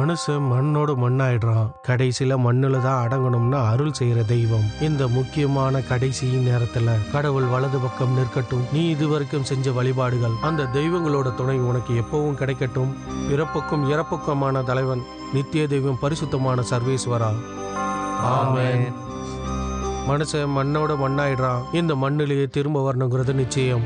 மனுஷன் மண்ணோட மண்ணாயிடுறான். கடைசியில மண்ணுல தான் அடங்கணும்னு அருள் செய்யற தெய்வம். இந்த முக்கியமான கடைசி நேரத்துல கடவுள் வலது பக்கம் நிற்கட்டும். நீ இதுவரைக்கும் செஞ்ச வழிபாடுகள் அந்த தெய்வங்களோட துணை உனக்கு எப்பவும் கிடைக்கட்டும். பிறப்புக்கும் இறப்புக்குமான தலைவன் நித்திய தெய்வம் பரிசுத்தமான சர்வேஸ்வரா. ஆமென். மனுஷன் மண்ணோட மண்ணாயிடுறான். இந்த மண்ணிலேயே திரும்ப வரணுங்கிறது நிச்சயம்.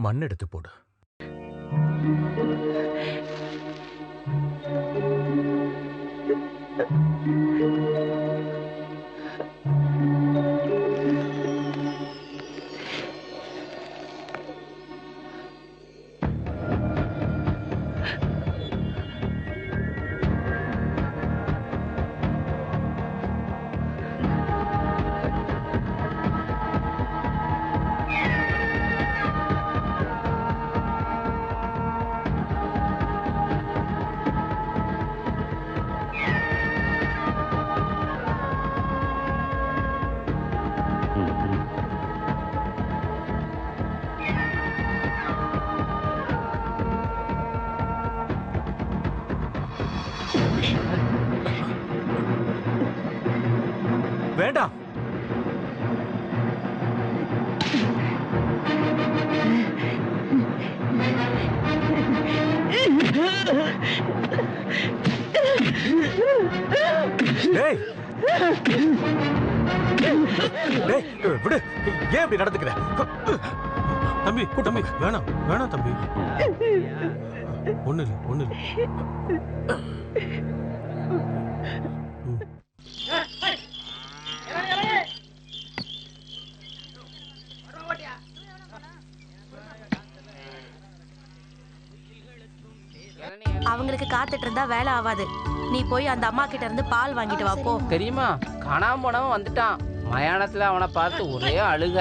மண் எடுத்து போடு. வேண்டாம். விடு. ஏன் இப்படி நடந்துக்கிற? தம்பி தம்பி வேணாம் வேணாம் தம்பி. ஒண்ணு இல்லை ஒண்ணு இல்லை. அவங்களுக்கு காத்துட்டு இருந்தா வேலை ஆகாது. நீ போய் அந்த அம்மா கிட்ட இருந்து பால் வாங்கிட்டு வா போ. தெரியுமா, காணாம போனவன் வந்துட்டான். மயானத்துல அவனை பார்த்து ஒரே அழுக.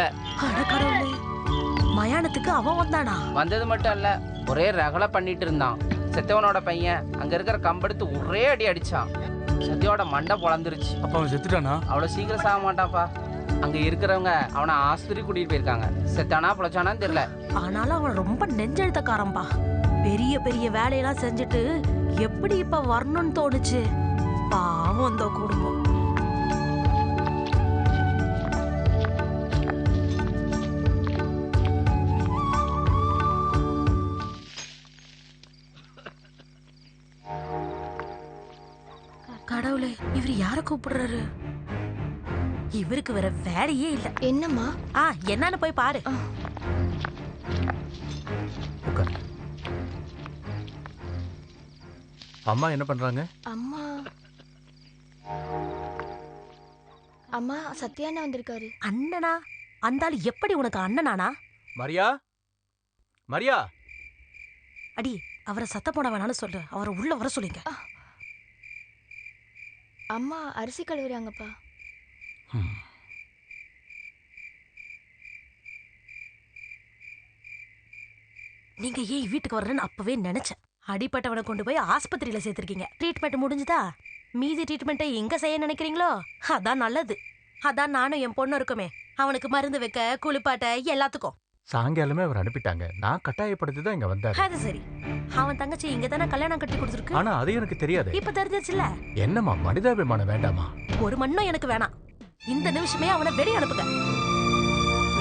மயானத்துக்கு அவன் வந்தானா? வந்தது மட்டும் இல்ல, ஒரே ரகலை பண்ணிட்டு இருந்தான். செத்தவனோட பையன் அங்க இருக்கிற கம்பெடுத்து ஒரே அடி அடிச்சான். சத்தியோட மண்டை பொழந்துருச்சு. அப்ப அவன் செத்துட்டானா? அவ்வளவு சீக்கிரம் சாக மாட்டான்ப்பா. அங்க இருக்கிறவங்க அவனை ஆஸ்பத்திரி கூட்டிட்டு போயிருக்காங்க. செத்தானா பொழைச்சானான்னு தெரியல. ஆனாலும் அவன் ரொம்ப நெஞ்செழுத்தக்காரன்பா. பெரிய பெரிய வேலையெல்லாம் செஞ்சுட்டு எப்படி இப்ப வரணும்னு தோணுச்சு. பாவம் அந்த குடும்பம். கடவுளே, இவர் யார கூப்பிடுறாரு? இவருக்கு வேற வேலையே இல்ல. என்னம்மா? என்னன்னு போய் பாரு. அம்மா என்ன பண்றாங்க? அம்மா அம்மா சத்யாண்ணா வந்திருக்காரு. அண்ணனா? அந்த ஆள் எப்படி உனக்கு அண்ணனானா? மரியா, மரியா. அடி, அவரை சத்த போட வேணான்னு சொல்லு. அவரை உள்ள வர சொல்லுங்க. அம்மா அரிசி கழுவுறாங்கப்பா. நீங்க ஏன் வீட்டுக்கு வர்றேன்னு அப்பவே நினைச்சேன். அடிப்பட்டவனை கொண்டு போய் ஆஸ்பத்திரியில சேர்த்திருக்கீங்க. ட்ரீட்மெண்ட் முடிஞ்சுதா? மீதி ட்ரீட்மெண்ட்டை எங்க செய்ய நினைக்கிறீங்களோ அதான் நல்லது. அதான் நானும் என் பொண்ணு இருக்குமே, அவனுக்கு மருந்து வைக்க, குளிப்பாட்ட, எல்லாத்துக்கும். சாயங்காலமே அவர் அனுப்பிட்டாங்க. நான் கட்டாயப்படுத்தி தான் இங்க வந்தாரு. அது சரி. அவன் தங்கச்சி இங்க தானே கல்யாணம் கட்டி கொடுத்துருக்கு. ஆனா அது எனக்கு தெரியாது. இப்ப தெரிஞ்சிச்சுல. என்னம்மா மனிதாபிமானம் வேண்டாமா? ஒரு மண்ணும் எனக்கு வேணாம். இந்த நிமிஷமே அவனை வெளியே அனுப்புங்க.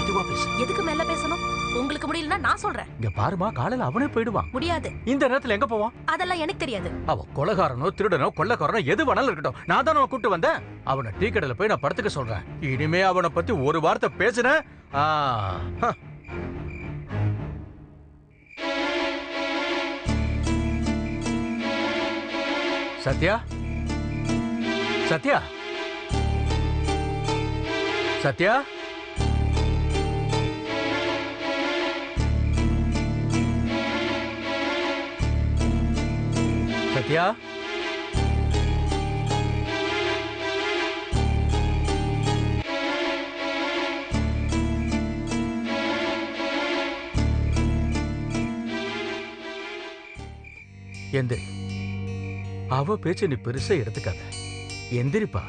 ஐயோ, மெதுவா பேசு. எதுக்கு மேல பேசணும்? உங்களுக்கு முடியலன்னா நான் சொல்றேன். இங்க பாருமா, காலையில அவனே போயிடுவான். முடியாது. இந்த நேரத்துல எங்க போவான்? அதெல்லாம் எனக்கு தெரியாது. அவன் கொலைகாரனோ திருடனோ கொள்ளைக்காரனோ எது வேணாலும் இருக்கட்டும், நான் தான் அவன் கூட்டு வந்தேன். அவனை டீ கடையில போய் நான் படுத்துக்க சொல்றேன். இனிமே அவனை பத்தி ஒரு வார்த்தை பேசுனேன். சத்யா, சத்யா, சத்யா, சத்யா, எந்திரி. அவ பேச்ச நீ பெருசா எடுத்துக்காத. எந்திரிப்பா.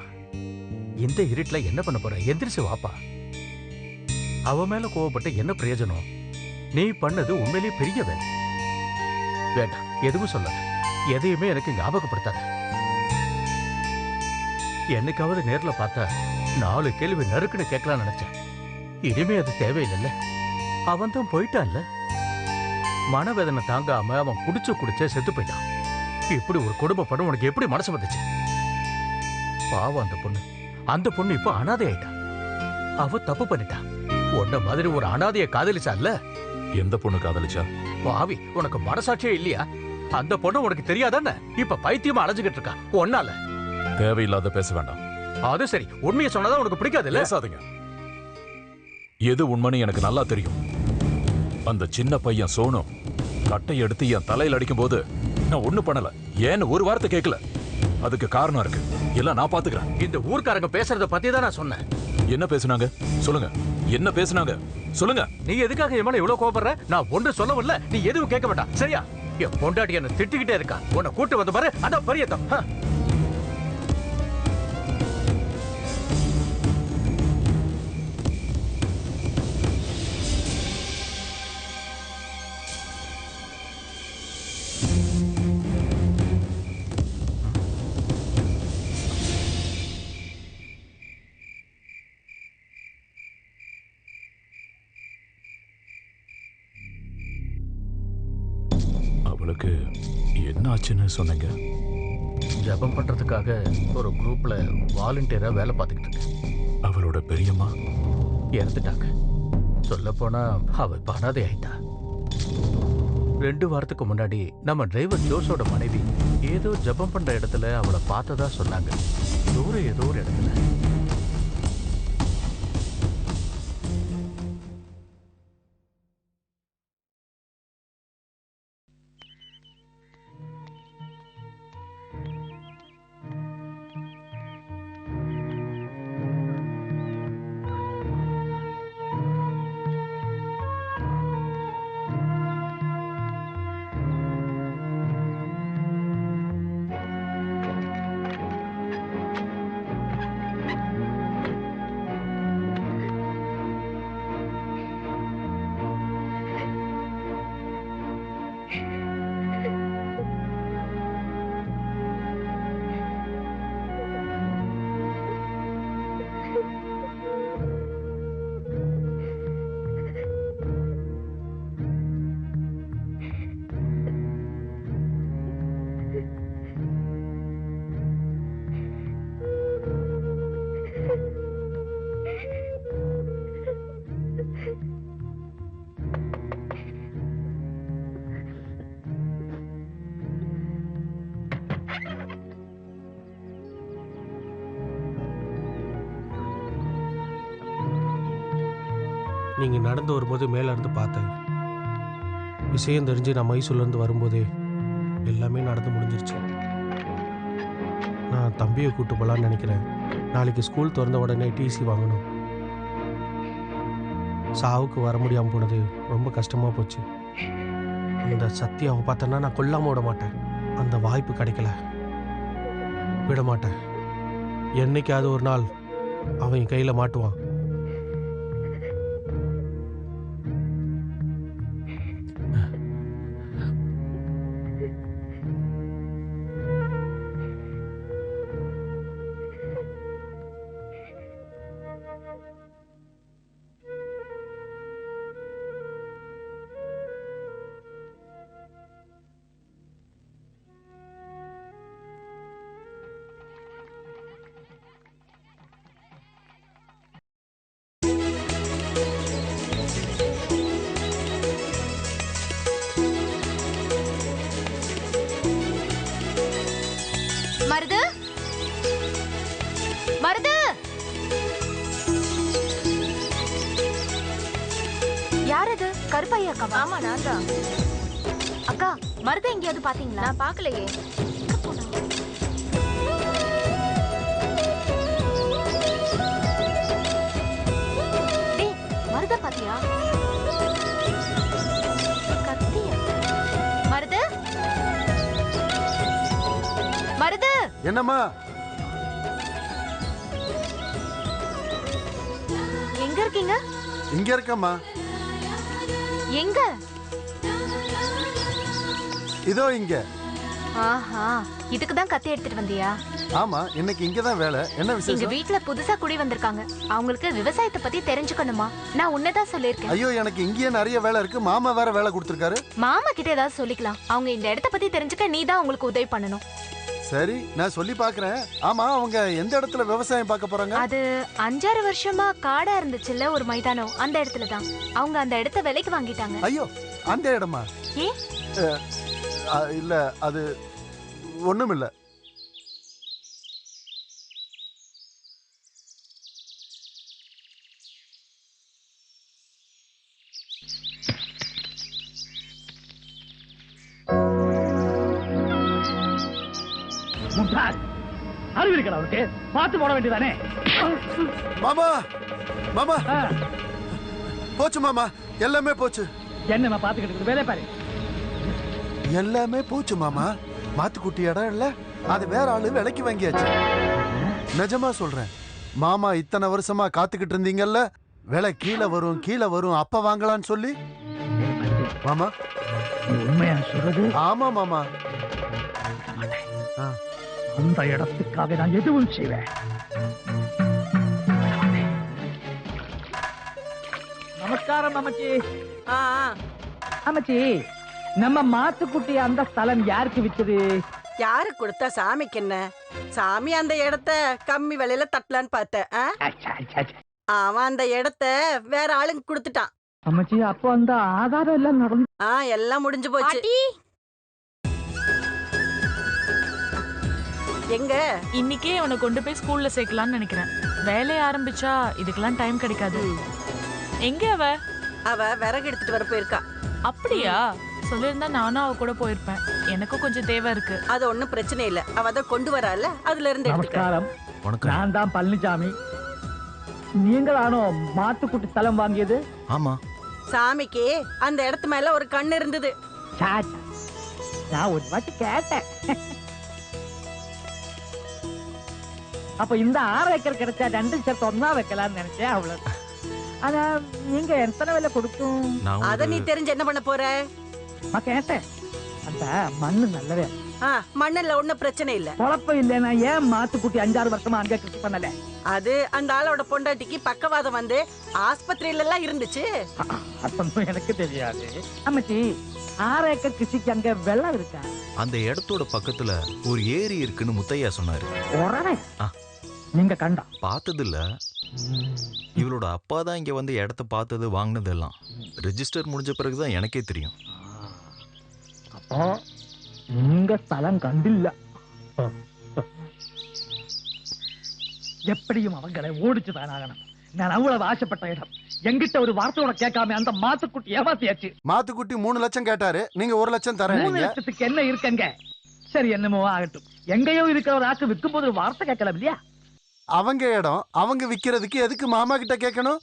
இந்த இருட்டுல என்ன பண்ண போற? எந்திரிச்சு வாப்பா. அவ மேல கோவப்பட்ட என்ன பிரயோஜனம்? நீ பண்ணது உண்மையிலேயே பெரிய வேலை. வேண்டாம், எதுவும் சொல்லாத. எதையுமே எனக்கு ஞாபகப்படுத்தாத. என்னைக்காவது நேர்ல பார்த்தா 4 கேள்வி நறுக்குன்னு கேட்கலாம் நினைச்சேன். இனிமே அது தேவையில்லைல்ல. அவன் தான் போயிட்டான்ல. மனவேதனை தாங்காம அவன் குடிச்ச செத்து போயிட்டான். இப்படி ஒரு குடும்ப படம் உனக்கு எப்படி மனசு வந்துச்சு? பாவம் அந்த பொண்ணு இப்ப அனாதை ஆயிட்டா. அவ தப்பு பண்ணிட்டா. உன்ன மாதிரி ஒரு அனாதைய காதலிச்சா இல்ல? எந்த பொண்ணு காதலிச்சா? பாவி, உனக்கு மனசாட்சியே இல்லையா? அந்த பொண்ணு உனக்கு தெரியாதானே? இப்ப பைத்தியமா அலைஞ்சுகிட்டு இருக்கா ஒன்னால. தேவையில்லாத பேச வேண்டாம். அது சரி, உண்மையை சொன்னதா உனக்கு பிடிக்காது இல்ல? பேசாதீங்க. எது உண்மைன்னு எனக்கு நல்லா தெரியும். அந்த சின்ன பையன் சோனு கட்டை எடுத்து என் தலையில அடிக்கும் போது நான் ஒண்ணு பண்ணல. ஏன்னு ஒரு வார்த்தை கேட்கல. அதுக்கு காரணம் இருக்கு. எல்லாம் நான் பாத்துக்கிறேன். இந்த ஊர்க்காரங்க பேசுறத பத்தி தான் நான் சொன்னேன். என்ன பேசுனாங்க சொல்லுங்க. என்ன பேசுனாங்க சொல்லுங்க. நீ எதுக்காக என் மேல இவ்வளவு கோபப்படுற? நான் ஒன்று சொல்லவில்ல, நீ எதுவும் கேட்க மாட்டா, சரியா? என் பொண்டாட்டி என்ன திட்டிக்கிட்டே இருக்கா. உன்னை கூட்டு வந்து பாரு, அதான் பரியத்தம். அவளுக்கு என்ன ஆச்சுன்னு சொன்னீங்க? ஜபம் பண்றதுக்காக ஒரு குரூப்ல வாலண்டியரா வேலை பார்த்துக்கிட்டு இருக்கேன். அவளோட பெரியம்மா இறந்துட்டாங்க. சொல்ல போனா அவ இப்ப அனாதை ஆயிட்டா. 2 வாரத்துக்கு முன்னாடி நம்ம டிரைவர் ஜோஸோட மனைவி ஏதோ ஜபம் பண்ற இடத்துல அவளை பார்த்ததா சொன்னாங்க. தூரம் ஏதோ ஒரு இடத்துல. நீங்க நடந்து வரும்போது மேல இருந்து பார்த்தேன். விஷயம் தெரிஞ்சு நான் மைசூர்ல இருந்து வரும்போதே எல்லாமே நடந்து முடிஞ்சிருச்சு. நான் தம்பியை கூட்டு போலான்னு நினைக்கிறேன். நாளைக்கு ஸ்கூல் திறந்த உடனே டிசி வாங்கணும். சாவுக்கு வர முடியாமல் போனது ரொம்ப கஷ்டமா போச்சு. அந்த சத்தியாவை பார்த்தேன்னா நான் கொல்லாம விட மாட்டேன். அந்த வாய்ப்பு கிடைக்கல, விட மாட்டேன். என்னைக்காவது ஒரு நாள் அவன் என் கையில் மாட்டுவான். கருப்பையா அக்கா? ஆமா நான் தான். அக்கா மருத எங்கேயாவது பாத்தீங்களா? நான் பாக்கலையே. எங்க போனா? டேய் மருத பாத்தியா? கத்தியா? மருது மருது. என்னம்மா? எங்க இருக்கீங்க? இங்க இருக்கம்மா. எங்க? இதோ இங்க. ஆஹா, இதுக்கு தான் கத்தி எடுத்துட்டு வந்தியா? ஆமா, இன்னைக்கு இங்க தான் வேலை. என்ன எங்க விசேஷம்? வீட்ல புதுசா குடி வந்திருக்காங்க. அவங்களுக்கு விவசாயத்தை பத்தி தெரிஞ்சுக்கணுமா? நான் உன்னதான் சொல்லிருக்கேன். ஐயோ, எனக்கு இங்கேயே நிறைய வேலை இருக்கு. மாமா வேற வேலை கொடுத்திருக்காரு. மாமா கிட்ட ஏதாவது சொல்லிக்கலாம். அவங்க இந்த இடத்த பத்தி தெரிஞ்சுக்க நீ தான் உங்களுக்கு உதவி பண்ணணும். சரி, நான் சொல்லி பாக்குறேன். ஆமா, அவங்க எந்த இடத்துல விவசாயம் பார்க்க போறாங்க? அது 5-6 வருஷமா காடா இருந்துச்சுல்ல ஒரு மைதானம், அந்த இடத்துல தான். அவங்க அந்த இடத்த விலைக்கு வாங்கிட்டாங்க. ஐயோ, அந்த இடமா? ஏ? இல்ல, அது ஒண்ணுமில்ல. அறிவு இருக்கா அவருக்கு? பார்த்து போட வேண்டியதானே? மாமா, மாமா, போச்சு மாமா, எல்லாமே போச்சு. என்ன பாத்துக்கிட்டு வேலை பாரு. எல்லாமே போச்சு மாமா. மாத்துக்குட்டி இடம் இல்ல, அது வேற ஆளு விலைக்கு வாங்கியாச்சு. நிஜமா சொல்றேன் மாமா, இத்தனை வருஷமா காத்துக்கிட்டு இருந்தீங்கல்ல, விலை கீழே வரும் கீழே வரும், அப்ப வாங்கலான்னு சொல்லி. மாமா உண்மையா சொல்றது? ஆமா மாமா. அந்த இடத்துக்காக நான் எதுவும் செய்வேன். நமஸ்காரம் அம்மச்சி. அம்மச்சி, நம்ம மாத்துக்குட்டி அந்த ஸ்தலம் யாருக்கு வித்தது? யாரு கொடுத்தா? சாமிக்கு என்ன? சாமி அந்த இடத்த கம்மி விலையில தட்டலான்னு பார்த்த. அவன் அந்த இடத்த வேற ஆளுங்க கொடுத்துட்டான். அம்மச்சி, அப்போ அந்த ஆதாரம் எல்லாம் நடந்து எல்லாம் முடிஞ்சு போச்சு. எங்க? இன்னைக்கே அவனை கொண்டு போய் ஸ்கூல்ல சேர்க்கலாம்னு நினைக்கிறேன். வேலைய ஆரம்பிச்சா இதுக்கெல்லாம் டைம் கிடைக்காது. எங்க அவ விறகு எடுத்துட்டு வர போயிருக்கா. அப்படியா? சொல்லிருந்தா நானும் அவ கூட போயிருப்பேன். எனக்கும் கொஞ்சம் தேவை இருக்கு. அது ஒண்ணும் பிரச்சனை இல்ல. அவ அதை கொண்டு வரால, அதுல இருந்து நமஸ்காரம். நான் தான் பழனிசாமி. நீங்களானோ மாத்துக்குட்டி ஸ்தலம் வாங்கியது? ஆமா. சாமிக்கு அந்த இடத்து மேல ஒரு கண்ணு இருந்தது. நான் ஒரு வாட்டி கேட்டேன். அப்ப இந்த 6 ஏக்கர் கிடைச்சா 2 சேர்த்து ஒன்னா வைக்கலாம்னு நினைச்சேன். அவ்வளவு. ஆனா நீங்க எத்தனை விலை கொடுக்கும்? அத நீ தெரிஞ்சு என்ன பண்ண போற? நான் கேட்டேன். அந்த மண்ணு நல்லவே. மண்ணுல ஒண்ணும் பிரச்சனை இல்ல. குழப்பம் இல்லைன்னா ஏன் மாத்துக்குட்டி 5-6 வருஷமா அங்க கிருஷி பண்ணல? அது அந்த ஆளோட பொண்டாட்டிக்கு பக்கவாதம் வந்து ஆஸ்பத்திரியில எல்லாம் இருந்துச்சு. அப்ப எனக்கு தெரியாது. அம்மச்சி, 6 ஏக்கர் கிருஷிக்கு அங்க வெள்ளம் இருக்கா? அந்த இடத்தோட பக்கத்துல ஒரு ஏரி இருக்குன்னு முத்தையா சொன்னாரு. நீங்க கண்டா? பார்த்தது இல்ல. இவளோட அப்பா தான் இங்க வந்து இடத்த பார்த்தது, வாங்கினது எல்லாம். ரெஜிஸ்டர் முடிஞ்ச பிறகுதான் எனக்கே தெரியும். அப்போ நீங்க ஸ்தலம் கண்டில்ல. எப்படியும் அவங்களை ஓடிச்சுதான் ஆகணும். நான் அவ்வளவு ஆசைப்பட்ட இடம். எங்கிட்ட ஒரு வார்த்தையோட கேட்காம அந்த மாத்துக்குட்டி ஏமாத்தியாச்சு. மாத்துக்குட்டி 3 லட்சம் கேட்டாரு. நீங்க 1 லட்சம் தரேன். 3 லட்சத்துக்கு என்ன இருக்குங்க? சரி, என்னமோ ஆகட்டும். எங்கேயோ இருக்கிற ஒரு ஆக்கு விற்கும் போது வார்த்தை கேட்கலாம் இல்லையா? அவங்க இடம் அவங்க விக்கிறதுக்கு எதுக்கு மாமா கிட்ட கேட்கணும்?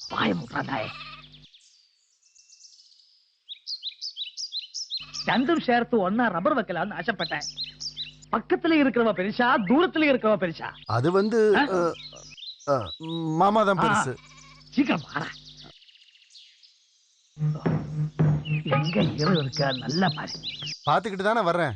ரெண்டும் சேர்த்து ஒன்னா ரப்பர் வைக்கலாம்னு ஆசைப்பட்டேன். பக்கத்துல இருக்கிறவ பெருசா, தூரத்துல இருக்கிறவ பெருசா? அது வந்து மாமா தான் பெருசு. சீக்கிரம் பாரு. எங்க இரவு இருக்கா? நல்லா பாரு. பாத்துக்கிட்டு தானே வர்றேன்.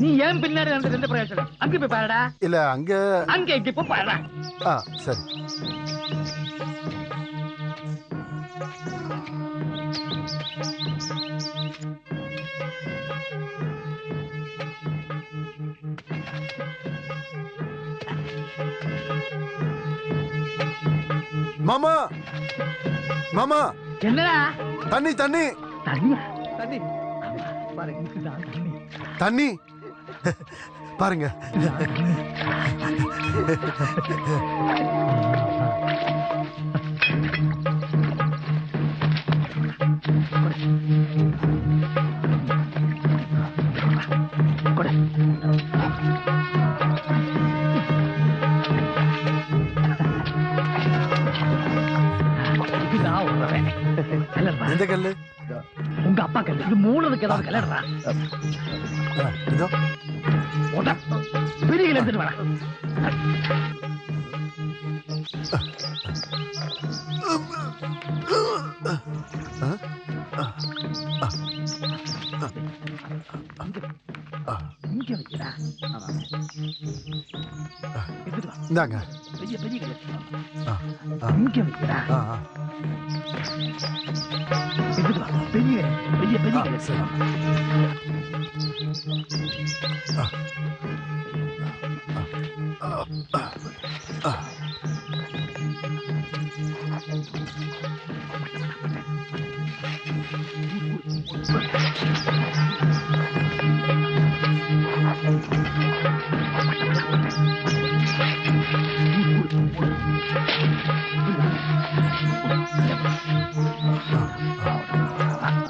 நீ ஏன் பின்னாடி வந்து 2 பிரயோஜனம்? அங்க போய் பாருடா. இல்ல, அங்க இங்க போய் பாருடா. சரி. மாமா, மாமா, என்னடா? தண்ணி தண்ணி தண்ணியா? தண்ணி பாரு, இதுதான் தண்ணி. தண்ணி பாருங்க. எந்த கல்லு? உங்க அப்பா கல்லு. இது 3க்கு ஏதாவது கலடுறா. இதோ பெரிய எடுத்துட்டு வரேன். இந்தாங்க. பெரிய பெரிய கல்லு. பெரிய பெரிய பெரிய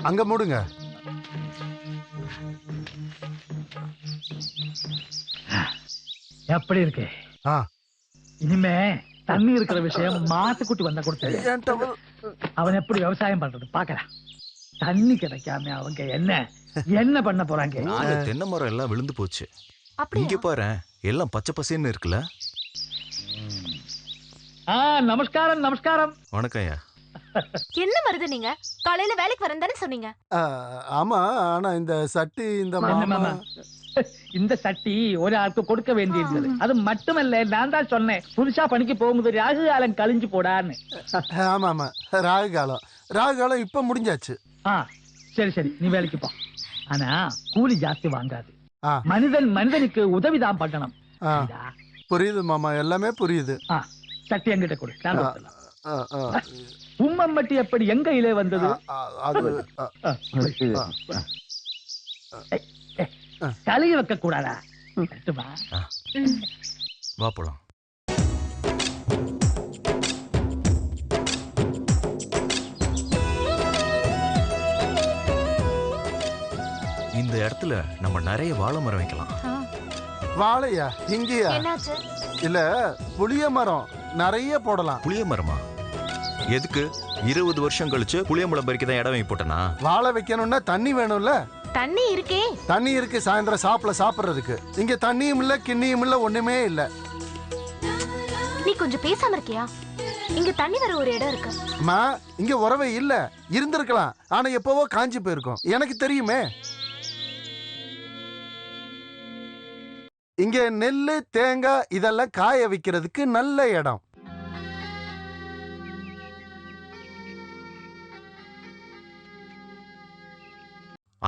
அங்க மூடுங்க. எப்படி இருக்கு? இனிமே தண்ணி இருக்கிற விஷயம் மாட்டுக்குட்டி வந்தா கொடுத்து அவன் எப்படி விவசாயம் பண்றது பாக்கலாம். தண்ணி கிடைக்காம அவங்க என்ன பண்ண போறாங்க? தென்னை மரம் எல்லாம் விழுந்து போச்சு. இங்க பாரு, எல்லாம் பச்சை பசேன்னு இருக்குல்ல. நமஸ்காரம் நமஸ்காரம். வணக்கம் ஐயா. என்ன வருது? நீங்க காலையில வேலைக்கு வரேன் தானே சொன்னீங்க? ஆமா, ஆனா இந்த சட்டி இந்த சட்டி ஒரு ஆளுக்கு கொடுக்க வேண்டியிருந்தது. அது மட்டுமல்ல, நான் தான் சொன்னேன் புதுசா பணிக்கு போகும்போது ராகு காலம் கழிஞ்சு போடான்னு. ஆமா ஆமா, ராகு காலம் இப்ப முடிஞ்சாச்சு. சரி சரி, நீ வேலைக்கு போ. ஆனா கூலி ஜாஸ்தி வாங்காது. மனிதனுக்கு உதவிதான் பண்ணணும். புரியுது மாமா, எல்லாமே புரியுது. சட்டி என்கிட்ட கொடு. உம்மம்பட்டி எப்படி எங்க கையிலே வந்தது? கழுகி வைக்க கூடாதா? வா போலாம். இந்த இடத்துல நம்ம நிறைய வாழை மரம் வைக்கலாம். வாழையா? இங்கயா? இல்ல, புளிய மரம் நிறைய போடலாம். புளிய மரமா? எதுக்கு? 20 வருஷம் கழிச்சு புளிய மரம் பறிக்கதான் இடம் வாங்கி போட்டனா? வாழை வைக்கணும்னா தண்ணி வேணும்ல. தண்ணி இருக்கே. தண்ணி இருக்கு, சாயந்தரம் சாப்பிடுறதுக்கு. இங்க தண்ணியும் இல்ல, கிண்ணியும் இல்ல, ஒண்ணுமே இல்ல. நீ கொஞ்சம் பேசாம இருக்கியா? இங்க தண்ணி வர ஒரு இடம் இருக்கு. அம்மா, இங்க உறவே இல்ல. இருந்திருக்கலாம், ஆனா எப்பவோ காஞ்சி போயிருக்கும். எனக்கு தெரியுமே. இங்க நெல்லு, தேங்காய் இதெல்லாம் காய வைக்கிறதுக்கு நல்ல இடம்.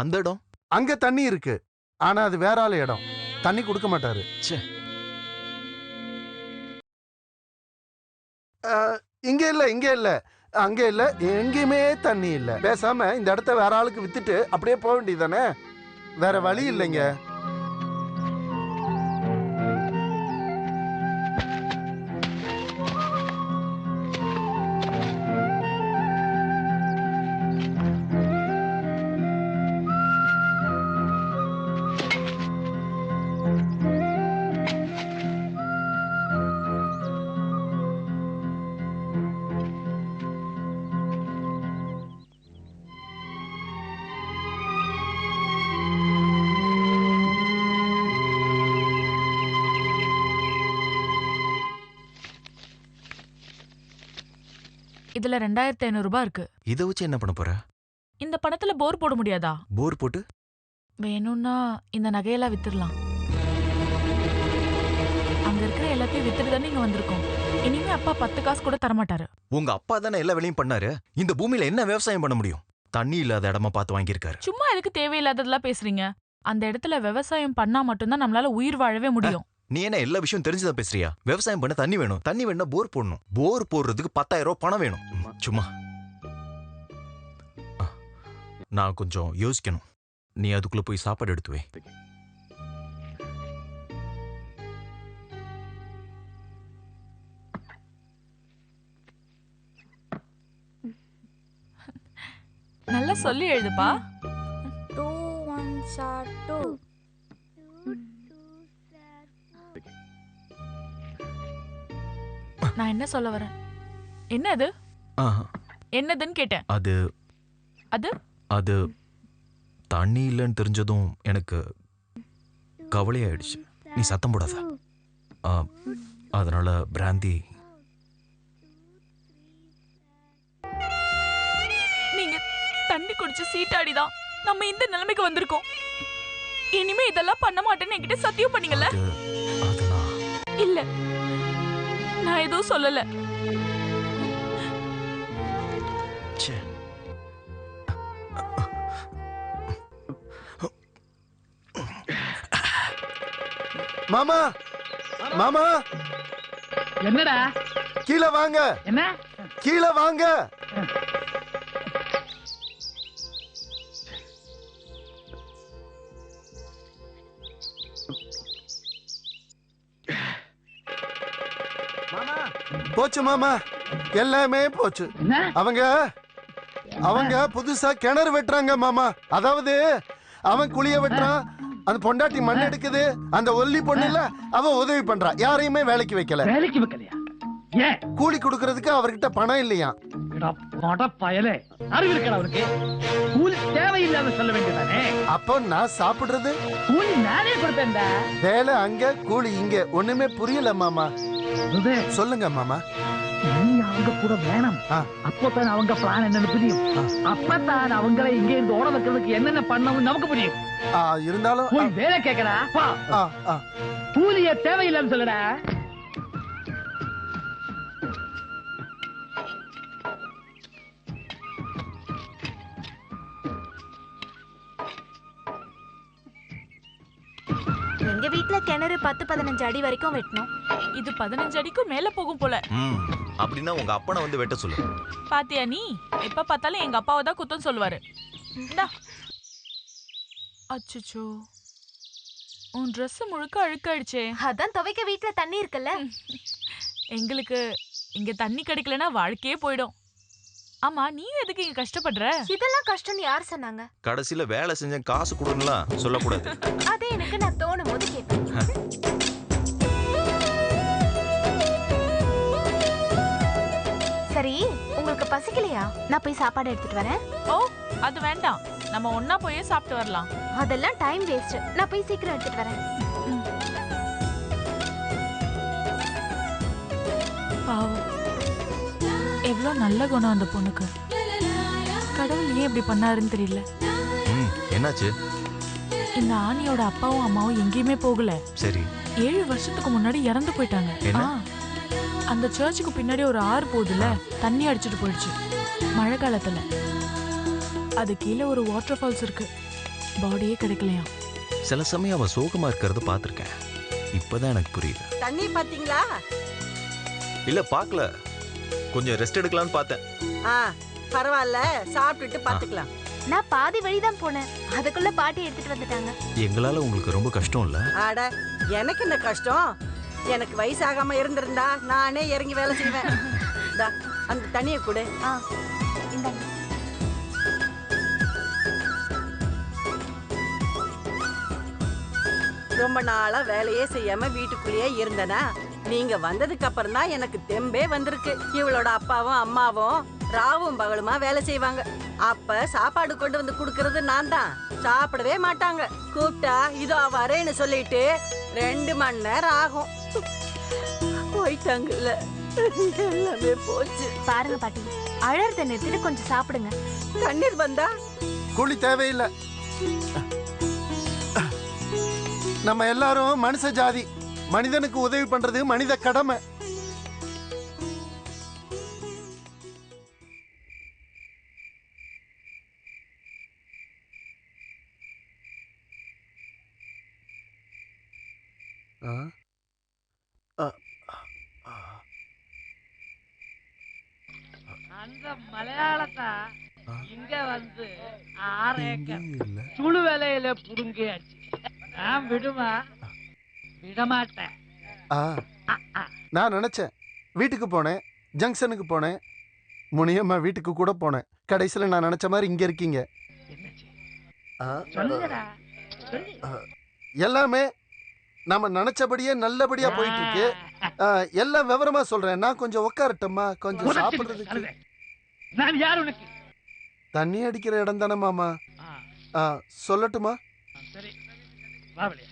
அந்த இடம் அங்க தண்ணி இருக்கு, ஆனா அது வேற ஆளு இடம். தண்ணி கொடுக்க மாட்டாரு. இங்க இல்ல, அங்க இல்ல, எங்கேயுமே தண்ணி இல்ல. பேசாம இந்த இடத்த வேற ஆளுக்கு வித்துட்டு அப்படியே போக வேண்டியதானே. வேற வழி இல்லைங்க. இதுல 2500 ரூபாய் இருக்கு. இத வச்சு என்ன பண்ண போற? இந்த பணத்துல போர் போட முடியாதா? போர் போட்டு வேணும்னா இந்த நகையெல்லாம் வித்துடலாம். அங்க இருக்கிற எல்லாத்தையும் வித்துட்டு தானே இங்க வந்திருக்கோம். இனிமே அப்பா 10 காசு கூட தரமாட்டாரு. உங்க அப்பா தானே எல்லா வேலையும் பண்ணாரு. இந்த பூமியில என்ன விவசாயம் பண்ண முடியும்? தண்ணி இல்லாத இடமா பார்த்து வாங்கியிருக்காரு. சும்மா எதுக்கு தேவையில்லாததெல்லாம் பேசுறீங்க? அந்த இடத்துல விவசாயம் பண்ணா மட்டும்தான் நம்மளால உயிர் வாழவே முடியும். நீ என்ன எல்லா விஷயம் தெரிஞ்சுதான் பேசுறியா? விவசாயம் பண்ண தண்ணி வேணும். தண்ணி வேணும்னா போர் போடணும். போர் போடுறதுக்கு 10,000 ரூபாய் பணம் வேணும். சும்மா நான் கொஞ்சம் யோசிக்கணும். நீ அதுக்குள்ள போய் சாப்பாடு எடுத்து வை. நல்லா சொல்லி எழுதுப்பா. 2 1s are 2. நான் என்ன சொல்ல வரேன்? என்னது? என்னதுன்னு கேட்டேன். அது அது அது தண்ணி இல்லைன்னு தெரிஞ்சதும் எனக்கு கவலையாயிடுச்சு. நீ சத்தம் போடாத. அதனால பிராந்தி. நீங்க தண்ணி குடிச்சு சீட்டாடிதான் நம்ம இந்த நிலைமைக்கு வந்திருக்கோம். இனிமே இதெல்லாம் பண்ண மாட்டேன்னு என்கிட்ட சத்தியம் பண்ணீங்கல்ல? இல்ல, நான் எதுவும் சொல்லல. மாமா மாமா என்னடா? கீழே வாங்க. என்ன? கீழே வாங்க. போச்சு மாமா, எல்லாமே போச்சு. அவங்க புதுசா கிணறு வெட்டுறாங்க மாமா. அதாவது அவன் குழிய வெட்டுறான், அந்த பொண்டாட்டி மண் எடுக்குது, அந்த ஒல்லி பொண்ணு இல்ல அவ உதவி பண்றா. யாரையுமே வேலைக்கு வைக்கல. வேலைக்கு வைக்கலையா? ஏன்? கூலி கொடுக்கறதுக்கு அவர்கிட்ட பணம் இல்லையா? பயலே, அறிவு இருக்கா அவருக்கு? கூலி தேவையில்லாம சொல்ல வேண்டியதானே. அப்போ நான் சாப்பிடுறது கூலி நானே கொடுப்பேன்டா. வேலை அங்க, கூலி இங்க. ஒண்ணுமே புரியல மாமா. சொல்லுங்க மாமா. நீ அவங்க கூட வேணும். அப்பதான் அவங்க பிளான் என்னன்னு புரியும். அப்பதான் அவங்களை இங்க இருந்து ஓட வைக்கிறதுக்கு என்னென்ன பண்ணணும் நமக்கு புரியும். இருந்தாலும் வேலை கேட்கறா. கூலிய தேவையில்லைன்னு சொல்லடா. எங்க வீட்ல கிணறு 10-15 அடி வரைக்கும் வெட்டணும். இது 15 அடிக்கும் மேல போகும் போல. அப்படின்னா உங்க அப்பனை வந்து வெட்ட சொல்லு. பாத்தியா நீ? எப்ப பார்த்தாலும் எங்க அப்பாவை தான் குத்தம் சொல்லுவாரு. அச்சச்சோ, உன் Dress முழுக்க அழுக்காயிடுச்சே. அதான் துவைக்க வீட்ல தண்ணி இருக்குல்ல. எங்களுக்கு இங்க தண்ணி கிடைக்கலனா வாழ்க்கையே போயிடும். ஆமா, நீ எதுக்கு இங்க கஷ்டப்படுற? இதெல்லாம் கஷ்டம்னு யார் சொன்னாங்க? கடைசில வேலை செஞ்ச காசு கொடுங்கலாம் சொல்லக்கூடாது. அதே எனக்கு நான் தோணும் போது கேட்பேன். சரி, உங்களுக்கு பசிக்கலையா? நான் போய் சாப்பாடு எடுத்துட்டு வரேன். ஓ, அது வேண்டாம். நம்ம ஒண்ணா போய் சாப்பிட்டு வரலாம். அதெல்லாம் டைம் வேஸ்ட். நான் போய் சீக்கிரம் எடுத்துட்டு வரேன். பாவம், எவ்வளவு நல்ல குணம் அந்த பொண்ணுக்கு. கடவுள் ஏன் இப்படி பண்ணாருன்னு தெரியல. என்னாச்சு? இந்த ஆனியோட அப்பாவும் அம்மாவும் எங்கேயுமே போகல. சரி. 7 வருஷத்துக்கு முன்னாடி இறந்து போயிட்டாங்க. அந்த சர்ச்சுக்கு பின்னாடி ஒரு ஆறு போகுதுல, தண்ணி அடிச்சிட்டு போயிடுச்சு மழை காலத்துல. அது கீழே ஒரு வாட்டர் ஃபால்ஸ் இருக்கு. பாடியே கிடைக்கலையா. சில சமயம் அவ சோகமா இருக்கிறது பாத்திருக்கேன். இப்பதான் எனக்கு புரியுது. தண்ணி பாத்தீங்களா? இல்ல, பாக்கல. கொஞ்சம் ரெஸ்ட் எடுக்கலாம்னு பார்த்தேன். பரவாயில்ல, சாப்பிட்டுட்டு பாத்துக்கலாம். நான் பாதி வழிதான் போனேன். அதுக்குள்ள பாட்டி எடுத்துட்டு வந்துட்டாங்க. எங்களால உங்களுக்கு ரொம்ப கஷ்டம் இல்ல? ஆட, எனக்கு என்ன கஷ்டம்? எனக்கு வயசாகாம இருந்திருந்தா நானே இறங்கி வேலை செய்வேன். அந்த தண்ணியை கொடு. ரொம்ப நாளா வேலையே செய்யாம வீட்டுக்குள்ளேயே இருந்தனா, நீங்க வந்ததுக்கு அப்புறம் தான் எனக்கு தெம்பே வந்திருக்கு. இவளோட அப்பாவும் அம்மாவும் ராவும் பகலுமா வேலை செய்வாங்க. அப்ப சாப்பாடு கொண்டு வந்து குடுக்கறது நான் தான். சாப்பிடவே மாட்டாங்க. கூப்பிட்டா இதோ வரேன்னு சொல்லிட்டு 2 மணி நேரம் ஆகும். போயிட்டாங்கல்ல, எல்லாமே போச்சு. பாருங்க பாட்டி, அழறத நிறுத்திட்டு கொஞ்சம் சாப்பிடுங்க. தண்ணீர் வந்தா கூலி தேவையில்லை. நம்ம எல்லாரும் மனுஷ ஜாதி. மனிதனுக்கு உதவி பண்றது மனித கடமை. அந்த மலையாளத்தா இங்க வந்து 6 ஏக்கர் சுழு வேலையில புடுங்கியாச்சு. நான் விடமாட்டேன். நான் நினைச்சேன், வீட்டுக்கு போனேன், ஜங்ஷனுக்கு போனேன், முனியம்மா வீட்டுக்கு கூட போனேன். கடைசியில நான் நினைச்ச மாதிரி இங்க இருக்கீங்க. எல்லாமே நம்ம நினைச்சபடியே நல்லபடியா போயிட்டு இருக்கு. எல்லாம் விவரமா சொல்றேன். நான் கொஞ்சம் உட்காரட்டம்மா, கொஞ்சம் சாப்பிடுறதுக்கு. நான் யார் உனக்கு? தண்ணி அடிக்கிற இடம் தானே மாமா. சொல்லட்டுமா? சரி வா வெளியே.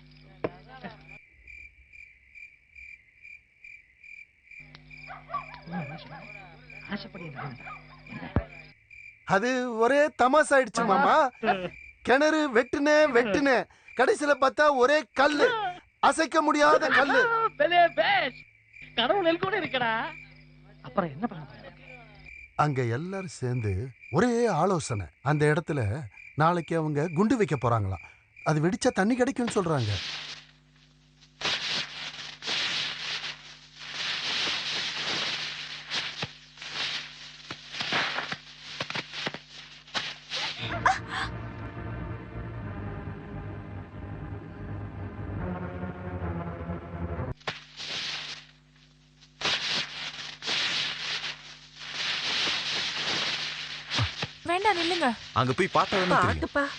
அது ஒரே தமாசாயிடுச்சு மாமா. கிணறு வெட்டுனே கடைசியில பார்த்தா ஒரே கல்லு, அசைக்க முடியாத கல்லு. கடவுள் கூட இருக்கடா. அப்புறம் என்ன பண்ண? அங்க எல்லாரும் சேர்ந்து ஒரே ஆலோசனை. அந்த இடத்துல நாளைக்கு அவங்க குண்டு வைக்க போறாங்களாம். அது வெடிச்சா தண்ணி கிடைக்கும்னு சொல்றாங்க. வேண்டாம் நில்லுங்க. அங்க போய் பார்த்தா தெரியும்.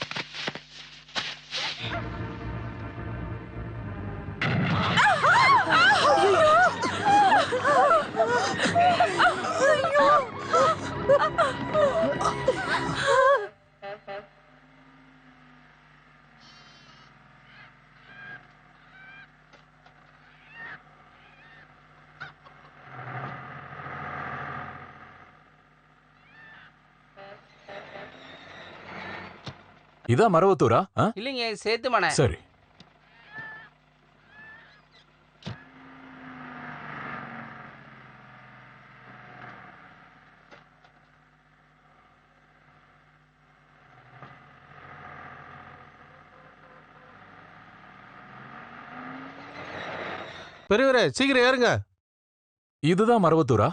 இதான் மரவத்தூரா? இல்லைங்க, சேத்துமனை. சரி. பெரியவரே சீக்கிரம் ஏறுங்க. இதுதான் மரவத்தூரா?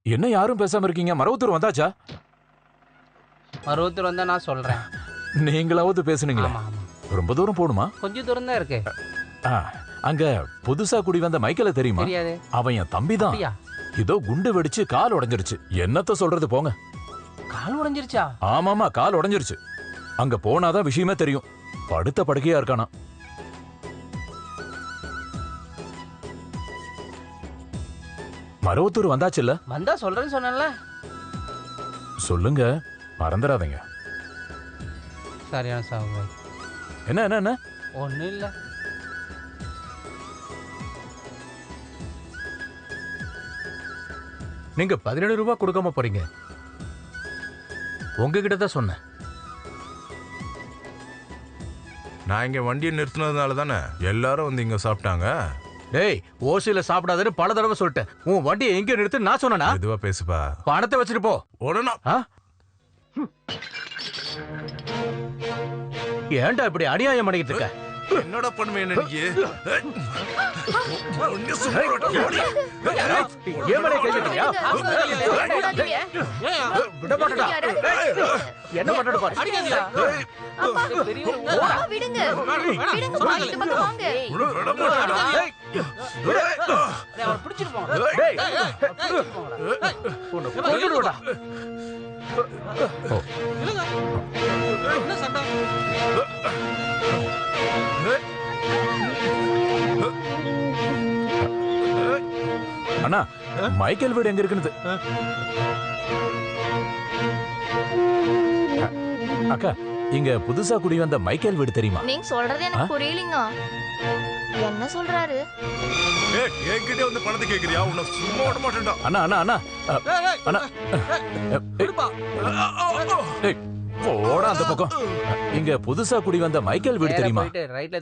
என்ன யாரும் பேசாம இருக்கீங்க? மரவத்தூர் வந்தாச்சா? மரவத்தூர் வந்தா நான் சொல்றேன். நீங்களாவது பேசுனீங்களா? ரொம்ப தூரம் போகணுமா? கொஞ்சம் தூரம் தான் இருக்கு. அங்க புதுசா குடி வந்த மைக்கேல தெரியுமா? தெரியாது. அவன் என் தம்பி தான். இதோ குண்டு வெடிச்சு கால் உடைஞ்சிருச்சு. என்னத்த சொல்றது போங்க. கால் உடைஞ்சிருச்சா? ஆமாமா, கால் உடைஞ்சிருச்சு. அங்க போனாதான் விஷயமே தெரியும். படுத்த படுக்கையா இருக்கானா. மரவத்தூர் வந்தாச்சுல்ல? வந்தா சொல்றேன்னு சொன்னேன்ல. சொல்லுங்க, மறந்துடாதீங்க. சரியான சாவு. என்ன என்ன என்ன? ஒன்னும் இல்ல. நீங்க 17 ரூபாய் கொடுக்காம போறீங்க. உங்ககிட்ட தான் சொன்னேன். நான் இங்க வண்டியை நிறுத்தினதுனால தானே எல்லாரும் வந்து இங்க சாப்பிட்டாங்க. டேய், ஓசில சாப்பிடாதன்னு பல தடவை சொல்லிட்டேன். உன் வண்டியை எங்க நிறுத்து நான் சொன்னா? இதுவா பேசுப்பா. பணத்தை வச்சுட்டு போ. உடனே ஏன்டா இப்படி அநியாயம் பண்ணிக்கிட்டு இருக்க? என்னடா பண்ணுவேன் நீ? என்ன பண்றது பாரு. அண்ணா, மைக்கேல் வீடு எங்க இருக்குது? அக்கா, இங்க புதுசா குடி வந்த மைக்கேல் வீடு தெரியுமா? நீங்க சொல்றது எனக்கு புரியலங்க. என்ன சொல்றாரு? ஏய், என்கிட்ட வந்து பணத்தை கேக்குறியா? உன்னை சும்மா விட மாட்டேன்டா. அண்ணா அண்ணா அண்ணா அண்ணா, ஏய், போடா அந்த பக்கம். இங்க புதுசா குடி வந்த மைக்கேல் வீடு தெரியுமா? ரைட்ல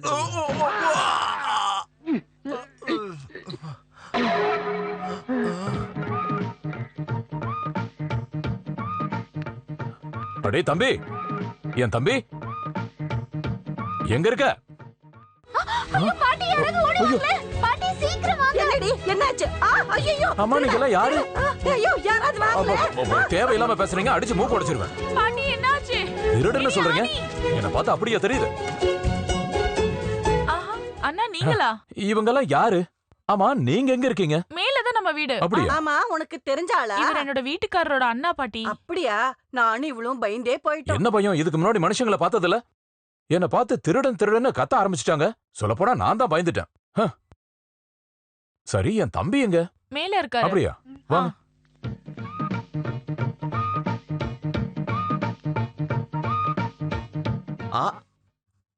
அடே தம்பி, என் தம்பி எங்க இருக்க? பாட்டி யாராவது ஓடி வரல. பாட்டி சீக்கிரம் வாங்க. என்னடி என்னாச்சு? ஐயோ அம்மா, நீங்க எல்லாம் யாரு? ஐயோ யாராவது வாங்க. தேவையில்லாம பேசுறீங்க, அடிச்சு மூக்கு உடைச்சிருவேன். பாட்டி என்னாச்சு? திருடுன்னு சொல்றீங்க? என்ன பார்த்தா அப்படியே தெரியுது. அண்ணா நீங்களா? இவங்க எல்லாம் யாரு? ஆமா, நீங்க எங்க இருக்கீங்க? மேலதான் நம்ம நம்ம வீடு. ஆமா, உனக்கு தெரிஞ்சாளா? இவர் என்னோட வீட்டுக்காரரோட அண்ணா பாட்டி. அப்படியா? நானும் இவளும் பயந்தே போயிட்டோம். என்ன பயம்? இதுக்கு முன்னாடி மனுஷங்களை பார்த்ததில்ல? என்ன பார்த்து திருடன் திருடன்னு கத்த ஆரம்பிச்சிட்டாங்க. சொல்லப்போனா நான் தான் பயந்துட்டேன். சரி, என் தம்பி எங்க? மேல இருக்காரு. அப்படியா? வாங்க.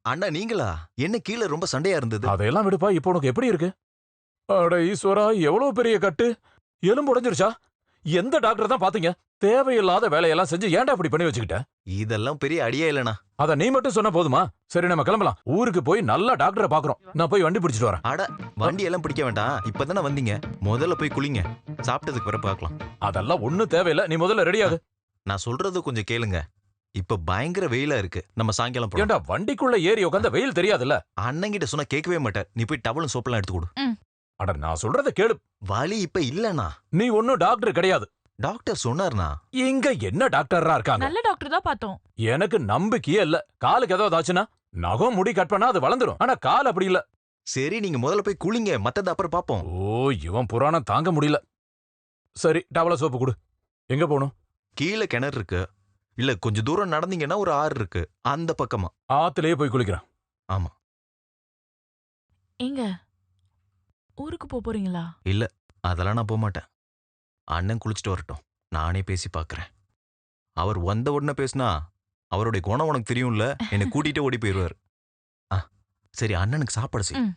அண்ணா நீங்களா? என்ன கீழே ரொம்ப சண்டையா இருந்தது? அதையெல்லாம் விடுப்பா. இப்போ உனக்கு எப்படி இருக்கு? அட ஈஸ்வரா, எவ்வளவு பெரிய கட்டு! எலும்பு உடைஞ்சிருச்சா? எந்த டாக்டர் தான் பாத்தீங்க? தேவையில்லாத வேலையெல்லாம் செஞ்சு ஏன்டா இப்படி பண்ணி வச்சுக்கிட்ட? இதெல்லாம் பெரிய அடியே இல்லனா. அத நீ மட்டும் சொன்ன போதுமா? சரி, நம்ம கிளம்பலாம். ஊருக்கு போய் நல்ல டாக்டரை பாக்குறோம். நான் போய் வண்டி பிடிச்சிட்டு வரேன். அட, வண்டி எல்லாம் பிடிக்க வேண்டாம். இப்பதானே வந்தீங்க. முதல்ல போய் குளிங்க. சாப்பிட்டதுக்கு பிறகு பார்க்கலாம். அதெல்லாம் ஒண்ணும் தேவையில்லை. நீ முதல்ல ரெடியாகு. நான் சொல்றது கொஞ்சம் கேளுங்க. இப்ப பயங்கர வெயிலா இருக்கு. நம்ம சாயங்காலம் போலாம். ஏண்டா வண்டிக்குள்ள ஏறி உட்கார்ந்த வெயில் தெரியாதுல்ல? அண்ணங்கிட்ட சொன்னா கேட்கவே மாட்டேன். நீ போய் டவலும் சோப்பெல்லாம் எடுத்து கொடு. அட, நான் சொல்றத கேளு. வலி இப்ப இல்லனா. நீ ஒன்னும் டாக்டர் கிடையாது. டாக்டர் சொன்னார்னா. இங்க என்ன டாக்டரா இருக்காங்க? நல்ல டாக்டர் தான் பார்த்தோம். எனக்கு நம்பிக்கையே இல்ல. காலுக்கு ஏதாவது ஆச்சுன்னா நகம் முடி கட் பண்ணா அது வளர்ந்துரும். ஆனா கால் அப்படி இல்ல. சரி, நீங்க முதல்ல போய் குளிங்க. மத்தத அப்புறம் பாப்போம். ஓ, இவன் புராணம் தாங்க முடியல. சரி, டவல சோப்பு கொடு. எங்க போகணும்? கீழே கிணறு இருக்கு. இல்ல, கொஞ்சம் தூரம் நடந்தீங்கன்னா ஒரு ஆறு இருக்கு. அந்த பக்கமா. ஆத்துலயே போய் குளிக்கிறேன். ஆமா. எங்க ஊருக்கு போறீங்களா? இல்ல, அதெல்லாம் நான் போக மாட்டேன். அண்ணன் குளிச்சுட்டு வரட்டும். நானே பேசி பாக்குறேன். அவர் வந்த உடனே பேசினா அவருடைய குணம் உனக்கு தெரியும்ல. என்னை கூட்டிட்டு ஓடி போயிடுவார். சரி, அண்ணனுக்கு சாப்பாடு செய்.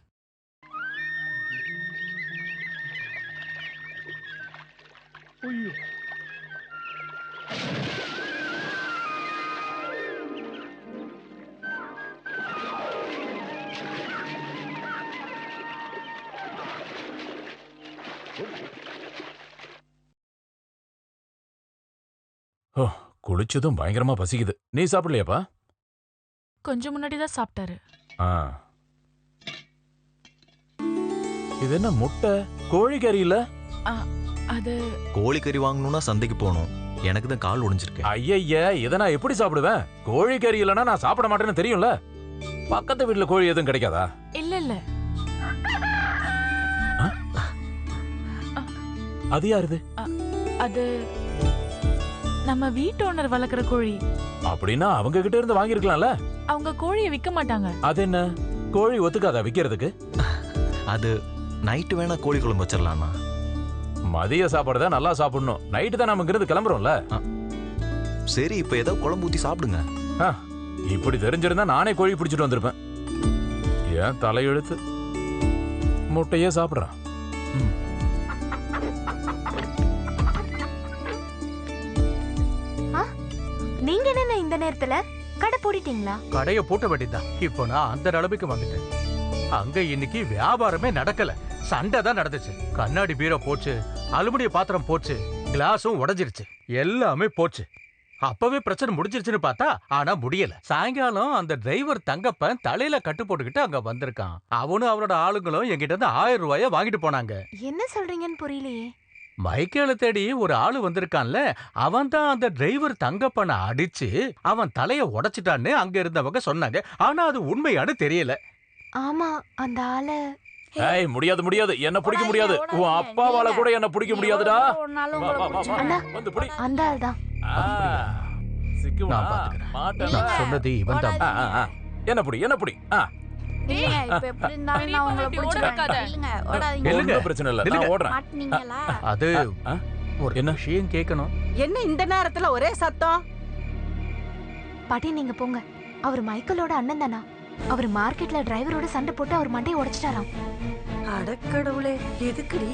குளிச்சதும் பயங்கரமா பசிக்குது. நீ சாப்பிடலையாப்பா? கொஞ்சம் முன்னாடி தான் சாப்பிட்டாரு. இது என்ன முட்டை? கோழிக்கறி இல்ல? அது கோழிக்கறி வாங்கணும்னா சந்தைக்கு போகணும். எனக்கு தான் கால் ஒடிஞ்சிருக்கு. ஐயய்ய, இதை நான் எப்படி சாப்பிடுவேன்? கோழிக்கறி இல்லைன்னா நான் சாப்பிட மாட்டேன்னு தெரியும்ல. பக்கத்து வீட்டுல கோழி எதுவும் கிடைக்காதா? இல்ல இல்ல. அது யாருது? அது நம்ம வீட்டு ஓனர் வளர்க்குற கோழி. அப்படின்னா அவங்க கிட்ட இருந்து வாங்கிருக்கலாம்ல. அவங்க கோழியை விற்க மாட்டாங்க. அது என்ன, கோழி ஒத்துக்காதா விக்கிறதுக்கு? அது நைட்டு வேணா கோழி குழம்பு வச்சிடலாமா? மதிய சாப்பாடு தான் நல்லா சாப்பிடணும். நைட்டு தான் நம்ம இங்கிருந்து கிளம்புறோம்ல. சரி, இப்ப ஏதோ குழம்பு ஊத்தி சாப்பிடுங்க. இப்படி தெரிஞ்சிருந்தா நானே கோழி பிடிச்சிட்டு வந்திருப்பேன். ஏன் தலையெழுத்து? முட்டையே சாப்பிடுறான். நீங்க என்ன இந்த நேரத்துல கடை போடிட்டீங்களா? கடைய போட்ட வேண்டியதான். இப்போ நான் அந்த நிலைமைக்கு வந்துட்டேன். அங்க இன்னைக்கு வியாபாரமே நடக்கல. சண்டை தான் நடந்துச்சு. கண்ணாடி பீரோ போச்சு, அலுமினிய பாத்திரம் போச்சு, கிளாஸும் உடைஞ்சிருச்சு, எல்லாமே போச்சு. அப்பவே பிரச்சனை முடிஞ்சிருச்சுன்னு பார்த்தா, ஆனா முடியல. சாயங்காலம் அந்த டிரைவர் தங்கப்பன் தலையில கட்டு போட்டுக்கிட்டு அங்க வந்திருக்கான். அவனும் அவனோட ஆளுங்களும் என்கிட்ட இருந்து 1000 ரூபாய வாங்கிட்டு போனாங்க. என்ன சொல்றீங்கன்னு புரியலையே. மைக்கேல தேடி ஒரு ஆளு வந்திருக்கான்ல, அவன் தான் அந்த டிரைவர் தங்கப்பனை அடிச்சு அவன் தலைய உடைச்சிட்டான்னு அங்க இருந்தவங்க சொன்னாங்க. ஆனா அது உண்மையானு தெரியல. ஆமா, அந்த ஆளு. ஏய், முடியாது முடியாது, என்ன பிடிக்க முடியாது. உன் அப்பாவால கூட என்ன பிடிக்க முடியாதுடா. வந்து பிடி. அந்த ஆள் தான். நான் பாத்துக்கிறேன். நான் சொன்னது இவன் தான். என்ன பிடி, என்ன பிடி. பிரச்சனை இல்ல, நான் ஓடுறேன். அது ஒரு என்ன விஷயம் கேட்கணும். என்ன இந்த நேரத்துல ஒரே சத்தம்? பாட்டி, நீங்க போங்க. அவர் மைக்கேலோட அண்ணன் தானா? அவர் மார்க்கெட்ல டிரைவரோட சண்டை போட்டு அவர் மண்டையை உடைச்சிட்டாராம். அடக்கடவுளே, எதுக்குடி?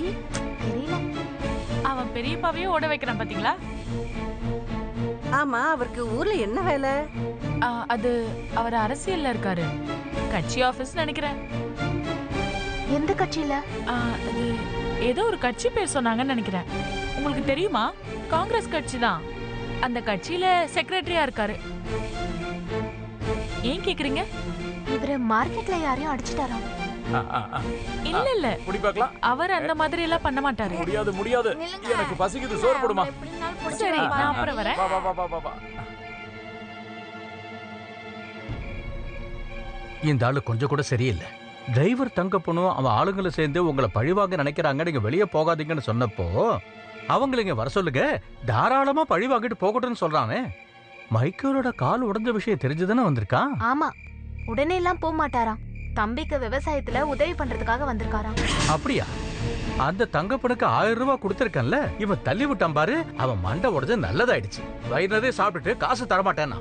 தெரியல. அவன் பெரியப்பாவையே ஓட வைக்கிறான் பாத்தீங்களா? ஆமா, அவருக்கு ஊர்ல என்ன வேலை? அது அவர் அரசியல்ல இருக்காரு. கட்சி ஆபீஸ் நினைக்கிறேன். எந்த கட்சியில? அது ஏதோ ஒரு கட்சி பேர் சொன்னாங்கன்னு நினைக்கிறேன். உங்களுக்கு தெரியுமா? காங்கிரஸ் கட்சி தான். அந்த கட்சியில செக்ரட்டரியா இருக்காரு. ஏன் கேக்குறீங்க? இவரு மார்க்கெட்ல யாரையும் அடிச்சிட்டாராம். இல்ல இல்ல, புடி பார்க்கலாம். அவர் அந்த மாதிரி எல்லாம் பண்ண மாட்டாரு. முடியாது முடியாது, எனக்கு பசிக்குது, சோறு போடுமா. சரி, நான் அப்புறம் வரேன். இந்த ஆளு கொஞ்சம் கூட சரியில்லை. டிரைவர் தங்க பொண்ணும் அவன் ஆளுங்களை சேர்ந்து உங்களை பழிவாங்க நினைக்கிறாங்க, நீங்க வெளியே போகாதீங்கன்னு சொன்னப்போ அவங்களை இங்க வர சொல்லுங்க, தாராளமா பழி வாங்கிட்டு போகட்டும்னு சொல்றானே. மைக்கேலோட கால் உடைஞ்ச விஷயம் தெரிஞ்சுதானே வந்திருக்கான். ஆமா, உடனே எல்லாம் போக மாட்டாராம். தம்பிக்கு விவசாயத்துல உதவி பண்றதுக்காக வந்திருக்காராம். அப்படியா? அந்த தங்கப்பனுக்கு 1000 ரூபாய் கொடுத்திருக்கேன்ல, இவன் தள்ளி விட்டான் பாரு. அவன் மண்டை உடஞ்சு நல்லதாயிடுச்சு. வயிறதே சாப்பிட்டுட்டு காசு தரமாட்டேன்னா.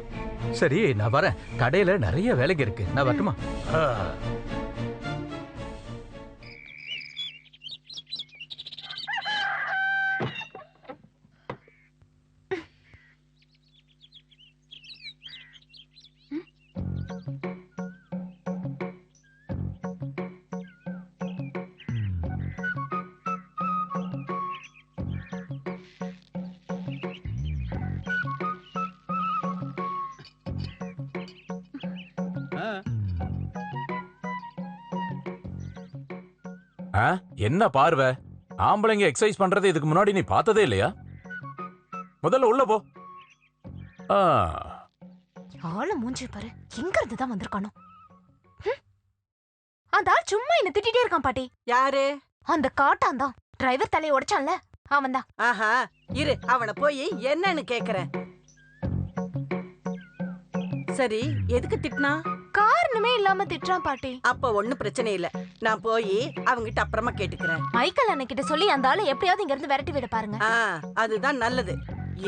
சரி, நான் வரேன். கடையில நிறைய வேலைக்கு இருக்கு, நான் வரட்டுமா? என்ன பார்வை, ஆம்பளைங்க எக்ஸசைஸ் பண்றது இதுக்கு முன்னாடி நீ பார்த்ததே இல்லையா? முதல்ல உள்ள போ. ஆள மூஞ்சி பாரு, எங்க இருந்து தான் வந்திருக்கானோ. அந்த ஆள் சும்மா என்ன திட்டிட்டே இருக்கான் பாட்டி. யாரு? அந்த காட்டான் தான், டிரைவர் தலையை உடைச்சான்ல அவன் தான். ஆஹா, இரு, அவனை போய் என்னன்னு கேக்குறேன். சரி, எதுக்கு திட்டினா? காரணமே இல்லாம திட்டுறான் பாட்டி. அப்ப ஒண்ணும் பிரச்சனை இல்ல, நான் போய் அவங்கிட்ட அப்புறமா கேட்டுக்கிறேன். மைக்கேல் அண்ணகிட்ட சொல்லி அந்த ஆளை எப்படியாவது இங்க இருந்து விரட்டி விட பாருங்க. அதுதான் நல்லது.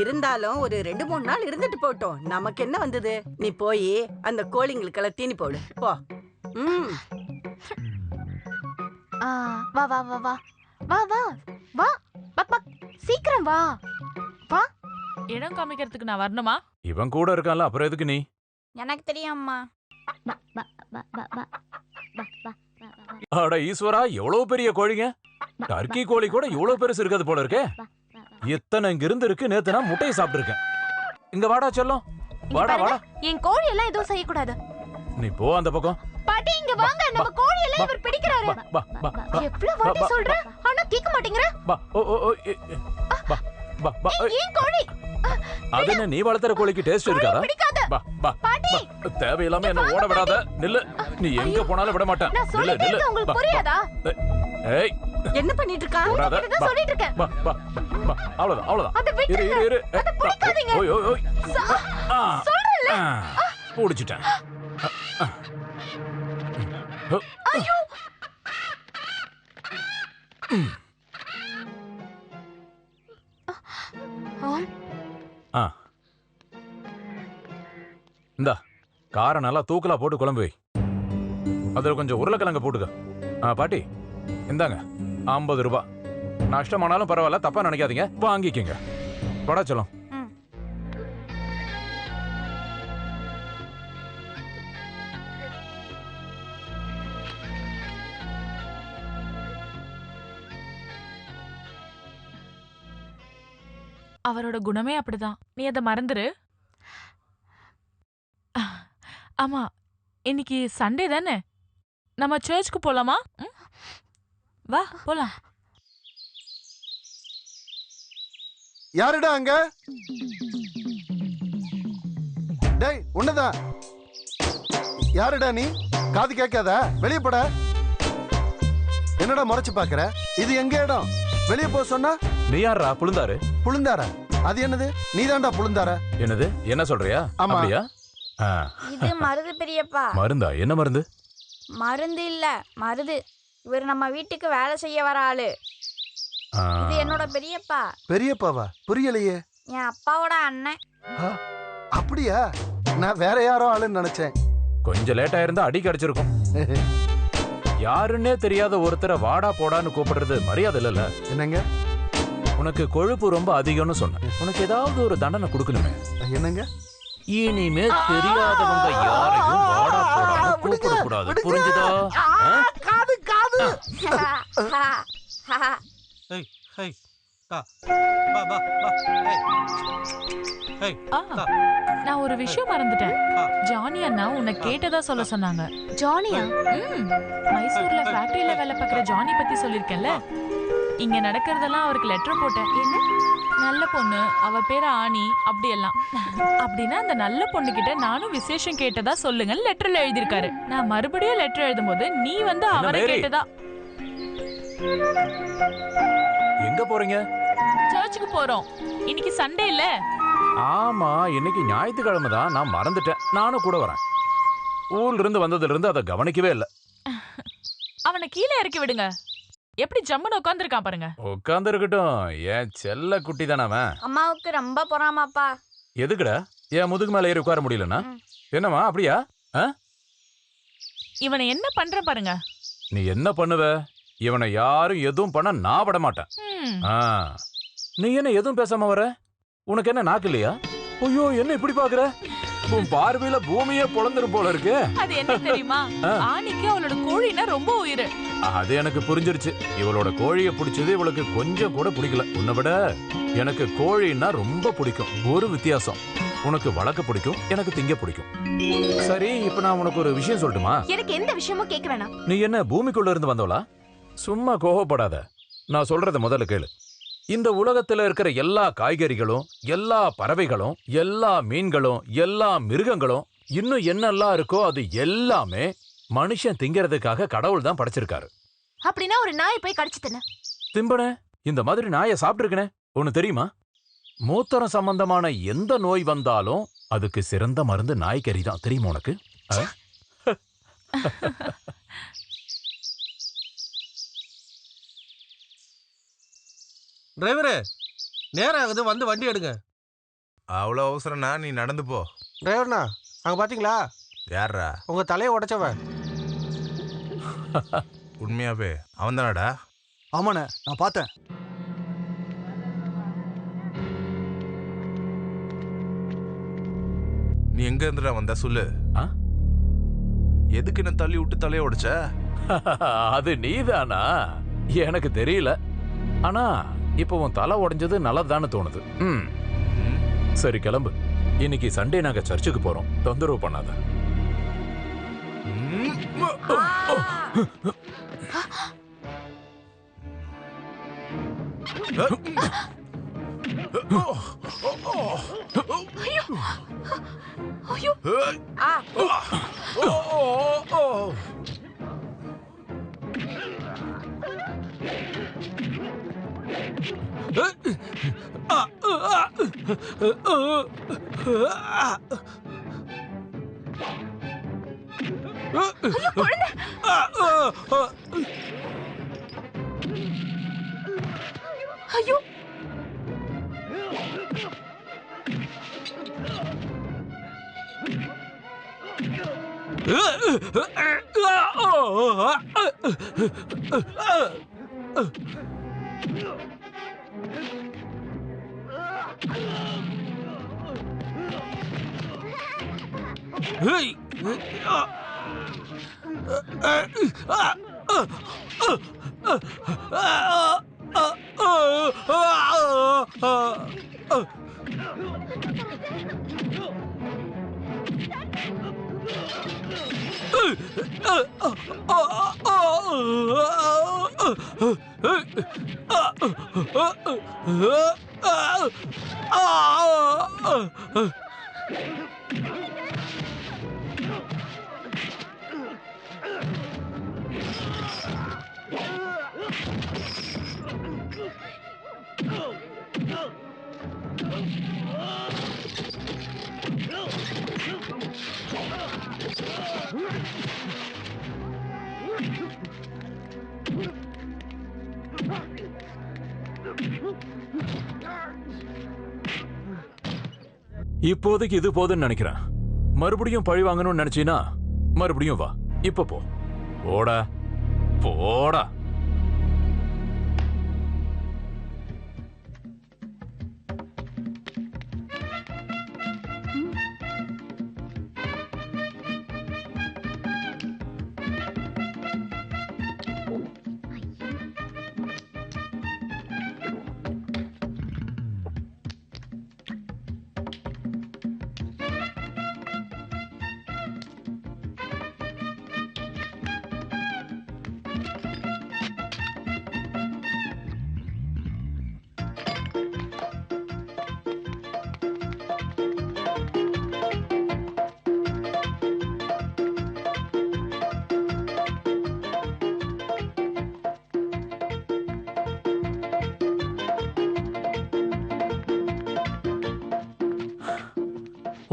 இருந்தாலும் ஒரு 2-3 நாள் இருந்துட்டு போட்டோம், நமக்கு என்ன வந்தது? நீ போய் அந்த கோழிங்களுக்கெல்லாம் தீனி போடு போ. வா வா வா வா வா வா வா பக் பக், சீக்கிரம் வா வா. இடம் காமிக்கிறதுக்கு நான் வரணுமா? இவன் கூட இருக்கான்ல, அப்புறம் எதுக்கு நீ? எனக்கு தெரியும்மா. அட ஈஸ்வரா, எவ்வளவு பெரிய கோழிங்க! டர்க்கி கோழி கூட இவ்வளவு பெருசு இருக்காது போல இருக்கே. எத்தனை இங்க இருந்து இருக்கு. நேத்து நான் முட்டையை சாப்பிட்டு இருக்கேன். இங்க வாடா செல்லம், வாடா வாடா. என் கோழி எல்லாம் எதுவும் செய்யக்கூடாது. நீ போ அந்த பக்கம். பாட்டி இங்க வாங்க, நம்ம கோழி எல்லாம் இவர் பிடிக்கிறாரு. எவ்வளவு வாட்டி சொல்றேன், ஆனா கேட்க மாட்டேங்கற. ஏன் கோழி? அது என்ன, நீ வளர்த்துற கோழிக்கு டேஸ்ட் இருக்காதா? பாட்டி தேவையில்லாம என்ன ஓட விடாத. நில்லு, நீ எங்க போனாலும் விட மாட்டேன். நான் சொல்லிட்டே இருக்கேன், உங்களுக்கு புரியாதா? ஏய், என்ன பண்ணிட்டு இருக்கா? நான் சொல்லிட்டு இருக்கேன். அவ்வளவுதான் அவ்வளவுதான். அத விட்டுருங்க. இரு இரு. அத பிடிக்காதீங்க. ஓய் ஓய் ஓய். சொல்றேன்ல. புடிச்சிட்டேன். ஐயோ. இந்தா, காரை நல்லா தூக்கலா போட்டு குழம்பு வை. அதுல கொஞ்சம் உருளைக்கிழங்க போட்டுக்க. பாட்டி இந்தாங்க 50 ரூபாய். நஷ்டமானாலும் பரவாயில்ல, தப்பா நினைக்காதீங்க, வாங்கிக்கங்க. படா சொல்லும். அவரோட குணமே அப்படிதான், நீ அதை மறந்துரு. ஆமா, இன்னைக்கு சண்டே தானே, நம்ம சர்ச்சுக்கு போலாமா? வா போலாம். யாருடா அங்க? டேய், உன்னதான். யாருடா நீ? காது கேட்காதா? வெளியே போட. என்னடா முறைச்சு பாக்குற? இது எங்க இடம்? வெளியே போ சொன்னா? நீ யாரா புழுந்தாரு? புழுந்தாரா? அது என்னது? நீதான்டா புழுந்தாரா? என்னது, என்ன சொல்றியா? அப்படியா? இது மருது பெரியப்பா. மருந்தா? என்ன மருந்து? மருந்து இல்ல, மருது. இவர் நம்ம வீட்டுக்கு வேலை செய்ய வர ஆளு. இது என்னோட பெரியப்பா. பெரியப்பாவா? புரியலையே. என் அப்பாவோட அண்ணன். அப்படியா? நான் வேற யாரோ ஆளுன்னு நினைச்சேன். கொஞ்சம் லேட்டா இருந்தா அடி கிடைச்சிருக்கும். யாருன்னே தெரியாத ஒருத்தரை வாடா போடான்னு கூப்பிடுறது மரியாதை இல்ல. என்னங்க, உனக்கு கொழுப்பு ரொம்ப அதிகம்னு சொன்ன, உனக்கு ஏதாவது ஒரு தண்டனை கொடுக்கணுமே. என்னங்க, இனிமே தெரியாதவங்க யாரையும் வாடா போடான்னு கூப்பிட கூடாது, புரிஞ்சுதா? காது காது. நான் ஒரு விஷயம் மறந்துட்டேன். ஜானி அண்ணா உன்னை கேட்டதா சொல்ல சொன்னாங்க. ஜானியா? மைசூர்ல ஃபேக்டரியில வேலை பார்க்குற ஜானி பத்தி சொல்லிருக்கேன்ல, இங்க நடக்கிறதெல்லாம் அவருக்கு லெட்டர் போட்டேன். என்ன? நல்ல பொண்ணு, அவ பேரு ஆனி, அப்படியெல்லாம். அப்படின்னா அந்த நல்ல பொண்ணு கிட்ட நானும் விசேஷம் கேட்டதா சொல்லுங்கன்னு லெட்டர்ல எழுதியிருக்காரு. நான் மறுபடியும் லெட்டர் எழுதும் போது நீ வந்து அவரை கேட்டதா. எங்க போறீங்க? சர்ச்சுக்கு போறோம். இன்னைக்கு சண்டே இல்ல? ஆமா, இன்னைக்கு ஞாயிற்றுக்கிழமை தான். நான் மறந்துட்டேன். நானும் கூட வரேன். ஊர்ல இருந்து வந்ததுல இருந்து அதை கவனிக்கவே இல்லை. அவனை கீழே இறக்கி விடுங்க. எப்படி ஜம்முன்னு உட்காந்துருக்கான் பாருங்க. உட்கார்ந்து இருக்கட்டும். ஏன் செல்ல குட்டி தானே அவன். அம்மாவுக்கு ரொம்ப பொறாமாப்பா. எதுக்குடா? என் முதுகு மேல ஏறி உட்கார முடியலன்னா? என்னம்மா அப்படியா? இவனை என்ன பண்ற பாருங்க. நீ என்ன பண்ணுவ? இவனை யாரும் எதுவும் பண்ண நான் விட மாட்டேன். நீ என்ன எதுவும் பேசாம வர? உனக்கு என்ன நாக்கு இல்லையா? ஐயோ, என்ன இப்படி பாக்குற? உன் பார்வையில பூமியே பொளந்துரும் போல இருக்கு. அது என்ன தெரியுமா? ஆனிக்கு அவளோட கோழினா ரொம்ப உயிர். அது எனக்கு புரிஞ்சிருச்சு. இவளோட கோழியை பிடிச்சது இவளுக்கு கொஞ்சம் கூட பிடிக்கல. உன்னை விட எனக்கு கோழின்னா ரொம்ப பிடிக்கும். ஒரு வித்தியாசம், உனக்கு வளர்க்க பிடிக்கும், எனக்கு திங்க பிடிக்கும். சரி, இப்ப நான் உனக்கு ஒரு விஷயம் சொல்லட்டுமா? எனக்கு எந்த விஷயமும் கேட்க வேணாம். நீ என்ன பூமிக்குள்ள இருந்து வந்தவளா? சும்மா கோவப்படாத. நான் சொல்றத முதல்ல கேளு. இந்த உலகத்துல இருக்கிற எல்லா காய்கறிகளும், எல்லா பறவைகளும், எல்லா மீன்களும், எல்லா மிருகங்களும், இன்னும் என்னெல்லாம் இருக்கோ அது எல்லாமே மனுஷன் திங்கிறதுக்காக கடவுள் தான் படைச்சிருக்காரு. அப்படின்னா ஒரு நாயை போய் கடிச்சு தின்ன. திம்பன, இந்த மாதிரி நாயை சாப்பிட்டுருக்கனே. ஒன்னு தெரியுமா? மூத்தரம் சம்பந்தமான எந்த நோய் வந்தாலும் அதுக்கு சிறந்த மருந்து நாய்க்கறி தான். தெரியுமா உனக்கு? டிரைவரு, நேரம் ஆகுது, வந்து வண்டி எடுங்க. அவ்வளோ அவசரம்னா நீ நடந்து போ. டிரைவர்னா, அங்க பாத்தீங்களா? யாரா? உங்க தலையை உடைச்சவன். உண்மையாவே அவன் தானடா? ஆமாண்ணே, நான் பார்த்தேன். நீ எங்க இருந்துடா வந்த சொல்லு. எதுக்கு என்ன தள்ளி விட்டு தலையை உடைச்ச? அது நீதானா? எனக்கு தெரியல. ஆனா இப்போ உன் தலை உடைஞ்சது நல்லதான்னு தோணுது. சரி, கிளம்பு. இன்னைக்கு சண்டே நாங்க சர்ச்சுக்கு போறோம். தொந்தரவு பண்ணாத. ஐயோ, இப்போதைக்கு இது போதுன்னு நினைக்கிறேன். மறுபடியும் பழி வாங்கணும்னு நினைச்சீனா மறுபடியும் வா. இப்ப போ. போடா போடா.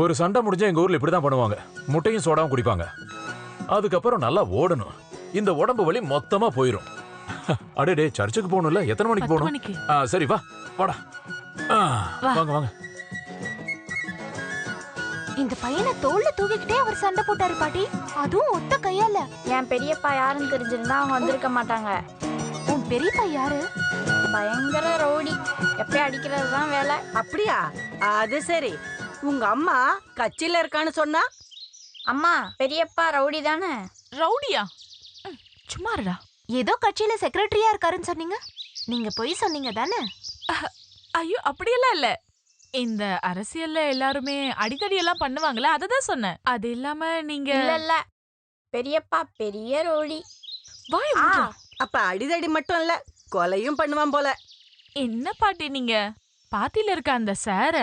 ஒரு சண்டை முடிஞ்சா எங்க ஊர்ல இப்படிதான் பண்ணுவாங்க. முட்டையும் சோடாவும் குடிப்பாங்க. அதுக்கப்புறம் நல்லா ஓடணும். இந்த உடம்பு வலி மொத்தமா போயிரும். அடே சர்ச்சுக்கு போகணும்ல, எத்தனை மணிக்கு போகணும்? சரி வா வாடா. வாங்க வாங்க. இந்த பையனை தோல்ல தூக்கிக்கிட்டே அவர் சண்டை போட்டாரு பாட்டி, அதுவும் ஒத்த கையால. என் பெரியப்பா யாருன்னு தெரிஞ்சிருந்தா அவங்க வந்திருக்க மாட்டாங்க. உன் பெரியப்பா யாரு? பயங்கர ரவுடி, எப்பயும் அடிக்கிறது தான் வேலை. அப்படியா? அது சரி. உங்க அம்மா கட்சியில இருக்கான்னு சொன்னா? அம்மா பெரியப்பா ரவுடி தானே. ரவுடியா? சும்மா இருடா. ஏதோ கட்சியில செக்ரட்டரியா இருக்காருன்னு சொன்னீங்க. நீங்க போய் சொன்னீங்க தானே? ஐயோ அப்படியெல்லாம் இல்ல. இந்த அரசியல்ல எல்லாருமே அடிக்கடி எல்லாம் பண்ணுவாங்களே, அததான் சொன்னேன். அது இல்லாம நீங்க இல்ல பெரியப்பா பெரிய ரவுடி. வாய் அப்ப அடிதடி மட்டும் இல்ல, கொலையும் பண்ணுவான் போல. என்ன பாட்டி நீங்க? பாத்தியில இருக்க அந்த சார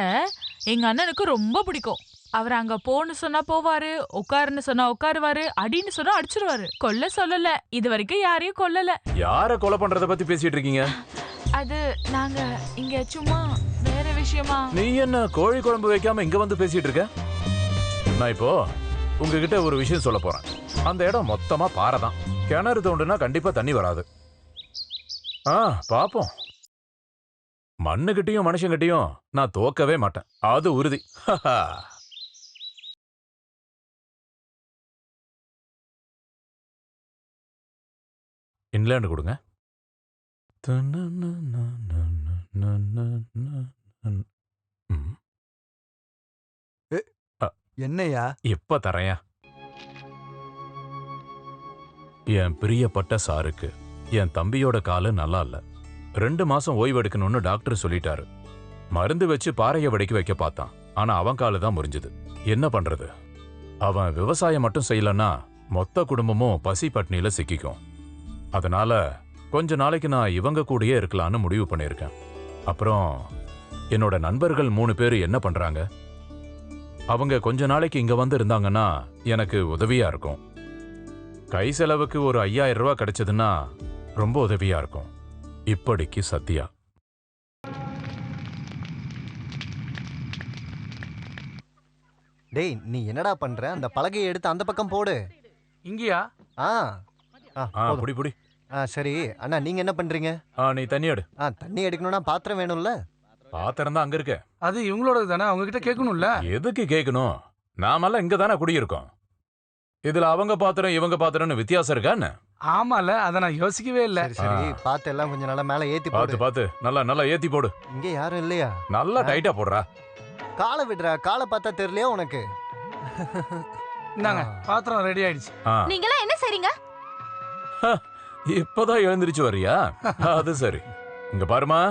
எங்க அண்ணனுக்கு ரொம்ப பிடிக்கும். அவர் அங்க போன்னு சொன்னா போவாரு, உட்காருன்னு சொன்னா உட்காருவாரு, அடின்னு சொன்னா அடிச்சிருவாரு. கொல்ல சொல்லல, இது வரைக்கும் யாரையும் கொல்லல. யார கொலை பண்றத பத்தி பேசிட்டு இருக்கீங்க? அது நாங்க இங்க சும்மா வேற விஷயமா. நீ என்ன கோழி குழம்பு வைக்காம இங்க வந்து பேசிட்டு இருக்க? நான் இப்போ உங்ககிட்ட ஒரு விஷயம் சொல்ல போறேன். அந்த இடம் மொத்தமா பாறை தான். கிணறு தோண்டுனா கண்டிப்பா தண்ணி வராது. பாப்போம். மண்ணுகிட்டையும் மனுஷங்கிட்டையும் நான் தோக்கவே மாட்டேன், அது உறுதி. இன்லேண்ட் கொடுங்க. என்னையா? எப்ப தரையா? என் பிரியப்பட்ட சாருக்கு என் தம்பியோட காலு நல்லா இல்ல. 2 மாசம் ஓய்வு எடுக்கணும்னு டாக்டர் சொல்லிட்டாரு. மருந்து வச்சு பாறையை வடிக்க வைக்க பார்த்தான். ஆனா அவன் காலு தான் முறிஞ்சுது. என்ன பண்றது? அவன் விவசாயம் மட்டும் செய்யலன்னா மொத்த குடும்பமும் பசி பட்னியில சிக்கிக்கும். அதனால கொஞ்ச நாளைக்கு நான் இவங்க கூடயே இருக்கலான்னு முடிவு பண்ணியிருக்கேன். அப்புறம் என்னோட நண்பர்கள் 3 பேர் என்ன பண்றாங்க? அவங்க கொஞ்ச நாளைக்கு இங்க வந்து இருந்தாங்கன்னா எனக்கு உதவியா இருக்கும். கை செலவுக்கு ஒரு 5000 ரூபாய் கிடைச்சதுன்னா ரொம்ப உதவியா இருக்கும். இப்படிக்கு சத்யா. டேய் நீ என்னடா பண்ற? அந்த பலகையை எடுத்து அந்த பக்கம் போடு. இங்கயா? புடி புடி. சரி அண்ணா, நீங்க என்ன பண்றீங்க? நீ தண்ணி எடு. தண்ணி எடுக்கணும்னா பாத்திரம் வேணும்ல? பாத்திரம் தான் அங்க இருக்கு. அது இவங்களோட தானே, அவங்க கிட்ட கேட்கணும்ல. எதுக்கு கேட்கணும்? நாமெல்லாம் இங்க தானே குடியிருக்கோம். இதுல அவங்க பாத்திரம் இவங்க பாத்திரம்னு வித்தியாசம் இருக்கான்னு? ஆமால, அத நான் யோசிக்கவே இல்ல. சரி பாத்து எல்லாம் கொஞ்சம் நல்லா மேல ஏத்தி போடு. பாத்து நல்லா நல்லா ஏத்தி போடு. இங்க யாரும் இல்லையா? நல்லா டைட்டா போடுறா. காலை விடுறா. காலை பார்த்தா தெரியலையா உனக்கு? இந்தாங்க பாத்திரம் ரெடி ஆயிடுச்சு. நீங்கலாம் என்ன செய்றீங்க? இப்பதான் எழுந்திருச்சு வரியா? அது சரி. இங்க பாருமா,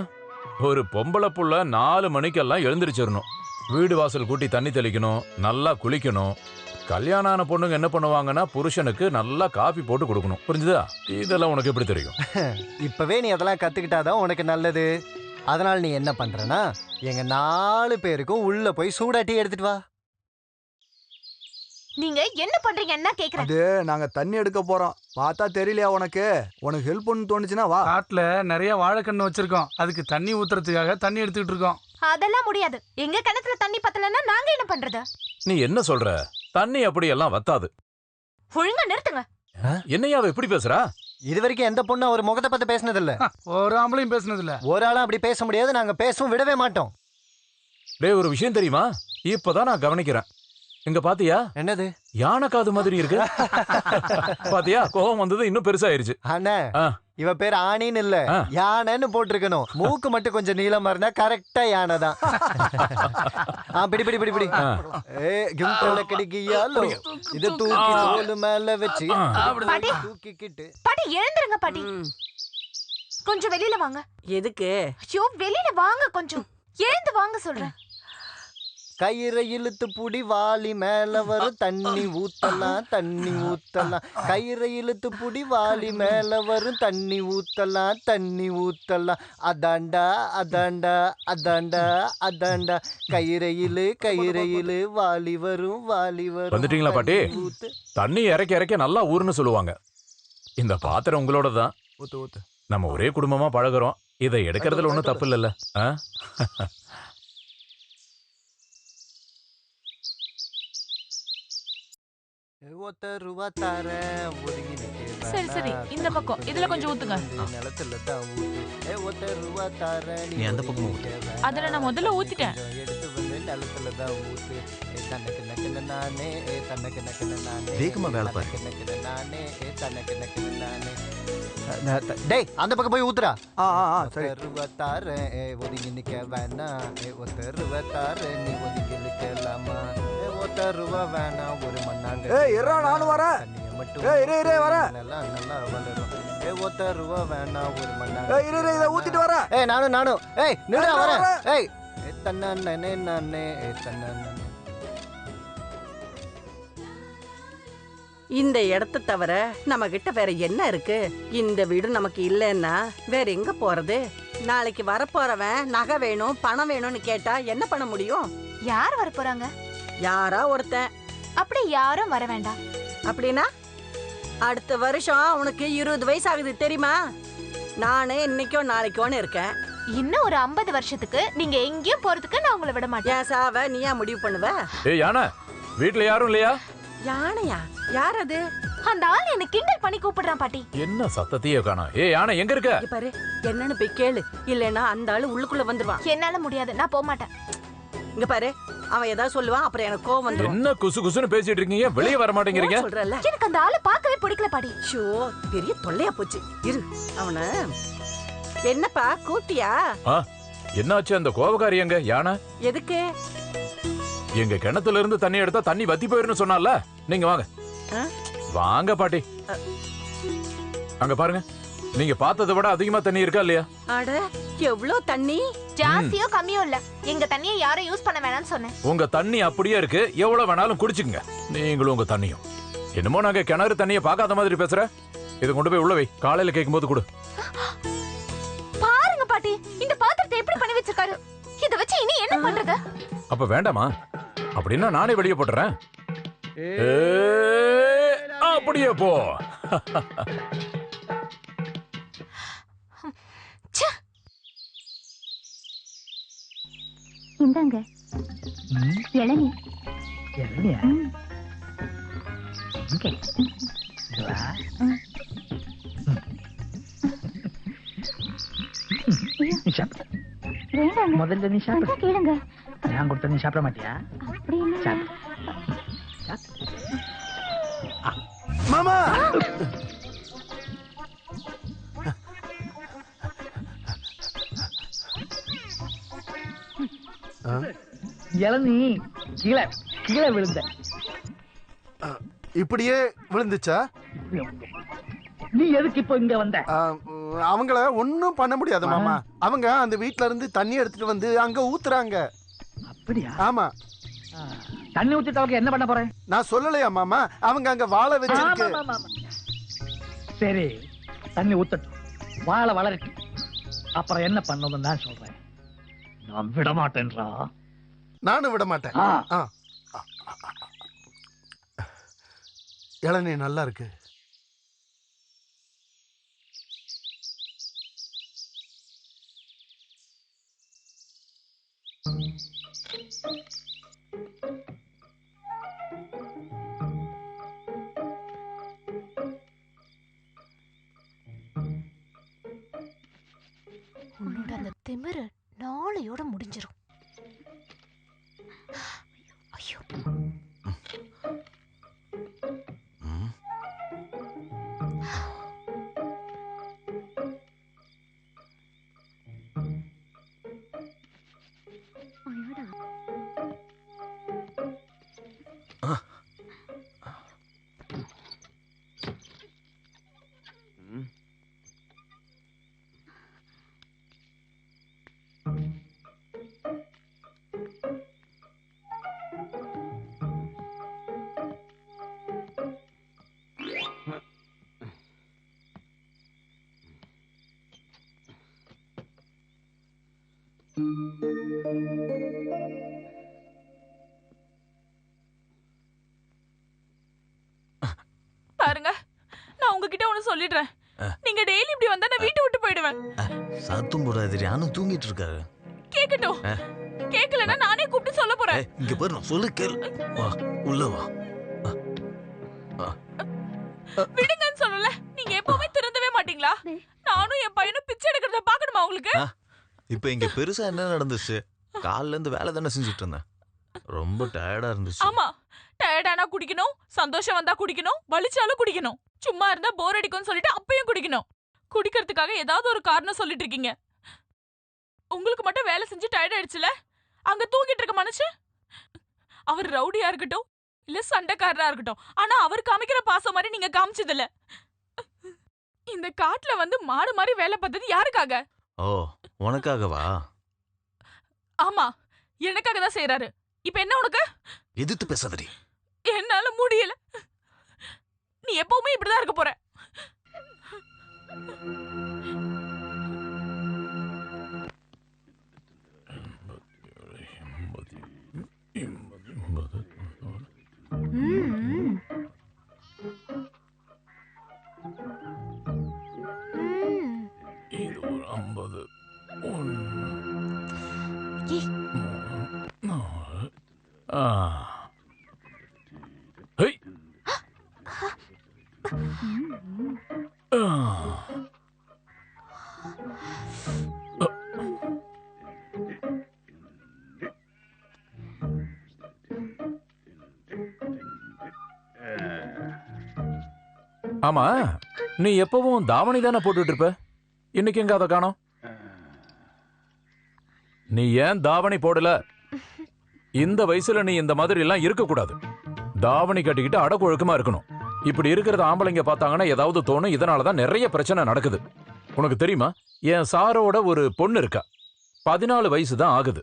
ஒரு பொம்பளை புள்ள 4 மணிக்கெல்லாம் எழுந்திருச்சிடணும். வீடு வாசல் கூட்டி தண்ணி தெளிக்கணும், நல்லா குளிக்கணும். கல்யாணம் ஆன பொண்ணுங்க என்ன பண்ணுவாங்கன்னா புருஷனுக்கு நல்லா காபி போட்டு கொடுக்கணும். புரிஞ்சுதா? இதெல்லாம் உனக்கு எப்படி தெரியும்? இப்பவே நீ அதெல்லாம் கத்துக்கிட்டாதான் உனக்கு நல்லது. அதனால நீ என்ன பண்றனா, எங்க 4 பேருக்கும் உள்ள போய் சூடாட்டி எடுத்துட்டு வா. நீங்க என்ன பண்றீங்க என்ன கேக்குறேன்? அது நாங்க தண்ணி எடுக்க போறோம். பார்த்தா தெரியலையா உனக்கு? உனக்கு ஹெல்ப் பண்ணு தோணுச்சுன்னா வா. காட்டுல நிறைய வாழைக்கண்ணு வச்சிருக்கோம், அதுக்கு தண்ணி ஊத்துறதுக்காக தண்ணி எடுத்துக்கிட்டு இருக்கோம். அதெல்லாம் முடியாது. எங்க கிணத்துல தண்ணி பத்தலன்னா நாங்க என்ன பண்றது? நீ என்ன சொல்ற? தண்ணி அப்படி எல்லாம் வத்தாது. ஒழுங்கா நிறுத்துங்க. என்னையா அவ இப்படி பேசுறா? இது வரைக்கும் எந்த பொண்ணு அவர் முகத்தை பார்த்து பேசினது இல்ல. ஒரு ஆம்பளையும் பேசினது இல்ல. ஒரு ஆளும் அப்படி பேச முடியாது. நாங்க பேசவும் விடவே மாட்டோம். டேய், ஒரு விஷயம் தெரியுமா? இப்பதான் நான் கவனிக்கிறேன். இங்க பாத்தியா? என்னது? யானை காது மாதிரி இருக்கு. பாத்தியா? கோபம் வந்தது இன்னும் பெருசாயிருச்சு. அண்ணா, இவ பேர் ஆணின்னு இல்ல, யானைன்னு போட்டிருக்கணும். மூக்கு மட்டும் கொஞ்சம் நீளமா இருந்தா கரெக்டா யானை தான். பிடி பிடி பிடி பிடி. கிடைக்கியாலோ இத தூக்கி தோல் மேல வச்சு தூக்கிக்கிட்டு. பாட்டி எழுந்துருங்க பாட்டி. கொஞ்சம் வெளியில வாங்க. எதுக்கு? ஐயோ வெளியில வாங்க, கொஞ்சம் எழுந்து வாங்க சொல்றேன். கயிறை இழுத்து புடி, வாளி மேல வரும் தண்ணி ஊத்தலாம் தண்ணி ஊத்தலாம். கயிறை இழுத்து புடி, வாளி மேல வரும் தண்ணி ஊத்தலாம் தண்ணி ஊத்தலாம். அதாண்டா அதாண்டா அதாண்டா அதாண்டா. கயிறையிலு கயிறையிலு வாளி வரும் வாளி வரும். வந்துட்டீங்களா பாட்டி? தண்ணி இறக்க இறக்க நல்லா ஊருன்னு சொல்லுவாங்க. இந்த பாத்திரம் உங்களோட தான். நம்ம ஒரே குடும்பமா பழகுறோம். இதை எடுக்கிறதுல ஒன்றும் தப்பு இல்லைல்ல? ஒத்த ரூபா தார ஒதுங்கி நிக்க சரி சரி இந்த பக்கம் இதுல கொஞ்சம் ஊத்துங்க. நிலத்துல தான் ஊத்து ஒத்த ரூபா தார நீ அந்த பக்கம் ஊத்து. அதுல நான் முதல்ல ஊத்திட்டேன். எடுத்து வந்து நிலத்துல தான் ஊத்து தனக்கு நக்குன்னு நானே தனக்கு நக்குன்னு நானே வேகமா வேலை பாரு. நக்குன்னு நானே தனக்கு நக்குன்னு நானே டேய் அந்த பக்கம் போய் ஊத்துறா. சரி ரூபா தார ஒதுங்கி நிக்க வேணா ஒத்த ரூபா தார நீ ஒதுங்கி நிக்கலாமா ஒத்த ரூபா வேணா ஒரு மண்ணாங்க நானும் வரேன் நல்லா நல்லா வளரும் ஒத்த ரூபா வேணா ஒரு மண்ணாங்க ஊத்திட்டு வரேன். நானும் நின்றா வரேன் தன்னே நானே தன்னே இந்த இடத்த தவிர நம்ம கிட்ட வேற என்ன இருக்கு? இந்த வீடு நமக்கு இல்லைன்னா வேற எங்க போறது? நாளைக்கு வரப்போறவன் நகை வேணும் பணம் வேணும்னு கேட்டா என்ன பண்ண முடியும்? யார் வர போறாங்க? யாரா ஒருத்தன். அப்படி யாரும் வர வேண்டாம். அப்படின்னா அடுத்த வருஷம் உனக்கு 20 வயசு ஆகுது தெரியுமா? நானே இன்னைக்கோ நாளைக்கோன்னு இருக்கேன். இன்னும் ஒரு 50 வருஷத்துக்கு நீங்க எங்கேயும் போறதுக்கு நான் உங்களை விட மாட்டேன். ஏன் சாவ நீயா முடிவு பண்ணுவ? யானை வீட்டுல யாரும் இல்லையா? யானையா? யார் அது? அந்த ஆள் என்ன கிண்டல் பண்ணி கூப்பிடுறான் பாட்டி. என்ன சத்தத்தையே காணோம். யானை எங்க இருக்க? பாரு என்னன்னு போய் கேளு. இல்லன்னா அந்த ஆளு உள்ளுக்குள்ள வந்துருவான். என்னால முடியாது, நான் போக மாட்டேன். இங்க பாரு அவன் ஏதாவது சொல்லுவான், அப்புறம் எனக்கு கோவம் வந்துரும். என்ன குசு குசுன்னு பேசிட்டு இருக்கீங்க? வெளியே வர மாட்டேங்கிறீங்க. சொல்றல எனக்கு அந்த ஆளை பார்க்கவே பிடிக்கல பாட்டி. ஷோ பெரிய தொல்லையா போச்சு. இரு அவன. என்னப்பா கூட்டியா? என்னாச்சு அந்த கோபக்காரி எங்க? யானை எதுக்கு? எங்க கிணத்துல இருந்து தண்ணி எடுத்தா தண்ணி வத்தி போயிருன்னு சொன்னால. நீங்க வாங்க வாங்க பாட்டி. அங்க பாருங்க, நீங்க பார்த்ததை விட அதிகமா தண்ணி இருக்கா இல்லையா? அட எவ்வளவு தண்ணி? ஜாஸ்தியோ கம்மியோ இல்ல. எங்க தண்ணியை யாரும் யூஸ் பண்ண வேணாம்னு சொன்னேன். உங்க தண்ணி அப்படியே இருக்கு, எவ்வளவு வேணாலும் குடிச்சுக்குங்க. நீங்களும் உங்க தண்ணியும். என்னமோ நாங்க கிணறு தண்ணியை பார்க்காத மாதிரி பேசுற. இதை கொண்டு போய் உள்ள வை, காலையில கேட்கும் போது கொடு. பாருங்க பாட்டி, இந்த பாத்திரத்தை எப்படி பண்ணி வச்சிருக்காரு. இத வச்சு இனி என்ன பண்றது? அப்ப வேண்டாமா? அப்படின்னா நானே வெளியே போட்டுறேன். அப்படியே போ. இந்தாங்க இளநீ. இளநியா? வேண்டாங்க, முதல்ல நீ சாப்பிடு. கேளுங்க. நான் கொடுத்த நீ சாப்பிட மாட்டியா? மாமா இளநீ கீழே கீழே விழுந்த. இப்படியே விழுந்துச்சா? நீ எதுக்கு இப்போ இங்க வந்த? அவங்கள ஒன்னும் பண்ண முடியாது மாமா. அவங்க அந்த வீட்ல இருந்து தண்ணி எடுத்துட்டு வந்து அங்க ஊத்துறாங்க. அப்படியா? ஆமா. தண்ணி ஊத்திட்டவங்க என்ன பண்ண போறேன்? நான் சொல்லலையா மாமா, அவங்க அங்க வாழை வச்சிருக்கு. சரி தண்ணி ஊத்தட்டும், வாழை வளரட்டு. அப்புறம் என்ன பண்ணணும்னு நான் சொல்றேன். நான் விட மாட்டேன்றா. நானும் விட மாட்டேன். இளநீ நல்லா இருக்கு. உன்னோட அந்த திமிரு நாளையோட முடிஞ்சிரும். ஐயோ பாருங்க, நான் உங்ககிட்ட ஒண்ணு சொல்லிடுறேன். நீங்க டெய்லி இப்படி வந்தா நான் வீட்டை விட்டு போயிடுவேன். சத்தும் போடாது, நானும் தூங்கிட்டு இருக்காரு. கேக்கட்டும். கேக்கலன்னா நானே கூப்பிட்டு சொல்ல போறேன். இங்க பாரு, நான் சொல்லு கேளு. வா உள்ள வா. விடுங்கன்னு சொல்லல. நீங்க எப்பவுமே திருந்தவே மாட்டீங்களா? நானும் என் பையனும் பிச்சை எடுக்கிறத பாக்கணுமா உங்களுக்கு? இப்போ இங்க பெருசா என்ன நடந்துச்சு? காலைல இருந்து வேலை தானே செஞ்சுட்டு இருந்தேன். ரொம்ப டயர்டா இருந்துச்சு. ஆமா, டயர்டானா குடிக்கணும், சந்தோஷம் வந்தா குடிக்கணும், வலிச்சாலும் குடிக்கணும், சும்மா இருந்தா போர் அடிக்கும்னு சொல்லிட்டு அப்பயும் குடிக்கணும். குடிக்கிறதுக்காக ஏதாவது ஒரு காரணம் சொல்லிட்டு இருக்கீங்க. உங்களுக்கு மட்டும் வேலை செஞ்சு டயர்ட் ஆயிடுச்சுல, அங்க தூங்கிட்டு இருக்க மனுஷன் அவர் ரவுடியா இருக்கட்டும் இல்ல சண்டைக்காரரா இருக்கட்டும், ஆனா அவர் காமிக்கிற பாசம் மாதிரி நீங்க காமிச்சது இல்ல. இந்த காட்டுல வந்து மாடு மாதிரி வேலை பார்த்தது யாருக்காக? ஓ, உனக்காகவா? ஆமா, எனக்காக தான் செய்யறாரு. இப்ப என்ன உனக்கு? எதிர்த்து பேசாதடி. என்னால முடியல. நீ எப்பவுமே இப்படிதான் இருக்க போற. இது ஒரு 50. ஹேய். ஆமா, நீ எப்பவும் தாவணி தானே போட்டுட்டு இருப்ப. இன்னைக்கு எங்க அதை காணோம்? நீ ஏன் தாவணி போடல? இந்த வயசுல நீ இந்த மாதிரி எல்லாம் இருக்க கூடாது. தாவணி கட்டிக்கிட்டு அடக்கொழுக்கமா இருக்கணும். இப்படி இருக்கிறத ஆம்பளைங்க பார்த்தாங்கன்னா ஏதாவது தோணும். இதனாலதான் நிறைய பிரச்சனை நடக்குது. உனக்கு தெரியுமா, என் சாரோட ஒரு பொண்ணு இருக்கா. 14 வயசு தான் ஆகுது.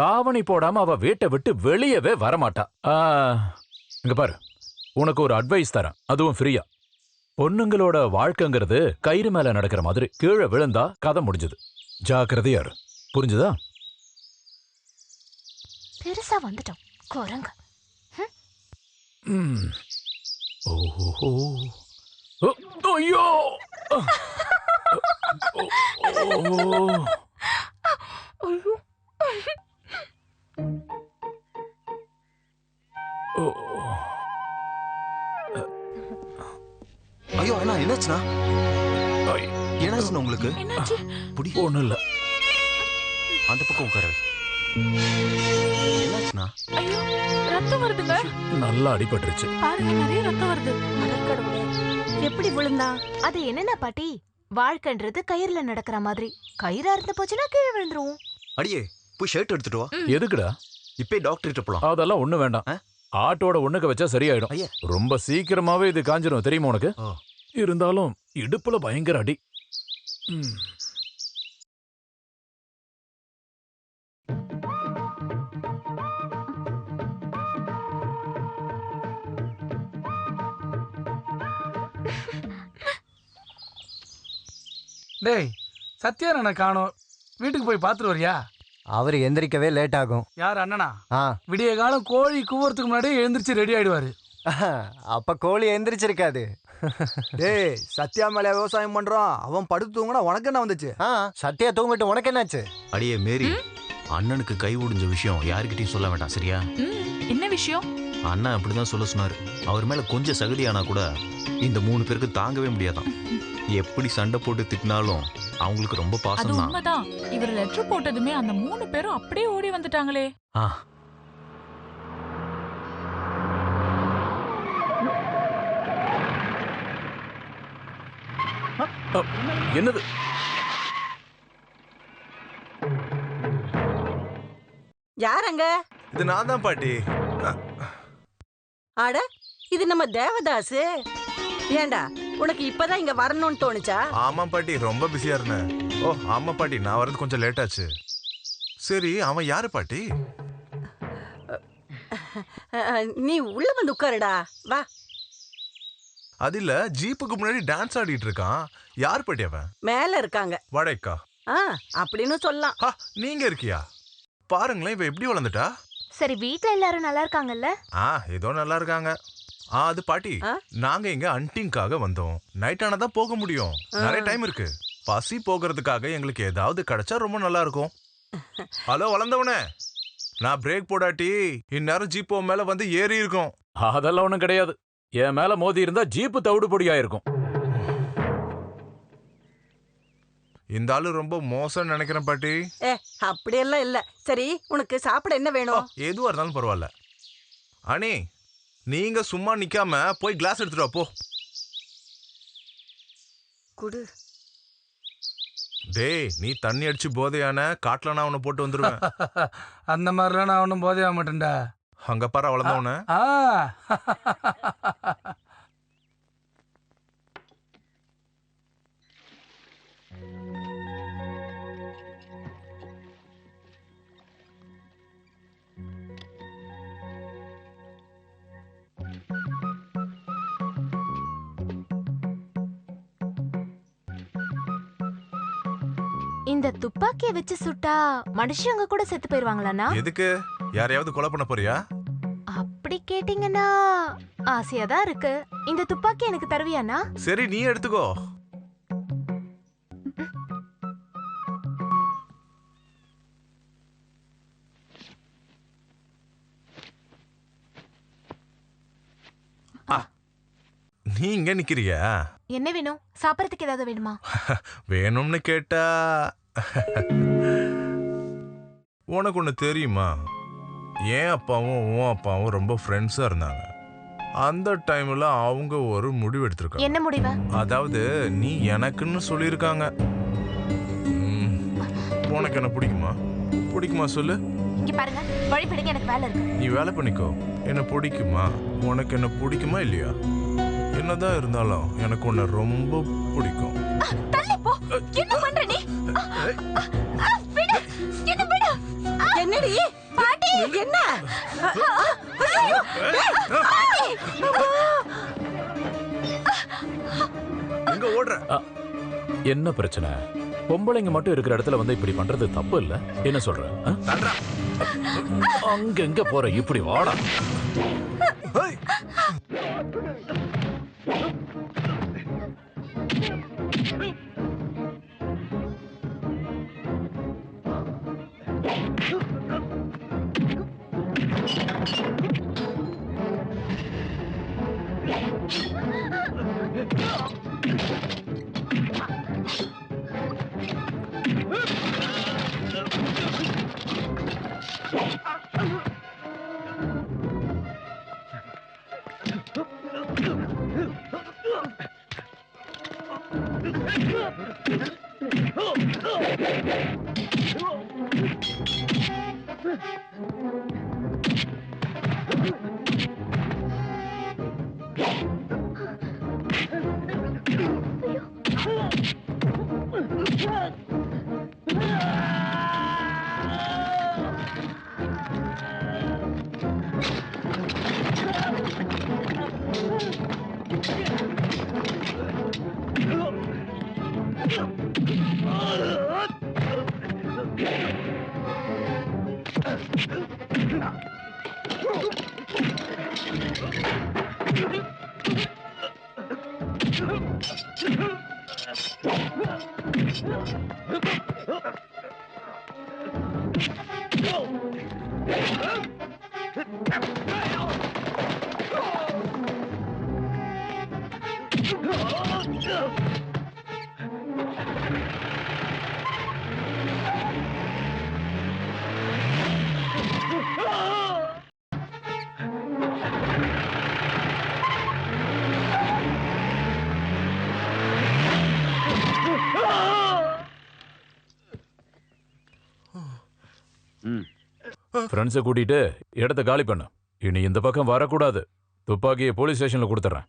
தாவணி போடாம அவ வீட்டை விட்டு வெளியவே வரமாட்டா. இங்க பாரு, உனக்கு ஒரு அட்வைஸ் தரேன், அதுவும் ஃப்ரீயா. பொண்ணுங்களோட வாழ்க்கைங்கிறது கயிறு மேல நடக்கிற மாதிரி. கீழே விழுந்தா கதை முடிஞ்சது. ஜாக்கிரதையா இரு, புரிஞ்சுதா? பெருசா வந்துட்டோம் குரங்கு. ஓஹோ, ஐயோ, ஐயோ அண்ணா, என்னாச்சுண்ணா? என்னாச்சுண்ணா உங்களுக்கு? ஒண்ணும் இல்ல. அந்த பக்கம் உட்கார. என்னாச்சுண்ணா? ஐயோ, ரத்தம் வருதுங்க. நல்லா அடிபட்டுருச்சு. பாருங்க, நிறைய ரத்தம் வருது. அடக்கடவுளே, எப்படி விழுந்தா? அது என்னன்னா பாட்டி, வாழ்க்கைன்றது கயிறுல நடக்கிற மாதிரி. கயிறா இருந்து போச்சுன்னா கீழே விழுந்துருவோம். அடியே, போய் ஷர்ட் எடுத்துட்டு வா. எதுக்குடா? இப்பே டாக்டர் கிட்ட போலாம். அதெல்லாம் ஒண்ணு வேண்டாம். ஆட்டோட ஒண்ணுக்கு வச்சா சரியாயிடும். ரொம்ப சீக்கிரமாவே இது காஞ்சிரும், தெரியுமா உனக்கு? இருந்தாலும் இடுப்புல பயங்கர அடி. டேய், சத்யாரனை காணோம். வீட்டுக்கு போய் பார்த்துட்டு வரியா? அவர் எந்திரிக்கவே லேட் ஆகும். யார், அண்ணனா? விடிய காலம் கோழி கூவறதுக்கு முன்னாடியே எழுந்திரிச்சு ரெடி ஆயிடுவாரு. அப்ப கோழி எந்திரிச்சிருக்காது. டேய், சத்யா மேல விவசாயம் பண்றோம். அவன் படுத்து தூங்கினா உனக்கு என்ன வந்துச்சு? சத்யா தூங்கிட்டு உனக்கு என்னாச்சு? அடியே மேரி, அண்ணனுக்கு கை ஒடிஞ்ச விஷயம் யாருக்கிட்டையும் சொல்ல வேண்டாம், சரியா? என்ன விஷயம்? அண்ணன் அப்படிதான் சொல்ல சொன்னாரு. அவர் மேல கொஞ்சம் சகதியானா கூட இந்த 3 பேருக்கு தாங்கவே முடியாதான். எப்படி சண்டை போட்டு திட்டினாலும் அவங்களுக்கு ரொம்ப அது பாசம் தான். உண்மைதான். இவர் லெட்டர் போட்டதுமே அந்த 3 பேரும் அப்படியே ஓடி வந்துட்டாங்களே. என்னது? யாரங்க? இது நான் தான் பாட்டி. ஆட, இது நம்ம தேவதாஸ். ஏண்டா, உனக்கு இப்பதான் இங்க வரணும்னு தோணுச்சா? ஆமா பாட்டி, ரொம்ப பிஸியா இருந்தேன். ஓ ஆமா பாட்டி, நான் வரது கொஞ்சம் லேட் ஆச்சு. சரி, அவன் யாரு பாட்டி? நீ உள்ள வந்து உட்காருடா, வா. அது இல்ல, ஜீப்புக்கு முன்னாடி டான்ஸ் ஆடிட்டு இருக்கான். யார் பாட்டி அவன்? மேல இருக்காங்க. வடைக்கா? அப்படின்னு சொல்லலாம். நீங்க இருக்கியா? பாருங்களேன், இவ எப்படி வளர்ந்துட்டா. சரி, வீட்ல எல்லாரும் நல்லா இருக்காங்கல்ல? ஏதோ நல்லா இருக்காங்க. அது பாட்டி, நாங்க இங்க ஹண்டிங்காக வந்தோம். நைட் ஆனதான் போக முடியும். நிறைய டைம் இருக்கு. பசி போகிறதுக்காக எங்களுக்கு ஏதாவது கிடைச்சா ரொம்ப நல்லா இருக்கும். ஹலோ வளர்ந்தவனே, நான் பிரேக் போடாட்டி இந்நேரம் ஜீப்போ மேல வந்து ஏறி இருக்கும். அதெல்லாம் ஒண்ணும் கிடையாது. என் மேல மோதி இருந்தா ஜீப்பு தவிடு ஆயிருக்கும். இந்த ஆளு ரொம்ப மோசம் நினைக்கிறேன் பாட்டி. அப்படியெல்லாம் இல்ல. சரி, உனக்கு சாப்பிட என்ன வேணும்? எதுவா இருந்தாலும் பரவாயில்ல. அனி, நீங்க சும்மா நிக்காம போய் கிளாஸ் எடுத்துட்டு வா போ. குடு. டேய், நீ தண்ணி அடிச்சு போதையான காட்டுல நான் உன்னை போட்டு வந்துருவேன். அந்த மாதிரிலாம் நான் ஒன்றும் போதையா மாட்டேன்டா. அங்க பாரு அவ்வளவுதான் உன்ன. இந்த துப்பாக்கிய வச்சு சுட்டா மனுஷங்க கூட செத்து போயிருவாங்களாண்ணா? எதுக்கு? யாரையாவது கொலை பண்ண போறியா? அப்படி கேட்டீங்கன்னா ஆசையா தான் இருக்கு. இந்த துப்பாக்கி எனக்கு தருவியாண்ணா? சரி, நீ எடுத்துக்கோ. நீ இங்க நிக்கிறியா? என்ன வேணும்? சாப்பிடறதுக்கு ஏதாவது வேணுமா? வேணும்னு கேட்டா உனக்கு ஒண்ணு தெரியுமா? என் அப்பாவும் உன் அப்பாவும் ரொம்ப ஃப்ரெண்ட்ஸா இருந்தாங்க. அந்த டைம்ல அவங்க ஒரு முடிவு எடுத்திருக்காங்க. என்ன முடிவு? அதாவது நீ எனக்குன்னு சொல்லியிருக்காங்க. உனக்கு என்ன பிடிக்குமா? பிடிக்குமா சொல்லு. இங்க பாருங்க, வழிபடுங்க, எனக்கு வேலை இருக்கு. நீ வேலை பண்ணிக்கோ. என்ன பிடிக்குமா? உனக்கு என்ன பிடிக்குமா இல்லையா? என்னதான் இருந்தாலும் எனக்கு உன்னை ரொம்ப பிடிக்கும். தள்ளி போ. என்ன பண்ற நீ? விடு. என்ன விடு. என்னடி? பாட்டி, என்ன? ஐயோ. எங்க ஓடுற? என்ன பிரச்சனை? பொம்பளைங்க மட்டும் இருக்கிற இடத்துல வந்து இப்படி பண்றது தப்பு இல்ல? என்ன சொல்ற? அங்க எங்க போற? இப்படி வாடா. ஃப்ரெண்ட்ஸை கூட்டிட்டு இடத்த காலி பண்ணு. இனி இந்த பக்கம் வரக்கூடாது. துப்பாக்கியை போலீஸ் ஸ்டேஷன்ல கொடுத்துறேன்.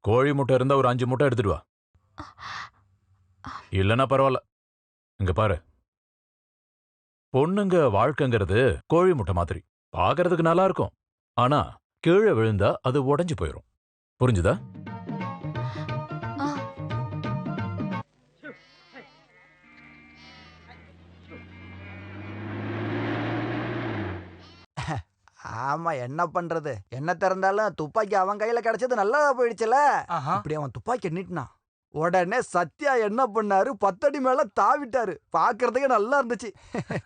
கோழி முட்டை இருந்தா ஒரு 5 முட்டை எடுத்துட்டு வா. இல்லைன்னா பரவாயில்ல. இங்க பாரு, பொண்ணுங்க வாழ்க்கைங்கிறது கோழி முட்டை மாதிரி. பார்க்கறதுக்கு நல்லா இருக்கும், ஆனா கீழே விழுந்தா அது உடைஞ்சு போயிடும். புரிஞ்சுதா? ஆமா, என்ன பண்றது? என்ன திறந்தாலும் துப்பாக்கி அவன் கையில கிடைச்சது நல்லதா போயிடுச்சுல. இப்படி அவன் துப்பாக்கி எண்ணிட்டான். உடனே சத்யா என்ன பண்ணாரு, 10 அடி மேல தாவிட்டாரு. பாக்குறதுக்கு நல்லா இருந்துச்சு.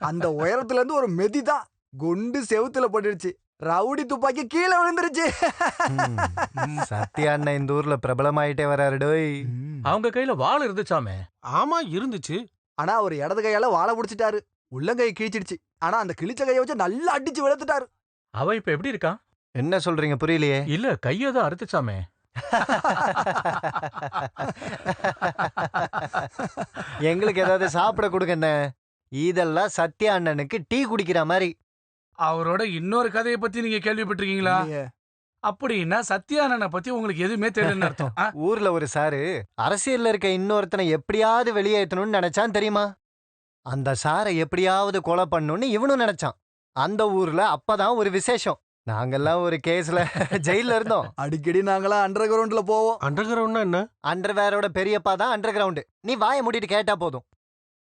அந்த உயரத்துல இருந்து ஒரு மெதிதான் குண்டு செவுத்துல போட்டுடுச்சு. ரவுடி துப்பாக்கி கீழே விழுந்துருச்சு. சத்யா அண்ணன் இந்த ஊர்ல பிரபலமாயிட்டே வராரு டோய். அவங்க கையில வாள் இருந்துச்சாமே. ஆமா இருந்துச்சு. ஆனா ஒரு இடது கையால வாழை பிடிச்சிட்டாரு. உள்ளங்கை கிழிச்சிடுச்சு. ஆனா அந்த கிழிச்ச கையை வச்சு நல்லா அடிச்சு வெளுத்துட்டாரு. அவன் இப்ப எப்படி இருக்கான்? என்ன சொல்றீங்க புரியலையே. இல்ல, கையதான் அறுத்துச்சாமே. எங்களுக்கு ஏதாவது சாப்பிட கொடுங்க. இதெல்லாம் சத்யா அண்ணனுக்கு டீ குடிக்கிற மாதிரி. அவரோட இன்னொரு கதையை பத்தி நீங்க கேள்விப்பட்டிருக்கீங்களா? அப்படின்னா சத்யா அண்ணனை பத்தி உங்களுக்கு எதுவுமே தெரியலன்னு அர்த்தம். ஊர்ல ஒரு சாரு அரசியல்ல இருக்க இன்னொருத்தனை எப்படியாவது வெளியேற்றணும்னு நினைச்சான் தெரியுமா? அந்த சாரை எப்படியாவது கொலை பண்ணணும்னு இவனும் நினைச்சான். அந்த ஊர்ல அப்பதான் ஒரு விசேஷம். நாங்கெல்லாம் ஒரு கேஸ்ல ஜெயில இருந்தோம். அடிக்கடி நாங்களாம் அண்டர் கிரவுண்ட்ல போவோம். அண்டர் கிரவுண்ட்னா என்ன? அண்டர்வேரோட பெரியப்பா தான் அண்டர் கிரவுண்டு. நீ வாயை மூடிட்டு கேட்டா போதும்.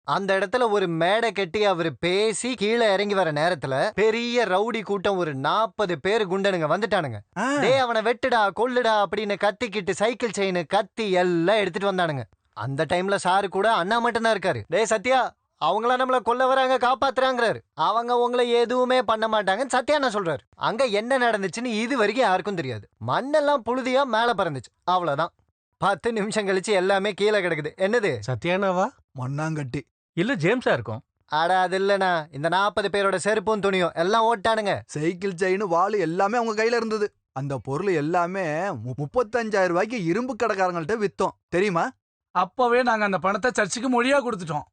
அந்த இடத்துல ஒரு மேடை கட்டி அவரு பேசி கீழே இறங்கி வர நேரத்துல பெரிய ரவுடி கூட்டம் ஒரு 40 பேர் குண்டனுங்க வந்துட்டானுங்க. டேய் அவனை வெட்டுடா கொல்லுடா அப்படின்னு கத்திக்கிட்டு சைக்கிள் செயின் கத்தி எல்லாம் எடுத்துட்டு வந்தானுங்க. அந்த டைம்ல சாரு கூட அண்ணா மட்டும் தான் இருக்காரு. டேய் சத்யா, அவங்கள நம்மள கொல்ல வராங்க, காப்பாத்துறாங்கிறாரு. அவங்க உங்களை எதுவுமே பண்ண மாட்டாங்கன்னு சத்யாண்ணா சொல்றாரு. அங்க என்ன நடந்துச்சுன்னு இது வரைக்கும் யாருக்கும் தெரியாது. மண்ணெல்லாம் புழுதியா மேல பறந்துச்சு, அவ்வளவுதான். 10 நிமிஷம் கழிச்சு எல்லாமே கீழே கிடக்குது. என்னது சத்யானாவா? மண்ணாங்கட்டி. இல்ல ஜேம்ஸா இருக்கும். அட அது இல்லனா, இந்த 40 பேரோட செருப்பும் துணியும் எல்லாம் ஓட்டானுங்க. சைக்கிள் செயின் வாளு எல்லாமே அவங்க கையில இருந்தது. அந்த பொருள் எல்லாமே 35,000 ரூபாய்க்கு இரும்பு கடைக்காரங்கள்ட்ட வித்தோம் தெரியுமா? அப்பவே நாங்க அந்த பணத்தை சர்ச்சுக்கு மொழியா கொடுத்துட்டோம்.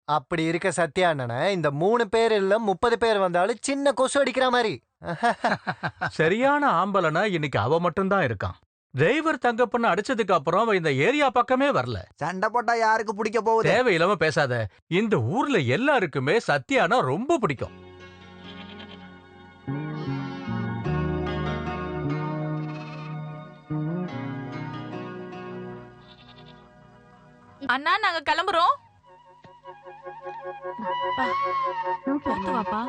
அப்படி இருக்க சத்யா அண்ணனை இந்த 3 பேர் இல்ல 30 பேர் வந்தாலும் சின்ன கொசு அடிக்கிற மாதிரி. சரியான ஆம்பளனா இன்னைக்கு அவ மட்டும்தான் இருக்கான். டிரைவர் தங்க பொண்ணு அடிச்சதுக்கு அப்புறம் அவன் இந்த ஏரியா பக்கமே வரல. சண்டை போட்டா யாருக்கு பிடிக்க போகுது? தேவையில்லாம பேசாத. இந்த ஊர்ல எல்லாருக்குமே சத்யானா ரொம்ப பிடிக்கும். அண்ணா நாங்க கிளம்புறோம். பார்த்து வாப்பா.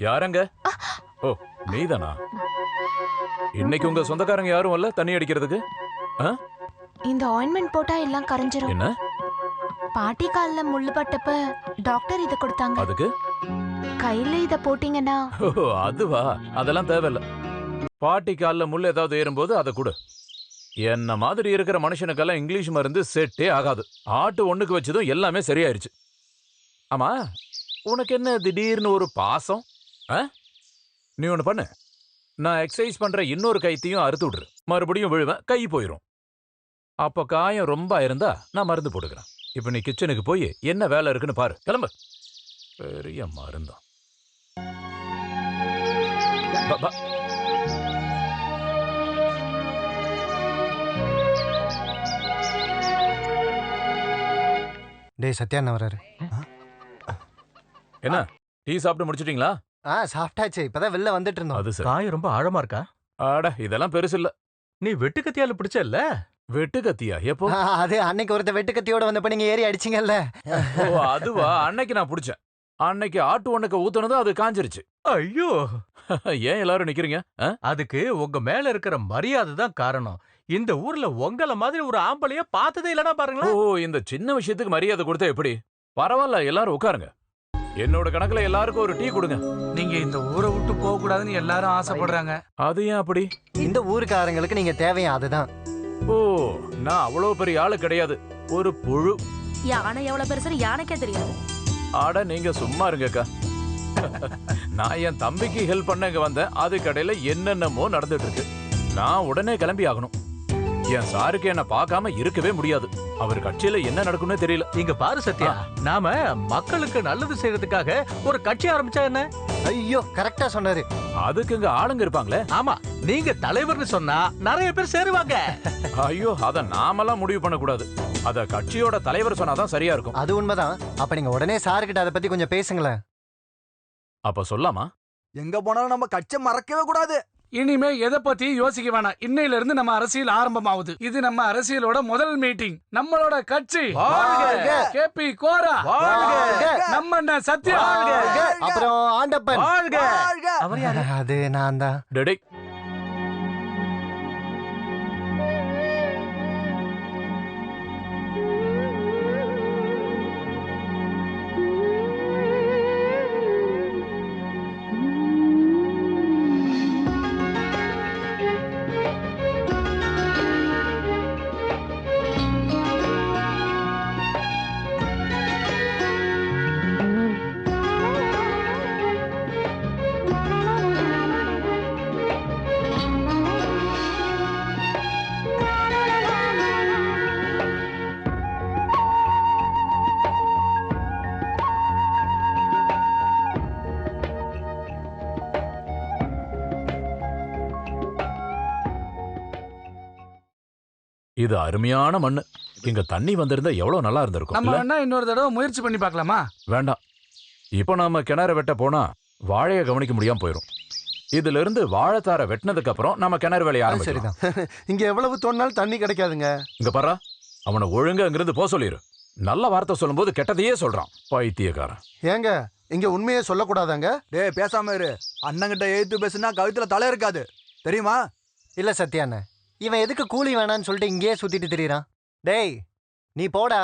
யாரங்க? ஓ நீதானா? இன்னைக்கு உங்க சொந்தக்காரங்க யாரும் இல்ல தண்ணி அடிக்கிறதுக்கு? இந்த ஆயின்மெண்ட் போட்டா எல்லாம் கரைஞ்சிரும். என்ன? பாட்டி கால்ல முள்ளு பட்டப்ப டாக்டர் இத கொடுத்தாங்க. அதுக்கு கையில இத போட்டீங்கன்னா. ஓ அதுவா? அதெல்லாம் தேவையில்ல. பாட்டி கால்ல முள் ஏதாவது ஏறும்போது அதை கொடு. என்ன மாதிரி இருக்கிற மனுஷனுக்கெல்லாம் இங்கிலீஷ் மருந்து செட்டே ஆகாது. ஆட்டு ஒண்ணுக்கு வச்சதும் எல்லாமே சரியாயிருச்சு. ஆமா, உனக்கு என்ன திடீர்னு ஒரு பாசம்? நீ ஒண்ணு பண்ணு, நான் எக்ஸசைஸ் பண்ற இன்னொரு கைத்தையும் அறுத்து விடுற. மறுபடியும் விழுவேன், கை போயிரும். அப்ப காயம் ரொம்ப இருந்தா நான் மருந்து போட்டுக்கிறேன். இப்ப நீ கிச்சனுக்கு போய் என்ன வேலை இருக்குன்னு பாரு. கிளம்பு. பெரிய மருந்தான். டேய் சத்யா அண்ணா வராரு. என்ன டீ சாப்பிட்டு முடிச்சிட்டீங்களா? சாப்பிட்டாச்சு, இப்பதான் வெளில வந்துட்டு இருந்தோம். அது சரி. காயம் ரொம்ப ஆழமா இருக்கா? ஆட இதெல்லாம் பெருசு இல்ல. நீ வெட்டுக்கத்தியால பிடிச்சல்ல? வெட்டுக்கத்தியா? எப்போ? அது அன்னைக்கு ஒருத்த வெட்டுக்கத்தியோட வந்தப்ப நீங்க ஏறி அடிச்சீங்கல்ல. ஓ அதுவா? அன்னைக்கு நான் பிடிச்சேன். அன்னைக்கு ஆட்டு ஒண்ணுக்கு ஊத்துனதும் அது காஞ்சிருச்சு. ஐயோ, ஏன் எல்லாரும் நிக்கிறீங்க? அதுக்கு உங்க மேல இருக்கிற மரியாதை தான் காரணம். இந்த ஊர்ல உங்கள மாதிரி ஒரு ஆம்பளைய பார்த்ததே இல்லனா பாருங்களேன். ஓ இந்த சின்ன விஷயத்துக்கு மரியாதை கொடுத்தா எப்படி? பரவாயில்ல, எல்லாரும் உட்காருங்க. என்னோட கணக்குல எல்லாருக்கும் ஒரு டீ கொடுங்க. நீங்க இந்த ஊரை விட்டு போக கூடாதுன்னு எல்லாரும் ஆசைப்படுறாங்க. அது ஏன் அப்படி? இந்த ஊருக்காரங்களுக்கு நீங்க தேவையா? அதுதான். ஓ நான் அவ்வளவு பெரிய ஆளு கிடையாது, ஒரு புழு. யானை எவ்வளவு பெருசுன்னு யானைக்கே தெரியாது. ஆட நீங்க சும்மா இருங்கக்கா. நான் என் தம்பிக்கு ஹெல்ப் பண்ண இங்க வந்தேன். அது கடையில என்னென்னமோ நடந்துட்டு இருக்கு. நான் உடனே கிளம்பி ஆகணும். என் சாருக்கு என்ன பார்க்காம இருக்கவே முடியாது. அவர் கட்சியில என்ன நடக்கும்னே தெரியல. இங்க பாரு சத்யா, நாம மக்களுக்கு நல்லது செய்யறதுக்காக ஒரு கட்சி ஆரம்பிச்சா என்ன? ஐயோ கரெக்டா சொன்னாரு. அதுக்கு இங்க ஆளுங்க இருப்பாங்களே. ஆமா, நீங்க தலைவர்னு சொன்னா நிறைய பேர் சேருவாங்க. ஐயோ, அத நாமெல்லாம் முடிவு பண்ண கூடாது. அத கட்சியோட தலைவர் சொன்னாதான் சரியா இருக்கும். அது உண்மைதான். அப்ப நீங்க உடனே சார்கிட்ட அதை பத்தி கொஞ்சம் பேசுங்களேன். அப்ப சொல்லாமா? எங்க போனாலும் நம்ம கட்சியை மறக்கவே கூடாது. இனிமே எதை பத்தி யோசிக்க வேணாம். இன்னையில இருந்து நம்ம அரசியல் ஆரம்பமாகுது. இது நம்ம அரசியலோட முதல் மீட்டிங். நம்மளோட கட்சி கேபி கோரா, நம்ம அண்ணா சத்யா, அப்புறம் ஆண்டப்பன். அவர் யாரு? அது நான் தான். டேய், இது அருமையான மண்ணு. இங்க தண்ணி வந்திருந்தா எவ்வளவு நல்லா இருந்திருக்கும். நம்ம வேணா இன்னொரு தடவை முயற்சி பண்ணி பார்க்கலாமா? வேண்டாம். இப்போ நாம கிணறு வெட்ட போனா வாழைய கவனிக்க முடியாம போயிரும். இதுல இருந்து வாழைத்தார வெட்டினதுக்கு அப்புறம் நம்ம கிணறு வேலையை ஆரம்பிச்சிடலாம். இங்க எவ்வளவு தோண்டினாலும் தண்ணி கிடைக்காதுங்க. இங்க பாரா, அவனை ஒழுங்கா இங்கிருந்து போக சொல்லிரு. நல்ல வார்த்தை சொல்லும் போது கெட்டதையே சொல்றான், பைத்தியக்காரன். ஏங்க இங்க உண்மையே சொல்லக்கூடாதாங்க? டேய் பேசாம இரு. அண்ணங்கிட்ட எழுத்து பேசுனா கழுத்துல தலை இருக்காது, தெரியுமா? இல்ல சத்யாண்ண, இவன் எதுக்கு கூலி வேணான்னு சொல்லிட்டு இங்கேயே சுத்திட்டு திரியறான்? டேய் நீ போடா,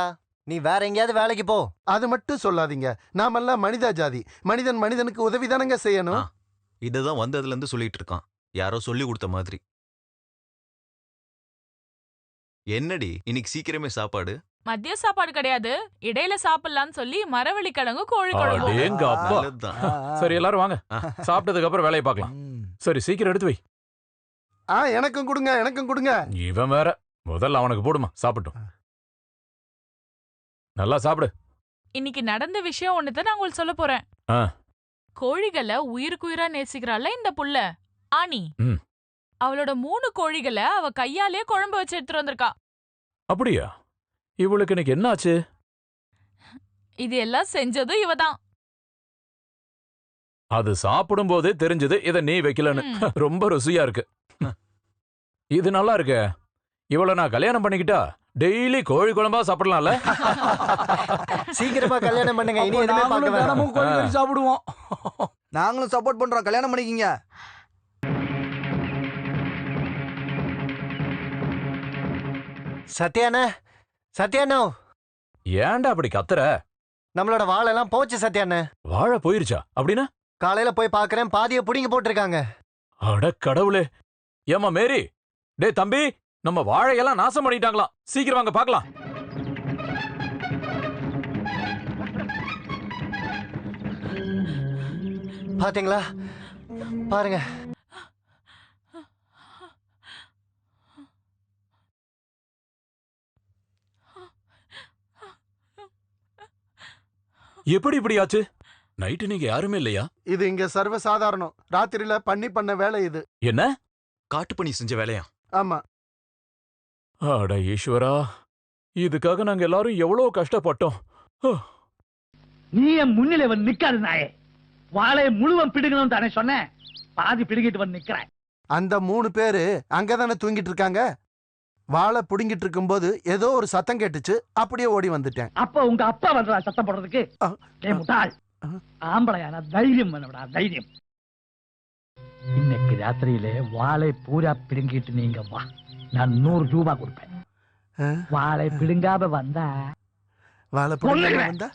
நீ வேற எங்கேயாவது வேலைக்கு போ. அது மட்டும் சொல்லாதீங்க. நாமெல்லாம் மனித ஜாதி. மனிதன் மனிதனுக்கு உதவி தானங்க செய்யணும். இதுதான் வந்ததுல இருந்து சொல்லிட்டு இருக்கான், யாரோ சொல்லி கொடுத்த மாதிரி. என்னடி இன்னைக்கு சீக்கிரமே சாப்பாடு? மதிய சாப்பாடு கிடையாது, இடையில சாப்பிடலாம்னு சொல்லி மரவள்ளி கிழங்கு கோழி குழம்பு. அடேங்க அப்பா. சரி எல்லாரும் வாங்க, சாப்பிட்டதுக்கு அப்புறம் வேலையை பார்க்கலாம். சரி சீக்கிரம் எடுத்து வை. எனக்கும் கொடுங்க, எனக்கும் கொடுங்க. இவன் வேற, முதல்ல அவனுக்கு போடுமா, சாப்பிட்டோம். நல்லா சாப்பிடு. இன்னைக்கு நடந்த விஷயம் ஒண்ணுதான் நான் உங்களுக்கு சொல்ல போறேன். கோழிகளை உயிருக்குயிரா நேசிக்கிறாள் இந்த புள்ள ஆனி. அவளோட 3 கோழிகளை அவ கையாலே குழம்பு வச்சு எடுத்துட்டு வந்திருக்கா. அப்படியா? இவளுக்கு இன்னைக்கு என்ன ஆச்சு? இது எல்லாம் செஞ்சதும் இவதான். அது சாப்பிடும் போதே தெரிஞ்சது இத நீ வைக்கலன்னு. ரொம்ப ருசியா இருக்கு. இது நல்லா இருக்கு. இவள நான் கல்யாணம் பண்ணிக்கிட்டா டெய்லி கோழி குழம்பா சாப்பிடலாம்ல. சீக்கிரமா கல்யாணம் பண்ணுங்க, இனி எதுவுமே பார்க்க வேணாம். கோழி சாப்பிடுவோம். நாங்களும் சப்போர்ட் பண்றோம், கல்யாணம் பண்ணிக்கிங்க. சத்யாண்ண, சத்யாண்ணோ, ஏன்டா அப்படி கத்துற? நம்மளோட வாழெல்லாம் போச்சு சத்யாண்ண. வாழை போயிருச்சா? அப்படின்னா காலையில போய் பாக்குறேன், பாதிய புடிங்க போட்டிருக்காங்க. அட கடவுளே. ஏமா மேரி, டே தம்பி, நம்ம வாழையெல்லாம் நாசம் பண்ணிட்டாங்களாம். சீக்கிரம் வாங்க பார்க்கலாம். பாத்தீங்களா? பாருங்க. எப்படி இப்படி ஆச்சு? நைட்டு நீங்க யாருமே இல்லையா? இது இங்க சர்வ சாதாரணம். ராத்திரியில பண்ண வேலை இது. என்ன? காட்டு பண்ணி செஞ்ச வேலையா? ஆமா. அட ஈஸ்வரா, இதுக்காக நாங்க எல்லாரும் எவ்வளவு கஷ்டப்பட்டோம். நீ என் முன்னிலை வந்து நிக்காது நாயே. வாழையை முழுவன் பிடுங்கணும் தானே சொன்னேன், பாதி பிடுங்கிட்டு வந்து நிக்கிறேன். அந்த 3 பேரு அங்கதானே தூங்கிட்டு இருக்காங்க. வாழை புடுங்கிட்டு இருக்கும் போது ஏதோ ஒரு சத்தம் கேட்டுச்சு, அப்படியே ஓடி வந்துட்டேன். அப்ப உங்க அப்பா வந்தா சத்தம் போடுறதுக்கு? முட்டாள், ஆம்பளையான தைரியம் வேணும்டா, தைரியம். இன்னைக்கு ராத்திரியிலே வாழை பூரா பிடுங்கிட்டு நீங்க வா, நான் 100 ரூபாய் கொடுப்பேன். வாழை பிடுங்காம வந்தா வாழை புடுங்காம வந்தா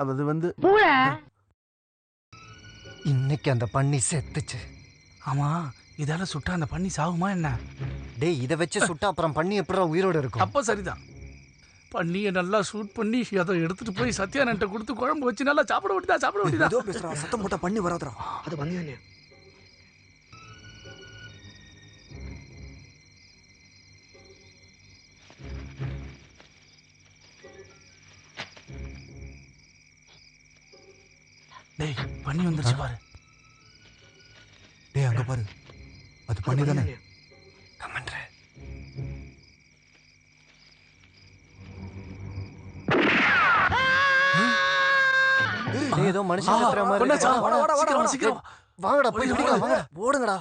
அது வந்து இன்னைக்கு அந்த பண்ணி செத்துச்சு. ஆமா, இதால சுட்டா அந்த பண்ணி சாகுமா என்ன? டேய், இத வச்சு சுட்டா அப்புறம் பண்ணி எப்படா உயிரோட இருக்கும்? அப்ப சரிதான். பண்ணியை நல்லா ஷூட் பண்ணி அதை எடுத்துட்டு போய் சத்யானன்ட்ட கொடுத்து குழம்பு வச்சு நல்லா சாப்பிட வேண்டியதா, சாப்பிட வேண்டியதா. ஏதோ பேசுறா, சத்தம் போட்டா பண்ணி வராதுடா. அது பண்ணியானே. டேய் பண்ணி வந்துருச்சு பாரு. டேய் அங்க பாரு, அது பண்ணி தானே. கமன்ற ஏதோ மனுஷன் கத்துற மாதிரி இருக்கு. வாங்கடா போய் பிடிக்கலாம், வாங்க ஓடுங்கடா.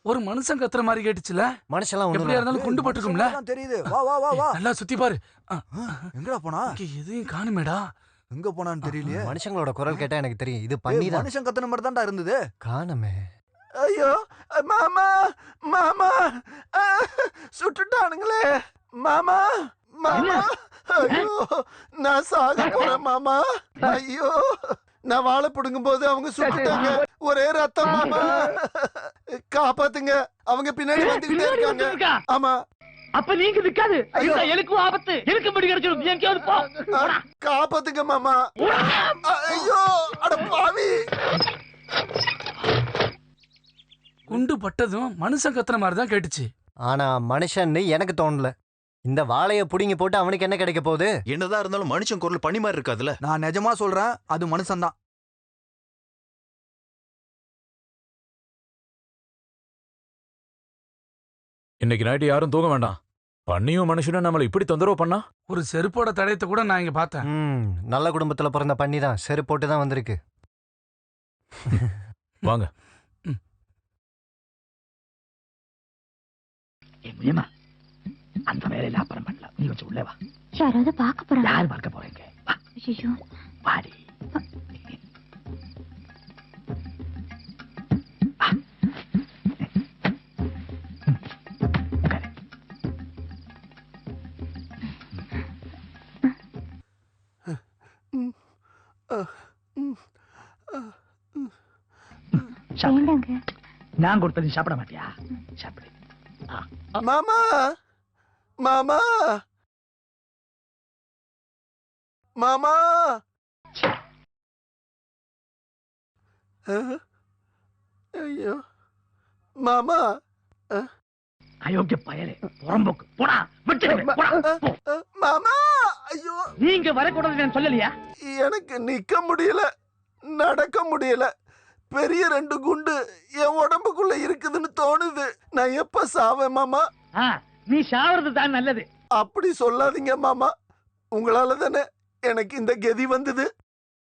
ஒரு மனுஷன் கத்துற மாதிரி கேட்டுச்சுல. மனுஷன்லாம் எப்படியா இருந்தாலும் குண்டு பட்டுக்கும்ல. தெரியுது. வா வா வா வா. நல்லா சுத்தி பாரு. எங்கடா போனா? எதையும் காணுமேடா. எங்க போனான்னு தெரியலையே. மனுஷங்களோட குரல் கேட்டா எனக்கு தெரியும், இது பண்ணி தான். மனுஷன் கத்துன மாதிரி தான்டா இருந்தது. காணமே. ஐயோ மாமா மாமா, சுட்டுட்டானுங்களே மாமா மாமா. ஐயோ நான் சாக போறேன் மாமா. ஐயோ நான் வாழை பிடுங்கும் போது அவங்க சுட்டுட்டாங்க. ஒரே ரத்தம் மாமா, காப்பாத்துங்க. அவங்க பின்னாடி வந்துகிட்டே இருக்காங்க. ஆமா. அப்ப நீங்க நிக்காது. எனக்கும் ஆபத்து. எனக்கு படி கிடைச்சிடும். நீ எங்கேயாவது போ. காப்பாத்துங்க மாமா. ஐயோ அட பாவி. குண்டு பட்டதும் மனுஷன் கத்துற மாதிரி தான் கேட்டுச்சு. ஆனா மனுஷன்னு எனக்கு தோணல. இந்த வாழைய புடிங்கி போட்டு அவனுக்கு என்ன கிடைக்க போகுது? என்னதான் இருந்தாலும் மனுஷன் குரல் பண்ணி மாதிரி இருக்காதுல்ல. நான் நிஜமா சொல்றேன், அது மனுஷன் தான். இன்னைக்கு நைட்டு யாரும் தூங்க வேண்டாம். பண்ணியும் மனுஷனும் நம்மளை இப்படி தொந்தரவு பண்ணா? ஒரு செருப்போட தடயத்தை கூட நான் இங்க பார்த்தேன். நல்ல குடும்பத்துல பிறந்த பண்ணி தான் செருப்பு போட்டு தான் வந்திருக்கு. வாங்க. அந்த வேலையில அப்புறம் பண்ணலாம். நீ வச்சு உள்ளே வா. யாராவது பார்க்க போறாங்க? யார் பார்க்க போறீங்க? ஐயோ வாடி. நான் கொடுத்தது சாப்பிட மாட்டியா? சாப்பிடு. மாமா மாமா மாமா. ஐயோ மாமா. அயோக்கிய பயலே, புறம்போக்கு போடா. மாமா ஐயோ. நீங்க வரக்கூடாது நான் சொல்லலையா? எனக்கு நிக்க முடியல, நடக்க முடியல. பெரிய 2 குண்டு என் உடம்புக்குள்ள இருக்குதுன்னு தோணுது. நான் எப்ப சாவேன் மாமா? நீ சாவறது தான் நல்லது. அப்படி சொல்லாதீங்க மாமா. உங்களால தானே எனக்கு இந்த கதி வந்தது.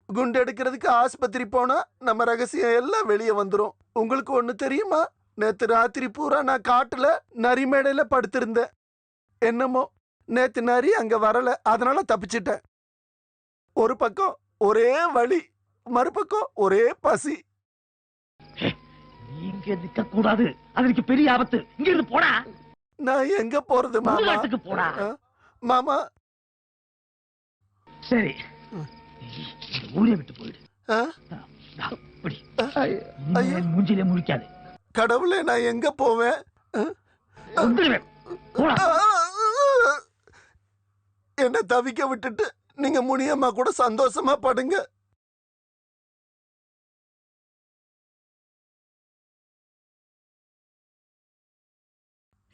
குண்டு எடுக்கிறதுக்கு ஆஸ்பத்திரி போனா நம்ம ரகசியம் எல்லாம் வெளியே வந்துரும். உங்களுக்கு ஒண்ணு தெரியுமா? நேத்து ராத்திரி பூரா நான் காட்டுல நரி மேடையில படுத்திருந்தேன். என்னமோ நேத்து நரி அங்க வரல, அதனால தப்பிச்சிட்டேன். ஒரு பக்கம் ஒரே வலி, மறுபக்கம் ஒரே பசி. இங்க நிக்க கூடாது, அதுக்கு பெரிய ஆபத்து. இங்க இருந்து போடா. நான் எங்க போறது மாமா? போடா மாமா. சரி, ஊரை விட்டு போயிடு. மூஞ்சிலே முழிக்காது. கடவுளே, நான் எங்க போவேன்? என்ன தவிக்க விட்டுட்டு நீங்க முனியம்மா கூட சந்தோஷமா படுங்க.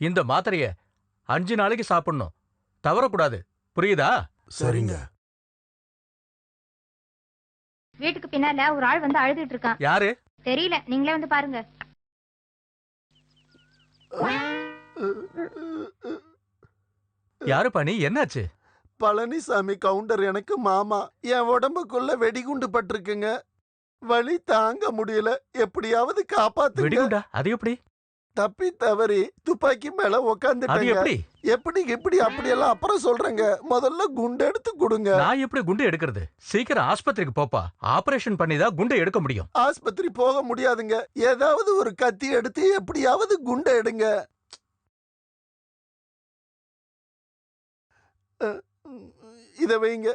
இந்த மாத்திரைய 5 நாளைக்கு சாப்பிடணும், தவறக்கூடாது. புரியுதா? சரிங்க. வீட்டுக்கு பின்னால ஒரு ஆள் வந்து அழுதுட்டு இருக்கான். யாரு? தெரியல, நீங்களே வந்து பாருங்க. யாரு பண்ணி? என்னாச்சு? பழனிசாமி கவுண்டர் எனக்கு மாமா. என் உடம்புக்குள்ள வெடிகுண்டு பட்டிருக்குங்க. வலி தாங்க முடியல, எப்படியாவது காப்பாத்து. வெடிகுண்டா? அது எப்படி? தப்பி தவறி துப்பாக்கி மேல உக்காந்துட்டேங்க. எப்படி எப்படி அப்படியெல்லாம் அப்புறம் சொல்றேங்க. முதல்ல குண்டு எடுத்து கொடுங்க. நான் எப்படி குண்டு எடுக்கிறது? சீக்கிரம் ஆஸ்பத்திரிக்கு போப்பா. ஆபரேஷன் பண்ணிதான் குண்டை எடுக்க முடியும். ஆஸ்பத்திரி போக முடியாதுங்க. ஏதாவது ஒரு கத்தி எடுத்து எப்படியாவது குண்டை எடுங்க. இத வைங்க.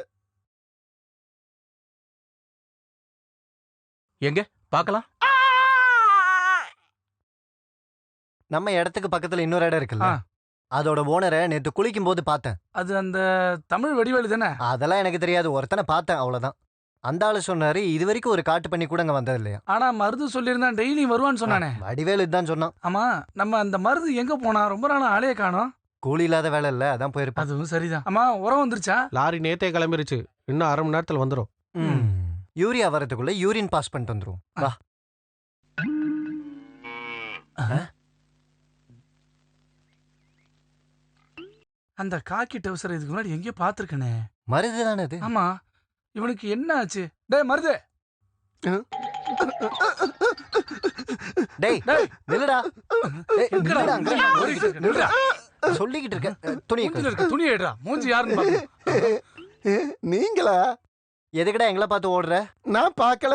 எங்க பார்க்கலாம்? நம்ம இடத்துக்கு பக்கத்துல இன்னொரு இடம் இருக்குல்ல, அதோட ஓனரை நேத்து குளிக்கும் போது பார்த்தேன். அது அந்த தமிழ் வடிவேலு தானே? அதெல்லாம் எனக்கு தெரியாது, ஒருத்தனை பார்த்தேன் அவ்வளவுதான். அந்த ஆளு சொன்னாரு இது வரைக்கும் ஒரு காட்டு பண்ணி கூட அங்க வந்தது இல்லையா. ஆனா மருது சொல்லியிருந்தா டெய்லி வருவான்னு சொன்னானே. வடிவேலு தான் சொன்னான். ஆமா, நம்ம அந்த மருது எங்க போனா? ரொம்ப நாள் ஆளைய காணோம். கூலி இல்லாத வேலை இல்ல, அதான் போயிருப்பான். அதுவும் சரிதான். ஆமா, உரம் வந்துருச்சா? லாரி நேத்தே கிளம்பிருச்சு, இன்னும் 1/2 மணி நேரத்துல வந்துடும். யூரியா வரதுக்குள்ள யூரின் பாஸ் பண்ணிட்டு வந்துரும். வா. அந்த காக்கி டவுசர் இதுக்கு முன்னாடி எங்கேயோ பாத்துருக்கனே. மருது தானே அது? ஆமா. இவனுக்கு என்ன ஆச்சு? டேய் மருது. டேய் நில்லுடா. நில்லுடா. சொல்லிக்கிட்டு இருக்க. துணியை எடுடா. மூஞ்சி யாருன்னு பாரு. நீங்களா? எதுக்குடா எங்களை பார்த்து ஓடுற? நான் பார்க்கல.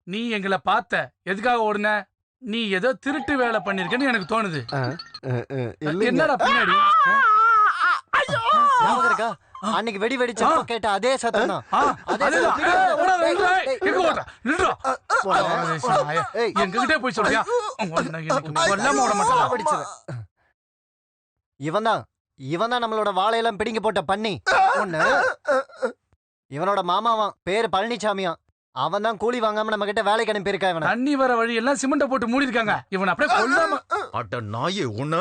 நீ எங்களை பார்த்த எதுக்காக ஓடுன? நீ ஏதோ திருட்டு வேலை பண்ணிருக்கன்னு எனக்கு தோணுது. என்னடா பின்னாடி? இருக்கா? அன்னைக்கு வெடி வெடிச்சா கேட்ட அதே சத்தம் தான். எங்ககிட்ட போய் சொல்றியா? இவன் தான் நம்மளோட வாழையெல்லாம் பிடிங்க போட்ட பண்ணி. இவனோட மாமாவான், பேரு பழனிசாமியா. அவன் தான் கூலி வாங்காம நம்ம கிட்ட வேலைக்கு அனுப்பியிருக்கா. இவன் தண்ணி வர வழி எல்லாம் சிமெண்ட போட்டு மூடி இருக்காங்க. இவன் அப்படியே கொல்லாம. அட நாயே, உன்ன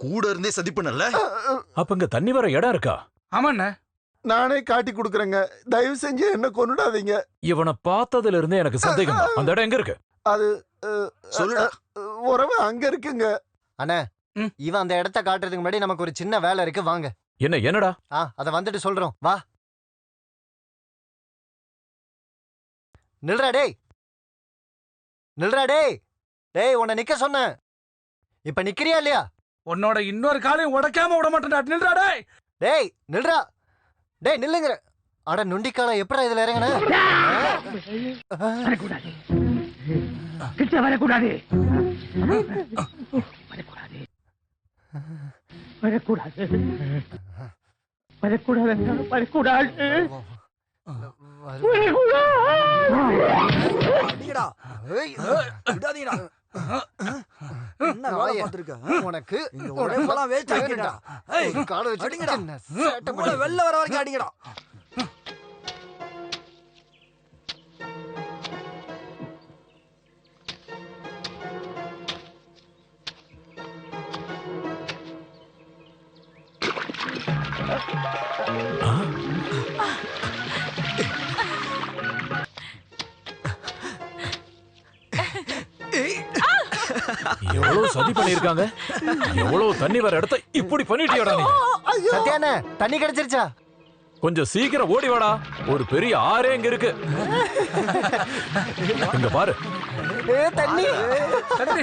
கூட இருந்தே சதி பண்ணல. அப்ப இங்க தண்ணி வர இடம் இருக்கா? ஆமாண்ணே. நானே காட்டி கொடுக்குறேங்க. தயவு செஞ்சு என்ன கொன்னுடாதீங்க. இவனை பார்த்ததுல இருந்தே எனக்கு சந்தேகம். அந்த இடம் எங்க இருக்கு? அது உறவு அங்க இருக்குங்க. அண்ணா, இவன் அந்த இடத்த காட்டுறதுக்கு முன்னாடி நமக்கு ஒரு சின்ன வேலை இருக்கு. வாங்க. என்னடா? அத வந்துட்டு சொல்றோம். வா. நில்றா டேய். நில்றா டேய். டேய், உன்னை நிக்க சொன்ன. இப்ப நிக்கிறியா இல்லையா? உன்னோட இன்னொரு காலையும் உடைக்காம விட மாட்டேன்டா. நில்றா டேய். டேய் நில்றா. டேய் நில்லுங்க. அட நொண்டிக்கால எப்படா இதுல இறங்கன? வரக்கூடாது. கிட்ட வரக்கூடாது. வரக்கூடாது. வரக்கூடாது. வரக்கூடாது. வரக்கூடாது. உனக்கு வெளில வர வரைக்கும் அடிங்கடா. எவ்வளவு சதி பண்ணிருக்காங்க. எவ்வளவு தண்ணி வர இடத்த இப்படி பண்ணிட்டியாடா நீ? சத்யானே, தண்ணி கிடைச்சிருச்சா? கொஞ்சம் சீக்கிரம் ஓடி வாடா. ஒரு பெரிய ஆறே இங்க இருக்கு. இங்க பாரு. தண்ணி தண்ணி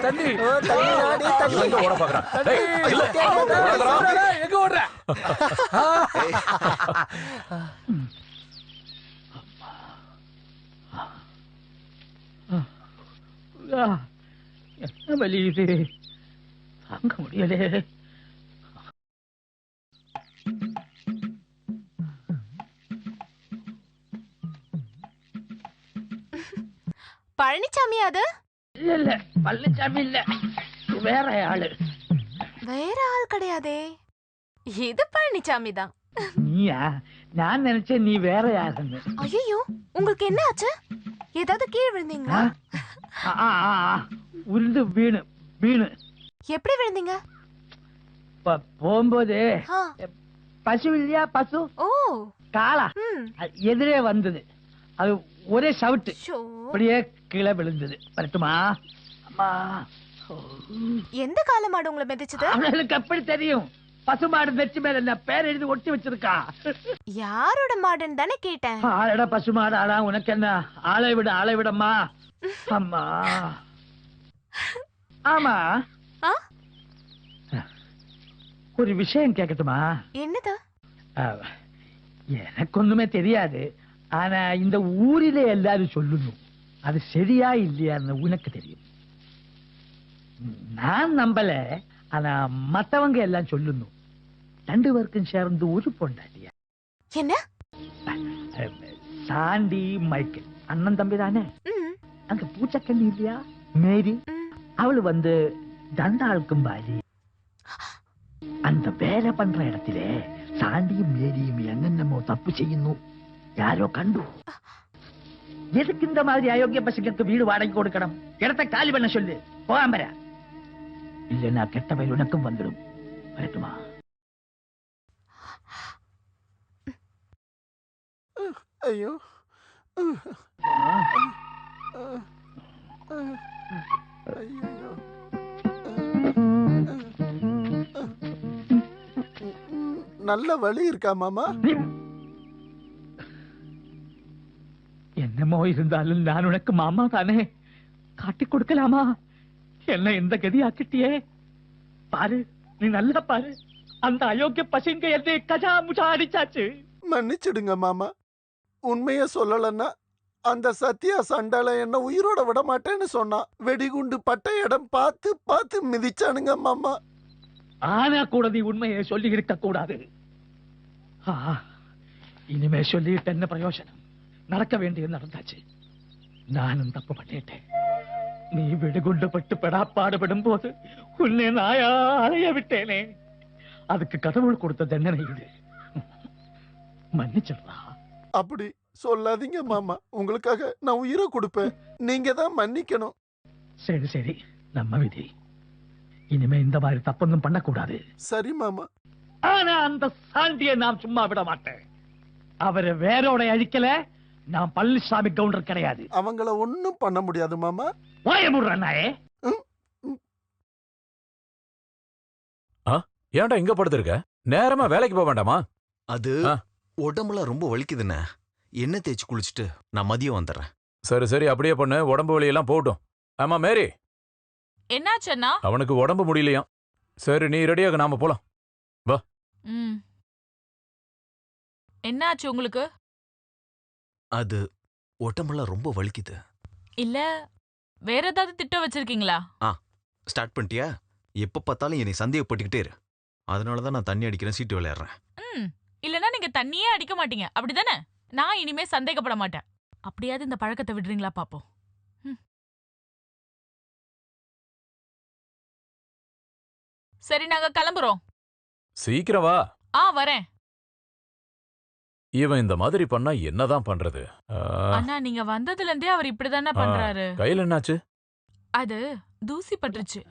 தண்ணி தண்ணி எங்க ஓட பாக்குறான்? எங்க ஓடுற? என்ன வலி இது? தாங்க முடியலே. பழனிசாமி அது? இல்ல பழனிசாமி இல்ல, வேற ஆளு. வேற ஆள் கிடையாதே, இது பழனிசாமி தான். நீயா? நான் நினைச்சேன் நீ வேற யாருன்னு. ஐயோ, உங்களுக்கு என்ன ஆச்சு? ஏதாவது கீழே விழுந்தீங்களா? உருண்டு வீணு வீணு. எப்படி விழுந்தீங்க? போகும்போது பசு இல்லையா, பசு காளா எதிரே வந்தது. அது ஒரே சவுட்டு, அப்படியே கீழே விழுந்தது. வரட்டுமா? அம்மா. எந்த காளை மாடு உங்களை மிதிச்சது? அவளுக்கு எப்படி தெரியும்? பசு மாடு நெச்சு மேல என்ன பேர் எழுதி ஒட்டி வச்சிருக்கா. யாரோட மாடுன்னு தானே கேட்டேன். ஆளடா பசு மாடு. ஆளா உனக்கு என்ன? ஆளை விட, ஆளை விடம்மா. அம்மா. ஆமா, ஒரு விஷயம் கேட்கட்டுமா? என்னது? எனக்கு ஒண்ணுமே தெரியாது. ஆனா இந்த ஊரிலே எல்லாரும் சொல்லணும். அது சரியா இல்லையான்னு உனக்கு தெரியும். நான் நம்பல, ஆனா மத்தவங்க எல்லாம் சொல்லணும். 2 பேருக்கும் சேர்ந்து ஒரு பொண்டாட்டியா? என்ன? சாண்டி மைக்கேல் அண்ணன் தம்பி தானே? அங்க பூச்சக்கண்ணி இல்லையா, மேரி? அவளு வந்து தண்டாளுக்கும் பாரி. அந்த வேலை பண்ற இடத்துல சாண்டியும் மேரியும் என்னென்னமோ தப்பு செய்யணும். யாரோ கண்டு. எதுக்கு இந்த மாதிரி அயோக்கிய பசங்களுக்கு வீடு வாடகை கொடுக்கணும்? இடத்தை காலி பண்ண சொல்லு. போகாம இல்லைன்னா கெட்ட பயில் உனக்கும் வந்துடும். வரட்டுமா? ஐயோ, நல்ல வலி இருக்கா மாமா? என்னமோ இருந்தாலும் நான் உனக்கு மாமா தானே, காட்டி கொடுக்கலாமா? என்ன இந்த கதி ஆக்கிட்டியே. பாரு, நீ நல்லா பாரு, அந்த அயோக்கிய பசங்க என்னை கஜா முஜா அடிச்சாச்சு. மன்னிச்சிடுங்க மாமா. உண்மைய சொல்லலன்னா அந்த சத்யா சண்டால என்ன உயிரோட விட மாட்டேன்னு சொன்னா. வெடிகுண்டு பட்ட இடம் பார்த்து பார்த்து மிதிச்சானுங்க மாமா. ஆனா கூட நீ உண்மையை சொல்லி இருக்க கூடாது. இனிமே சொல்லிட்டு என்ன பிரயோஜனம்? நடக்க வேண்டியது நடந்தாச்சு. நானும் தப்பு பண்ணிட்டேன். நீ வெடிகுண்டு பட்டு பெடா பாடுபடும் போது உன்னை நாயா அலைய விட்டேனே. அதுக்கு கடவுள் கொடுத்த தண்டனை இது. மன்னிச்சிடா. அப்படி சொல்லாதீங்க மாமா. உங்களுக்காக நான் உயிரை கொடுப்பேன். நீங்க தான் மன்னிக்கணும். சரி சரி, நம்ம விதி. இனிமே இந்த மாதிரி தப்பொன்னும் பண்ணக்கூடாது. சரி மாமா. ஆனா அந்த சாண்டியை நான் சும்மா விட மாட்டேன். அவரை வேரோட அழிக்கல, நான் பழனிசாமி கவுண்டர் கிடையாது. அவங்கள ஒண்ணும் பண்ண முடியாது மாமா. வாய முடுறாயே. ஏன்டா இங்க படுத்திருக்க? நேரமா வேலைக்கு போக வேண்டாமா? அது உடம்புலாம் ரொம்ப வலிக்குதுண்ணே. எண்ணெய் தேய்ச்சி குளிச்சுட்டு நான் மதியம் வந்துடுறேன். சரி சரி, அப்படியே பண்ணு. உடம்பு வலியெல்லாம் போகட்டும். ஆமா மேரி, என்னாச்சண்ணா? அவனுக்கு உடம்பு முடியலையாம். சரி நீ ரெடியாக, நாம போலாம். வா. என்னாச்சு உங்களுக்கு? அது உடம்புலாம் ரொம்ப வலிக்குது. இல்ல வேற ஏதாவது திட்டம் வச்சிருக்கீங்களா? ஸ்டார்ட் பண்ணிட்டியா? எப்ப பார்த்தாலும் என்னை சந்தேகப்பட்டுக்கிட்டே இரு. அதனாலதான் நான் தண்ணி அடிக்கிறேன், சீட்டு விளையாடுறேன். இல்லனா நீங்க தண்ணியே அடிக்க மாட்டீங்க, அப்படிதானே? நான் இனிமே சந்தேகப்பட மாட்டேன். அப்படியாவது இந்த பழக்கத்தை விடுறீங்களா பாப்போம். சரி, நாங்க கிளம்புறோம். சீக்கிரம் வா. வரேன். இவன் இந்த மாதிரி பண்ணா என்னதான் பண்றது? அண்ணா, நீங்க வந்ததுல இருந்தே அவர் இப்படிதானே பண்றாரு. கையில என்னாச்சு? அது தூசி பட்டுருச்சு.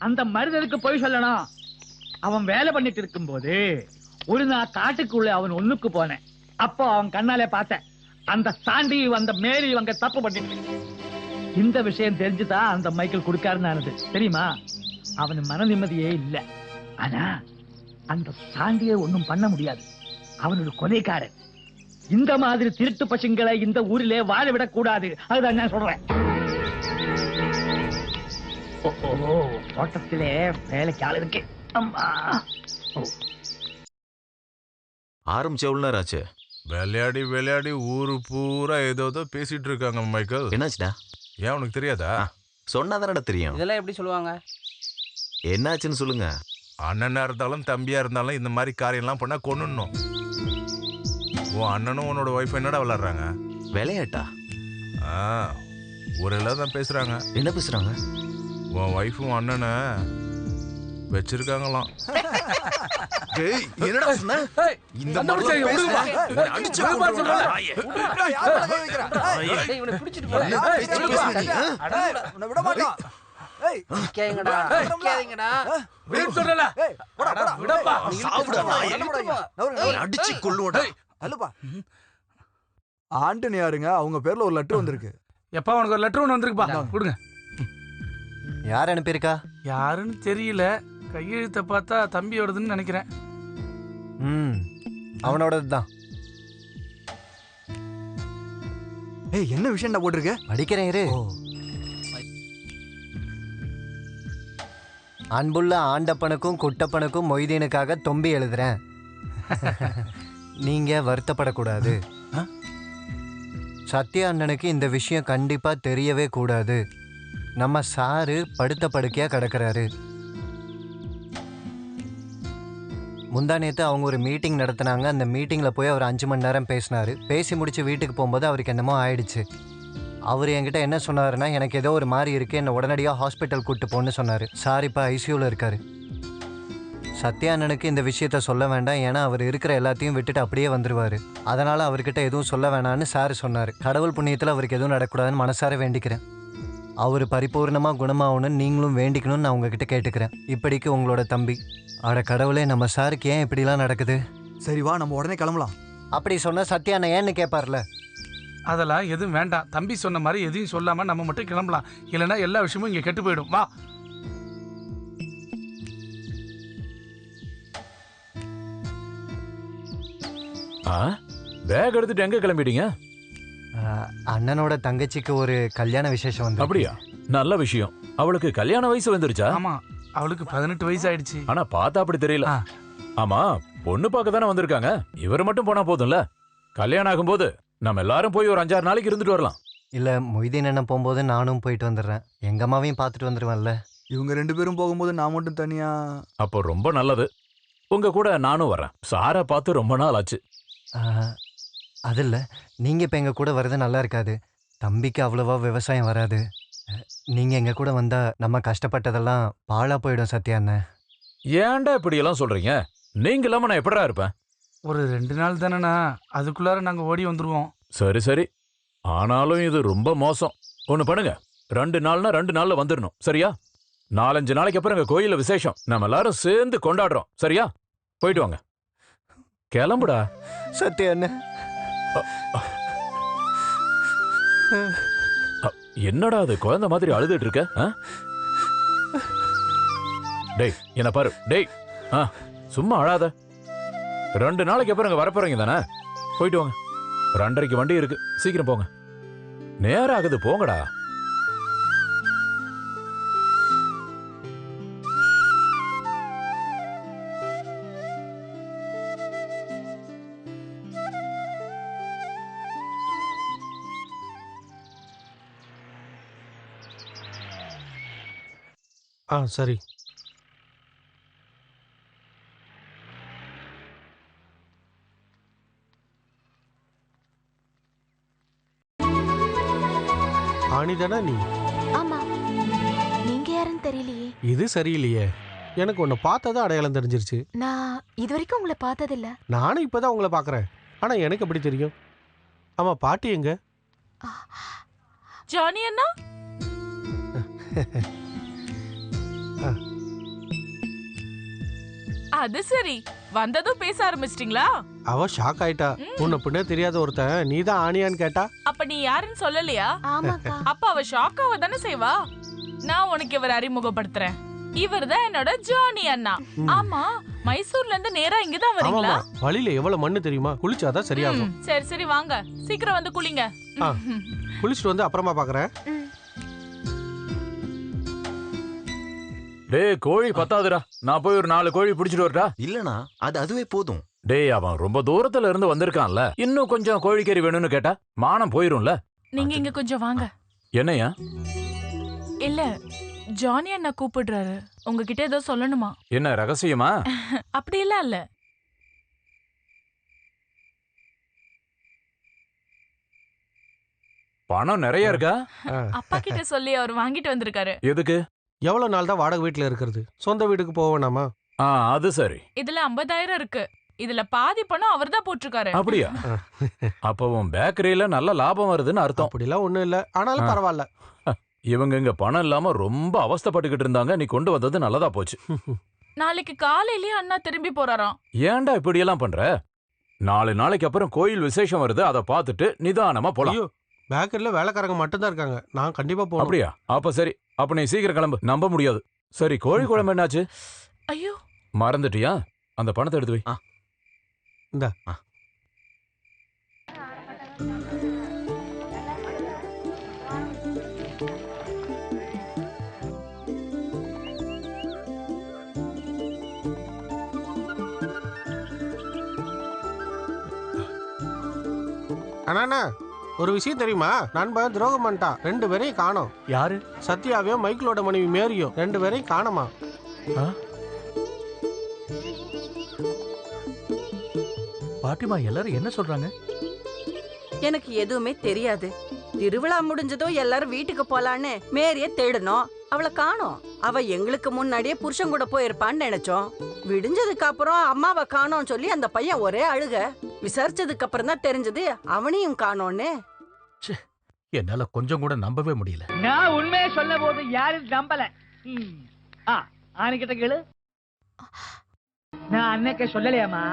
அந்த மருதனுக்கு போய் சொல்லணும். அவன் வேலை பண்ணிட்டு இருக்கும் போது ஒரு நாள் காட்டுக்குள்ள அவன் ஒண்ணுக்கு போனேன். அப்போ அவன் கண்ணாலே பார்த்தேன், அந்த சாண்டி அந்த மேரி இவங்க தப்பு பண்ணிட்டு. இந்த விஷயம் தெரிஞ்சுதான் அந்த மைக்கேல் குடுக்காருன்னு தெரியுமா? அவன் மன நிம்மதியே இல்ல. ஆனா அந்த சாண்டியை ஒண்ணும் பண்ண முடியாது. அவன் ஒரு கொலைக்காரன். இந்த மாதிரி திருட்டு பசங்களை இந்த ஊரிலே வாழ விடக்கூடாது. அதுதான் நான் சொல்றேன். தோட்டத்திலே வேலைக்கு ஆள் இருக்கு. ஆரம்பிச்ச எவ்வளவு நேரம் ஆச்சு? விளையாடி விளையாடி ஊரு பூரா ஏதோ பேசிட்டு இருக்காங்க மைக்கேல். என்னாச்சுடா? ஏன் உனக்கு தெரியாதா? சொன்னாதானடா தெரியும். இதெல்லாம் எப்படி சொல்லுவாங்க? என்னாச்சுன்னு சொல்லுங்க. அண்ணனா இருந்தாலும் தம்பியா இருந்தாலும் இந்த மாதிரி காரியம்லாம் பண்ணா கொன்னுடணும். உன் அண்ணனும் உன்னோட ஒய்ஃப் என்னடா விளையாடுறாங்க? விளையாட்டா? ஊரெல்லாம் தான் பேசுறாங்க. என்ன பேசுறாங்க? உன் ஒய்ஃபும் அண்ணனை வச்சிருக்காங்களாம். என்னடா சொன்ன? இந்த அடிச்சு கொள்ளுவடா. ஆண்டனி யாருங்க? அவங்க பேர்ல ஒரு லெட்டர் வந்திருக்கு. எப்பா உனக்கு ஒரு லெட்டர் ஒன்று வந்திருக்குப்பா, கொடுங்க. யார் அனுப்பியிருக்கா? யாருன்னு தெரியல. கையெழுத்தை பார்த்தா தம்பியோடதுன்னு நினைக்கிறேன். அவனோடது தான். என்ன விஷயம் போட்டிருக்க? படிக்கிறேன் இரு. அன்புள்ள ஆண்டப்பனுக்கும் குட்டப்பனுக்கும் மொய்தீனுக்காக தொம்பி எழுதுறேன். நீங்க வருத்தப்படக்கூடாது. சத்யா அண்ணனுக்கு இந்த விஷயம் கண்டிப்பா தெரியவே கூடாது. நம்ம சாரு படுத்த படுக்கையா கிடக்குறாரு. முந்தா நேத்து அவங்க ஒரு மீட்டிங் நடத்தினாங்க. அந்த மீட்டிங்ல போய் அவர் 5 மணி நேரம் பேசினாரு. பேசி முடிச்சு வீட்டுக்கு போகும்போது அவருக்கு என்னமோ ஆயிடுச்சு. அவர் என்கிட்ட என்ன சொன்னாருன்னா, எனக்கு ஏதோ ஒரு மாதிரி இருக்கு, என்னை உடனடியாக ஹாஸ்பிட்டல் கூட்டு போன்னு சொன்னார். சார் இப்போ ஐசியூவில் இருக்காரு. சத்யா அண்ணனுக்கு இந்த விஷயத்த சொல்ல வேண்டாம், ஏன்னா அவர் இருக்கிற எல்லாத்தையும் விட்டுட்டு அப்படியே வந்துடுவார். அதனால் அவர்கிட்ட எதுவும் சொல்ல வேணான்னு சார் சொன்னார். கடவுள் புண்ணியத்தில் அவருக்கு எதுவும் நடக்கூடாதுன்னு மனசார வேண்டிக்கிறேன். அவர் பரிபூர்ணமாக குணமாகணும்னு நீங்களும் வேண்டிக்கணும்னு நான் உங்ககிட்ட கேட்டுக்கிறேன். இப்படிக்கு உங்களோட தம்பி. அட கடவுளே, நம்ம சாருக்கு ஏன் இப்படிலாம் நடக்குது? சரி வா, நம்ம உடனே கிளம்பலாம். அப்படி சொன்ன சத்யா அண்ணன் ஏன்னு கேட்பார்ல. அதெல்லாம் எதுவும் வேண்டாம். தம்பி சொன்ன மாதிரி எதையும் சொல்லாம நம்ம மட்டும் கிளம்பலாம். இல்லைன்னா எல்லா விஷயமும் இங்க கெட்டு போயிடும். வா. பேக் எடுத்துட்டு எங்க கிளம்பிட்டீங்க? அண்ணனோட தங்கச்சிக்கு ஒரு கல்யாண விசேஷம் வந்து. அப்படியா? நல்ல விஷயம். அவளுக்கு கல்யாண வயசு வந்துருச்சா? ஆமா, அவளுக்கு 18 வயசு ஆயிடுச்சு. ஆனா பார்த்தா அப்படி தெரியல. ஆமா, பொண்ணு பார்க்க தானே வந்திருக்காங்க. இவர் மட்டும் போனா போதும்ல. கல்யாணம் ஆகும்போது நம்ம எல்லாரும் போய் ஒரு 5-6 நாளைக்கு இருந்துட்டு வரலாம். இல்ல, மொய்தீன் அண்ணன் போகும்போது நானும் போயிட்டு வந்துடுறேன். எங்க அம்மாவையும் பார்த்துட்டு வந்துடுவேன்ல. இவங்க 2 பேரும் போகும்போது நான் மட்டும் தனியா. அப்போ ரொம்ப நல்லது. உங்க கூட நானும் வரேன். சாரை பார்த்து ரொம்ப நாள் ஆச்சு. அது இல்லை, நீங்கள் இப்போ எங்கள் கூட வர்றது நல்லா இருக்காது. தம்பிக்கு அவ்வளோவா விவசாயம் வராது. நீங்கள் எங்கள் கூட வந்தால் நம்ம கஷ்டப்பட்டதெல்லாம் பாழா போயிடும் சத்யா அண்ணன். ஏன்டா இப்படியெல்லாம் சொல்கிறீங்க? நீங்கள் இல்லாமல் நான் எப்படா இருப்பேன்? ஒரு 2 நாள் தானேண்ணா, அதுக்குள்ளார நாங்கள் ஓடி வந்துடுவோம். சரி சரி, ஆனாலும் இது ரொம்ப மோசம். ஒன்று பண்ணுங்க, 2 நாள்னா 2 நாளில் வந்துடணும். சரியா? 4-5 நாளைக்கு அப்புறம் எங்கள் கோயிலில் விசேஷம். நம்ம எல்லாரும் சேர்ந்து கொண்டாடுறோம். சரியா? போயிட்டு வாங்க. கிளம்புடா சத்யா அண்ணன். என்னடா அது குழந்தை மாதிரி அழுதுட்டு இருக்க? டேய், என்ன பாரு. டேய், சும்மா அழாத. 2 நாளைக்கு அப்புறம் இங்க வரப்போறீங்க தானே? போயிட்டு வாங்க. 2:30க்கு வண்டி இருக்கு. சீக்கிரம் போங்க. நேரம் ஆகுது, போங்கடா. சரி. ஆணிதானா நீ? ஆமா. நீங்க யாருன்னு தெரியலையே. இது சரியில்லையே. எனக்கு உன்னை பார்த்ததா அடையாளம் தெரிஞ்சிருச்சு. நான் இது வரைக்கும் உங்களை பார்த்ததில்ல. நானும் இப்பதான் உங்களை பார்க்கறேன். ஆனா எனக்கு எப்படி தெரியும்? ஆமா, பாட்டி எங்க? ஜானி அண்ணா. அது சரி, வந்ததும் பேச ஆரம்பிச்சிட்டீங்களா? அவ ஷாக் ஆயிட்டா. உன்னை பின்ன தெரியாத ஒருத்தன் நீதான் ஆணியான்னு கேட்டா. அப்ப நீ யாருன்னு சொல்லலையா? ஆமாக்கா. அப்ப அவ ஷாக் ஆவ தானே செய்வா. நான் உனக்கு இவர் அறிமுகப்படுத்துறேன். இவர் தான் என்னோட ஜானி அண்ணா. ஆமா, மைசூர்ல இருந்து நேரா இங்க தான் வரீங்களா? வழியில எவ்வளவு மண்ணு தெரியுமா? குளிச்சாதான் சரியாகும். சரி சரி, வாங்க சீக்கிரம் வந்து குளிங்க. குளிச்சுட்டு வந்து அப்புறமா பாக்குறேன். டேய், கோழி பத்தாதுடா. நான் போய் ஒரு 4 கோழி பிடிச்சிட்டு வரட்டா? இல்லனா அதுவே போதும். டேய், அவன் ரொம்ப தூரத்துல இருந்து வந்திருக்கான்ல. இன்னும் கொஞ்சம் கோழிக்கறி வேணும்னு கேட்டா மானம் போயிரும்ல. நீங்க இங்க கொஞ்சம் வாங்க. என்னையா? இல்ல, ஜானி அண்ணா கூப்பிடுறாரு. உங்ககிட்ட ஏதோ சொல்லணுமா? என்ன ரகசியமா? அப்படி இல்ல. பணம் நிறைய இருக்கா? அப்பா கிட்ட சொல்லி அவர் வாங்கிட்டு வந்திருக்காரு. எதுக்கு? எவ்வளவு நாள் தான் வாடகை வீட்டுல இருக்கிறது? சொந்த வீட்டுக்கு போக வேணாமா? அது சரி. இதுல 50,000 இருக்கு. இதுல பாதி பணம் அவர் தான் போட்டிருக்காரு. அப்படியா? அப்பவும் பேக்கரியில நல்ல லாபம் வருதுன்னு அர்த்தம். அப்படிலாம் ஒண்ணும் இல்ல, ஆனாலும் பரவாயில்ல. இவங்க இங்க பணம் இல்லாம ரொம்ப அவஸ்தைப்பட்டுக்கிட்டு இருந்தாங்க. நீ கொண்டு வந்தது நல்லதா போச்சு. நாளைக்கு காலையிலேயே அண்ணா திரும்பி போறாராம். ஏன்டா இப்படி எல்லாம் பண்ற? 4 நாளைக்கு அப்புறம் கோயில் விசேஷம் வருது. அதை பார்த்துட்டு நிதானமா போலாம். பேக்கரியில வேலைக்காரங்க மட்டும் தான் இருக்காங்க. நான் கண்டிப்பா போறேன். அப்படியா? அப்ப சரி. அப்ப நீ சீக்கிரம் கிளம்பு. நம்ப முடியாது. சரி, கோழி குழம்பு என்னாச்சு? ஐயோ, மறந்துட்டியா? அந்த பணத்தை எடுத்து வை. இந்த அண்ணா, ஒரு விஷயம் தெரியுமா? நண்பன் துரோகம் பண்ணிட்டான். 2 பேரையும் காணோம். யாரு? சத்யாவையும் மைக்கிளோட மனைவி மேரியும். 2 பேரையும் காணோமா? பாட்டிமா, எல்லாரும் என்ன சொல்றாங்க? எனக்கு எதுவுமே தெரியாது. திருவிழா முடிஞ்சதும் எல்லாரும் வீட்டுக்கு போலான்னு மேரிய தேடணும். அவளை காணோம். அவ எங்களுக்கு முன்னாடியே புருஷன் கூட போயிருப்பான்னு நினைச்சோம். விடிஞ்சதுக்கு அப்புறம் அம்மாவை காணோம் சொல்லி அந்த பையன் ஒரே அழுக. விசாரிச்சதுக்கு அப்புறம் தான் தெரிஞ்சது அவனையும் காணோன்னு. என்னால கொஞ்சம் கூட நம்பவே முடியல. நான் உண்மையை சொல்ல போது யாரும் நம்பல. ஆணிக்கிட்ட கேளு. நான் அன்னைக்கு சொல்லலையாமா?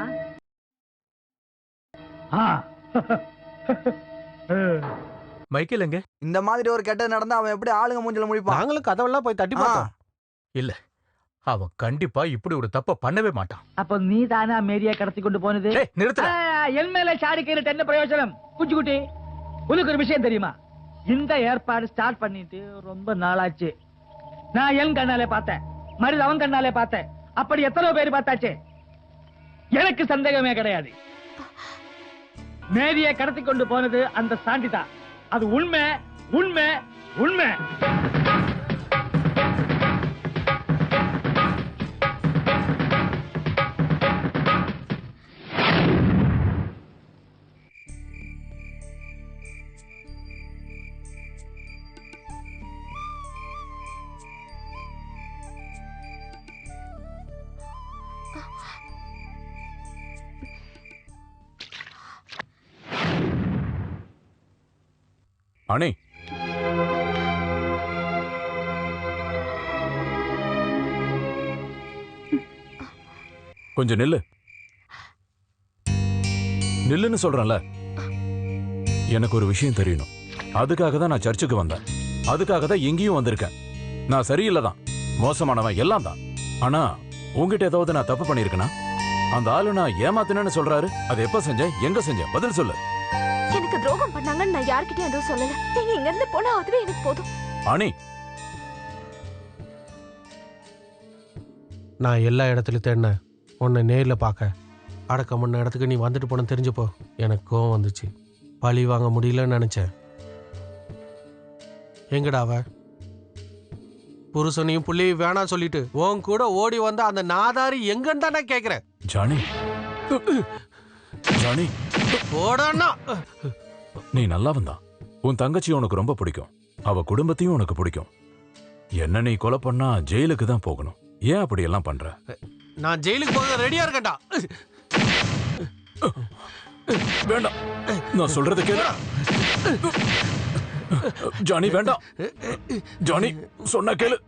மைக்கேல் எங்க? இந்த மாதிரி ஒரு கெட்டது நடந்தா அவன் எப்படி ஆளுங்க மூஞ்சில முடிப்பான்? நாங்களும் கதவெல்லாம் போய் தட்டி பார்த்தோம். இல்ல, அவன் கண்டிப்பா இப்படி ஒரு தப்ப பண்ணவே மாட்டான். அப்ப நீ தானா மேரியா கடத்தி கொண்டு போனது? நிறுத்த. என் மேல சாடி கேட்டு என்ன பிரயோஜனம்? குட்டி உனக்கு ஒரு விஷயம் தெரியுமா? இந்த ஏற்பாடு ஸ்டார்ட் பண்ணிட்டு ரொம்ப நாளாச்சு. நான் என் கண்ணாலே பார்த்தேன், மருது அவன் கண்ணாலே பார்த்தேன். அப்படி எத்தனை பேர் பார்த்தாச்சு. எனக்கு சந்தேகமே கிடையாது. மேரியை கடத்தி கொண்டு போனது அந்த சாண்டிதா. அது உண்மை உண்மை உண்மை. அணி, கொஞ்சம் நில்லு. நில்லுன்னு சொல்றேன்ல. எனக்கு ஒரு விஷயம் தெரியணும். அதுக்காக தான் நான் சர்ச்சுக்கு வந்தேன். அதுக்காக தான் எங்கேயும் வந்திருக்கேன். நான் சரியில்லை தான், மோசமானவன் எல்லாம் தான். ஆனா உங்ககிட்ட ஏதாவது நான் தப்பு பண்ணிருக்கேனா? அந்த ஆளு நான் ஏமாத்தினேன்னு சொல்றாரு. அது எப்ப செஞ்சேன், எங்க செஞ்சேன்? பதில் சொல்லு. எனக்கு துரோகம் பண்ணாங்கன்னு நான் யார்கிட்டயும் எதுவும் சொல்லல. நீங்க இங்க இருந்து போனா அதுவே எனக்கு போதும். அணி, நான் எல்லா இடத்துலயும் தேடினேன் உன்னை நேர்ல பார்க்க. அடக்கம் பண்ண இடத்துக்கு நீ வந்துட்டு போன தெரிஞ்சப்போ எனக்கு கோவம் வந்துச்சு. பழி வாங்க முடியலன்னு நினைச்சேன். எங்கடா அவ? புருஷனையும் புள்ளையும் வேணாம் சொல்லிட்டு உன் கூட ஓடி வந்த அந்த நாதாரி எங்கன்னு தானே கேக்குறேன். ஜானி, ஜானி, போடா. நீ நல்லவன் தான். உன் தங்கச்சி உனக்கு ரொம்ப பிடிக்கும். அவ குடும்பத்தையும் உனக்கு பிடிக்கும். என்ன நீ கொலை பண்ணா ஜெயிலுக்கு தான் போகணும். ஏன் அப்படி எல்லாம் பண்ற? நான் ஜெயிலுக்கு போக ரெடியா இருக்கேன்டா. வேண்டாம், நான் சொல்றது கேளு. ஜானி வேண்டாம். ஜானி சொன்ன கேளு.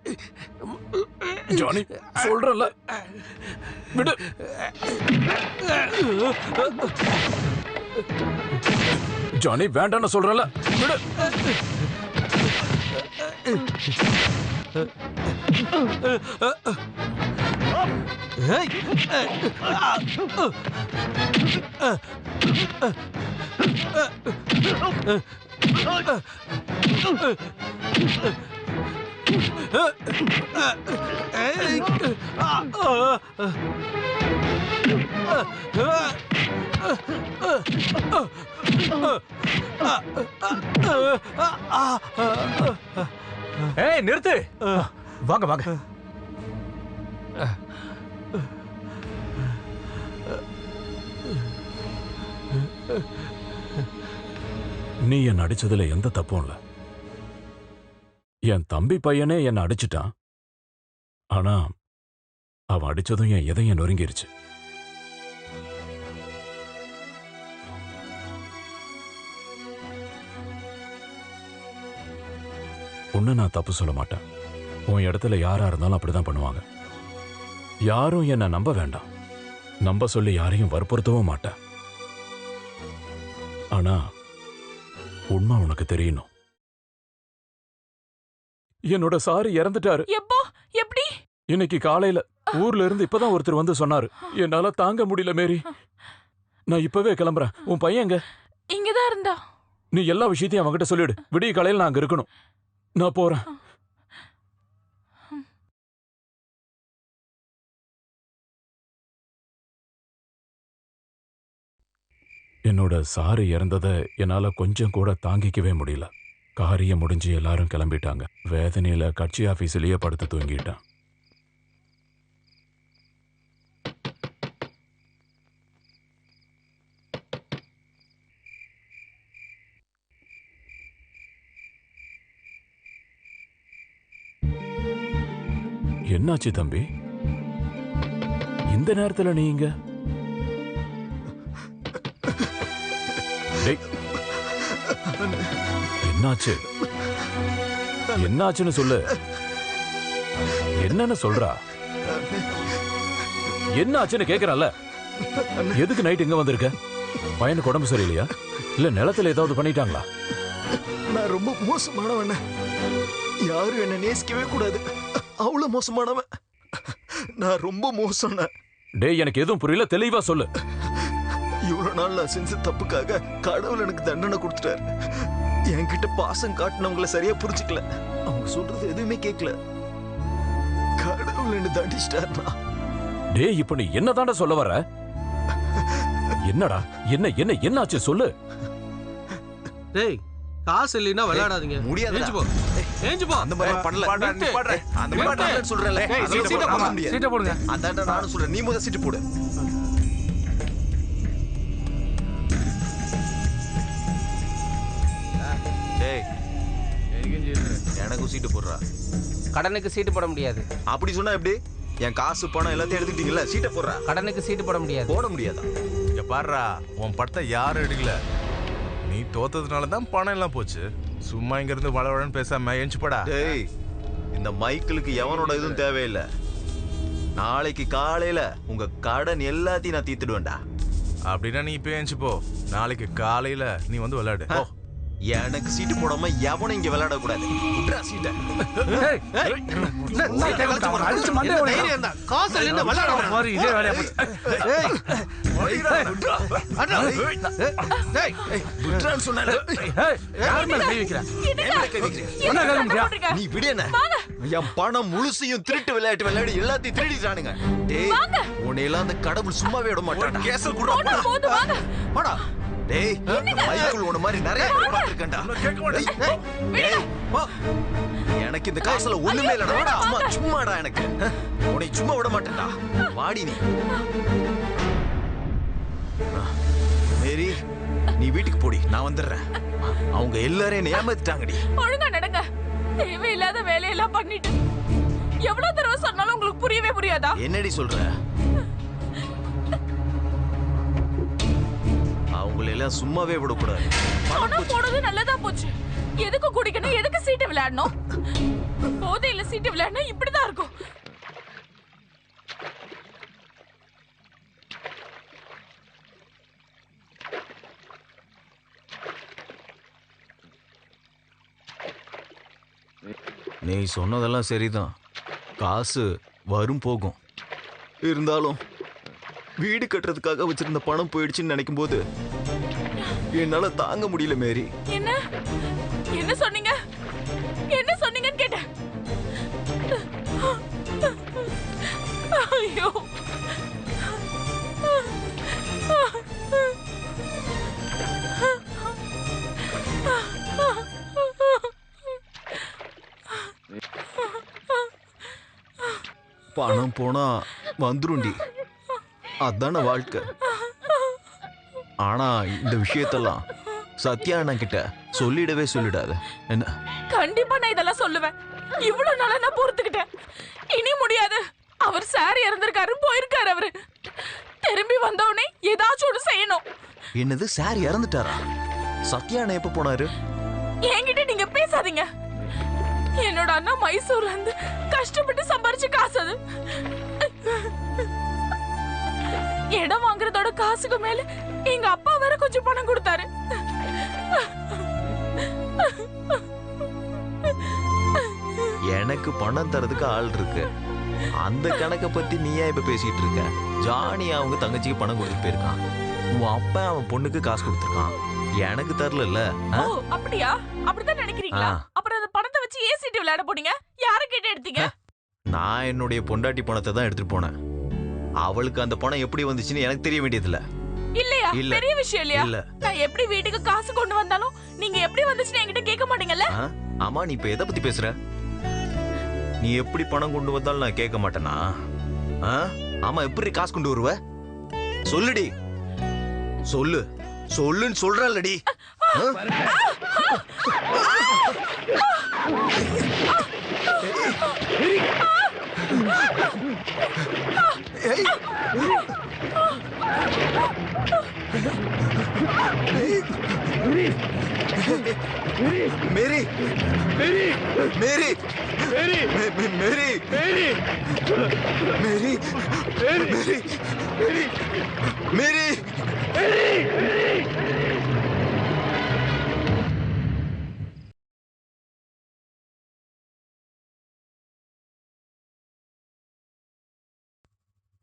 ஜானி சொல்றல, விடு. ஜானி வேண்டான்னு சொல்றல, விடு. ஏய், நிறுத்து. வாங்க வாங்க. நீ என்ன அடிச்சதுல எந்த தப்பும் இல்ல. என் தம்பி பையனே என்ன அடிச்சிட்டான். ஆனா அவன் அடிச்சதும் என் இதயம் நொறுங்கிருச்சு. ஒண்ணு நான் தப்பு சொல்ல மாட்டேன். உன் இடத்துல யாரா இருந்தாலும் அப்படிதான் பண்ணுவாங்க. யாரும் என்ன நம்ப வேண்டாம். நம்ப சொல்லி யாரையும் வற்புறுத்தவும் மாட்டேன். ஆனா உண்மை உனக்கு தெரியணும். என்னோட சாரி இறந்துட்டாரு. எப்போ? எப்படி? இன்னைக்கு காலையில ஊர்ல இருந்து இப்பதான் ஒருத்தர் வந்து சொன்னாரு. என்னால தாங்க முடியல மேரி. நான் இப்பவே கிளம்புறேன். உன் பையன் எங்க? இங்கதான் இருந்தா. நீ எல்லா விஷயத்தையும் அவன்கிட்ட சொல்லிடு. விடிய காலையில நான் அங்க இருக்கணும். நான் போறேன். என்னோட சாரி இறந்ததை என்னால கொஞ்சம் கூட தாங்கிக்கவே முடியல. காரியம் முடிஞ்சு எல்லாரும் கிளம்பிட்டாங்க. வேதனையில கட்சி ஆபீஸ்லயே படுத்து தூங்கிட்டேன். என்னாச்சு தம்பி? இந்த நேரத்துல நீங்க என்னாச்சு? என்னாச்சுன்னு சொல்லு. என்னன்னு சொல்றா? என்னாச்சுன்னு கேக்குறல்ல? எதுக்கு நைட் இங்க வந்திருக்க? பையனுக்கு உடம்பு சரியில்லையா? இல்ல நிலத்துல ஏதாவது பண்ணிட்டாங்களா? நான் ரொம்ப மோசமானவன். யாரும் என்ன நேசிக்கவே கூடாது. அவ்வளவு மோசமானவன். நான் ரொம்ப மோசம். டேய், எனக்கு எதுவும் புரியல, தெளிவா சொல்லு. இவ்வளவு நாள் நான் செஞ்ச தப்புக்காக கடவுள் எனக்கு தண்டனை கொடுத்துட்டாரு. என்கிட்ட பாசம் காட்டினவங்களை சரியா புரிஞ்சுக்கல. அவங்க சொல்றது எதுவுமே கேட்கல. கடவுள் என்ன தண்டிச்சிட்டாருனா. டேய், இப்ப நீ என்னதான்டா சொல்ல வர? என்னடா? என்ன என்ன என்னாச்சு சொல்லு. டேய், காசு இல்லைன்னா விளையாடாதீங்க. முடியாது. ஏஞ்சு போ. ஏஞ்சு போ. அந்த மாதிரி பண்ணல. அந்த மாதிரி பண்ணல சொல்றல. சீட்டை போடுங்க. அதான்டா நானும் சொல்றேன். நீ முதல்ல சீட்டு போடு. டேய், எனக்கு சீட்டு போடுறா. கடனுக்கு சீட்டு போட முடியாது. அப்படி சொன்னா எப்படி? என் காசு பணம் எல்லாத்தையும் எடுத்துட்டீங்கல்ல, சீட்டை போடுறா. கடனுக்கு சீட்டு போட முடியாது. போட முடியாதா? இங்க பாருடா, உன் படத்தை யாரும் எடுக்கல. நீ தோத்ததுனால தான் பணம் எல்லாம் போச்சு. சும்மா இங்க இருந்து வளவழன்னு பேசாம எஞ்சுப்படா. டேய், இந்த மைக்கிளுக்கு எவனோட இதுவும் தேவையில்லை. நாளைக்கு காலையில உங்க கடன் எல்லாத்தையும் நான் தீர்த்துடுவேன்டா. அப்படின்னா நீ இப்ப எஞ்சி போ. நாளைக்கு காலையில நீ வந்து விளையாடு. எனக்கு சீட்டு போடாம எவனும் இங்க விளையாட கூடாது. சீட்டை நீ விட. என் பணம் முழுசையும் திருட்டு விளையாட்டு விளையாடி எல்லாத்தையும் திருடிட்டானுங்க. டேய், உன்னையெல்லாம் அந்த கடவுள் சும்மாவே விட மாட்டான். கேசல் கூட டேய், மைக்குள் உன மாதிரி நிறைய பார்த்திருக்கேன்டா. எனக்கு இந்த காசுல ஒண்ணுமே இல்லடா. சும்மாடா. எனக்கு உன்னை சும்மா விட மாட்டேன்டா. வாடி நீ. மேரி, நீ வீட்டுக்கு போடி, நான் வந்துடுறேன். அவங்க எல்லாரையும் ஏமாத்திட்டாங்கடி. ஒழுங்கா நடங்க. தேவையில்லாத வேலையெல்லாம் பண்ணிட்டு எவ்வளவு தடவை சொன்னாலும் உங்களுக்கு புரியவே புரியாதா? என்னடி சொல்ற? அவங்களை எல்லாம் சும்மாவே விடக்கூடாது. பணம் போடுறது நல்லதா போச்சு. எதுக்கு குடிக்கணும், எதுக்கு சீட்டு விளையாடணும்? போதையில சீட்டு விளையாடணும் இப்படிதான் இருக்கும். நீ சொன்னதெல்லாம் சரிதான். காசு வரும் போகும். இருந்தாலும் வீடு கட்டுறதுக்காக வச்சிருந்த பணம் போயிடுச்சுன்னு நினைக்கும் போது என்னால தாங்க முடியல மேரி. என்ன என்ன சொன்னீங்க? என்ன சொன்னீங்கன்னு கேட்டேன். ஐயோ, பணம் போனா வந்துருண்டி, அதான வாழ்க்கை. ஆனா இந்த விஷயத்தெல்லாம் சத்யா அண்ணன் கிட்ட சொல்லிடாத. என்ன? கண்டிப்பா நான் இதெல்லாம் சொல்லுவேன். இவ்வளவு நாளா நான் பொறுத்துக்கிட்டேன். இனி முடியாது. அவர் சார் இறந்திருக்காரு, போயிருக்காரு. அவரு திரும்பி வந்தவனே ஏதாச்சும் ஒன்று செய்யணும். என்னது, சார் இறந்துட்டாரா? சத்யா அண்ணன் எப்ப போனாரு? என்கிட்ட நீங்க பேசாதீங்க. என்னோட அண்ணா மைசூர்ல இருந்து கஷ்டப்பட்டு சம்பாரிச்சு காசு அது. இடம் வாங்குறதோட காசுக்கு மேல எங்க அப்பா வேற கொஞ்சம் பணம் கொடுத்தாரு. எனக்கு பணம் தரதுக்கு ஆள் இருக்கு. அந்த கணக்கை பத்தி நீயா இப்ப பேசிட்டு இருக்க? ஜானி அவங்க தங்கச்சிக்கு பணம் கொடுத்துட்டு போயிருக்கான். உன் அப்பா அவன் பொண்ணுக்கு காசு கொடுத்துருக்கான். எனக்கு தரல. ஓ, அப்படியா? அப்படிதான் நினைக்கிறீங்களா? அப்புறம் அந்த பணத்தை வச்சு ஏன் சீட்டு விளையாட போனீங்க? யாரை கேட்டு எடுத்தீங்க? நான் என்னுடைய பொண்டாட்டி பணத்தை தான் எடுத்துட்டு போனேன். அவளுக்கு அந்த பணம் எப்படி வந்துச்சுன்னு எனக்கு தெரிய வேண்டியதில்ல. இல்லையா? பெரிய விஷயம் இல்லையா? நான் எப்படி வீட்டுக்கு காசு கொண்டு வந்தாலும் நீங்க எப்படி வந்துச்சுன்னு என்கிட்ட கேட்க மாட்டீங்கல்ல? ஆமா, நீ இப்ப எதை பத்தி பேசுற? நீ எப்படி பணம் கொண்டு வந்தாலும் நான் கேட்க மாட்டேனா? ஆமா, எப்படி காசு கொண்டு வருவ? சொல்லுடி, சொல்லு. சொல்லுன்னு சொல்றல்லடி. மேரி மேரி மேரி மேரி மேரி மேரி மேரி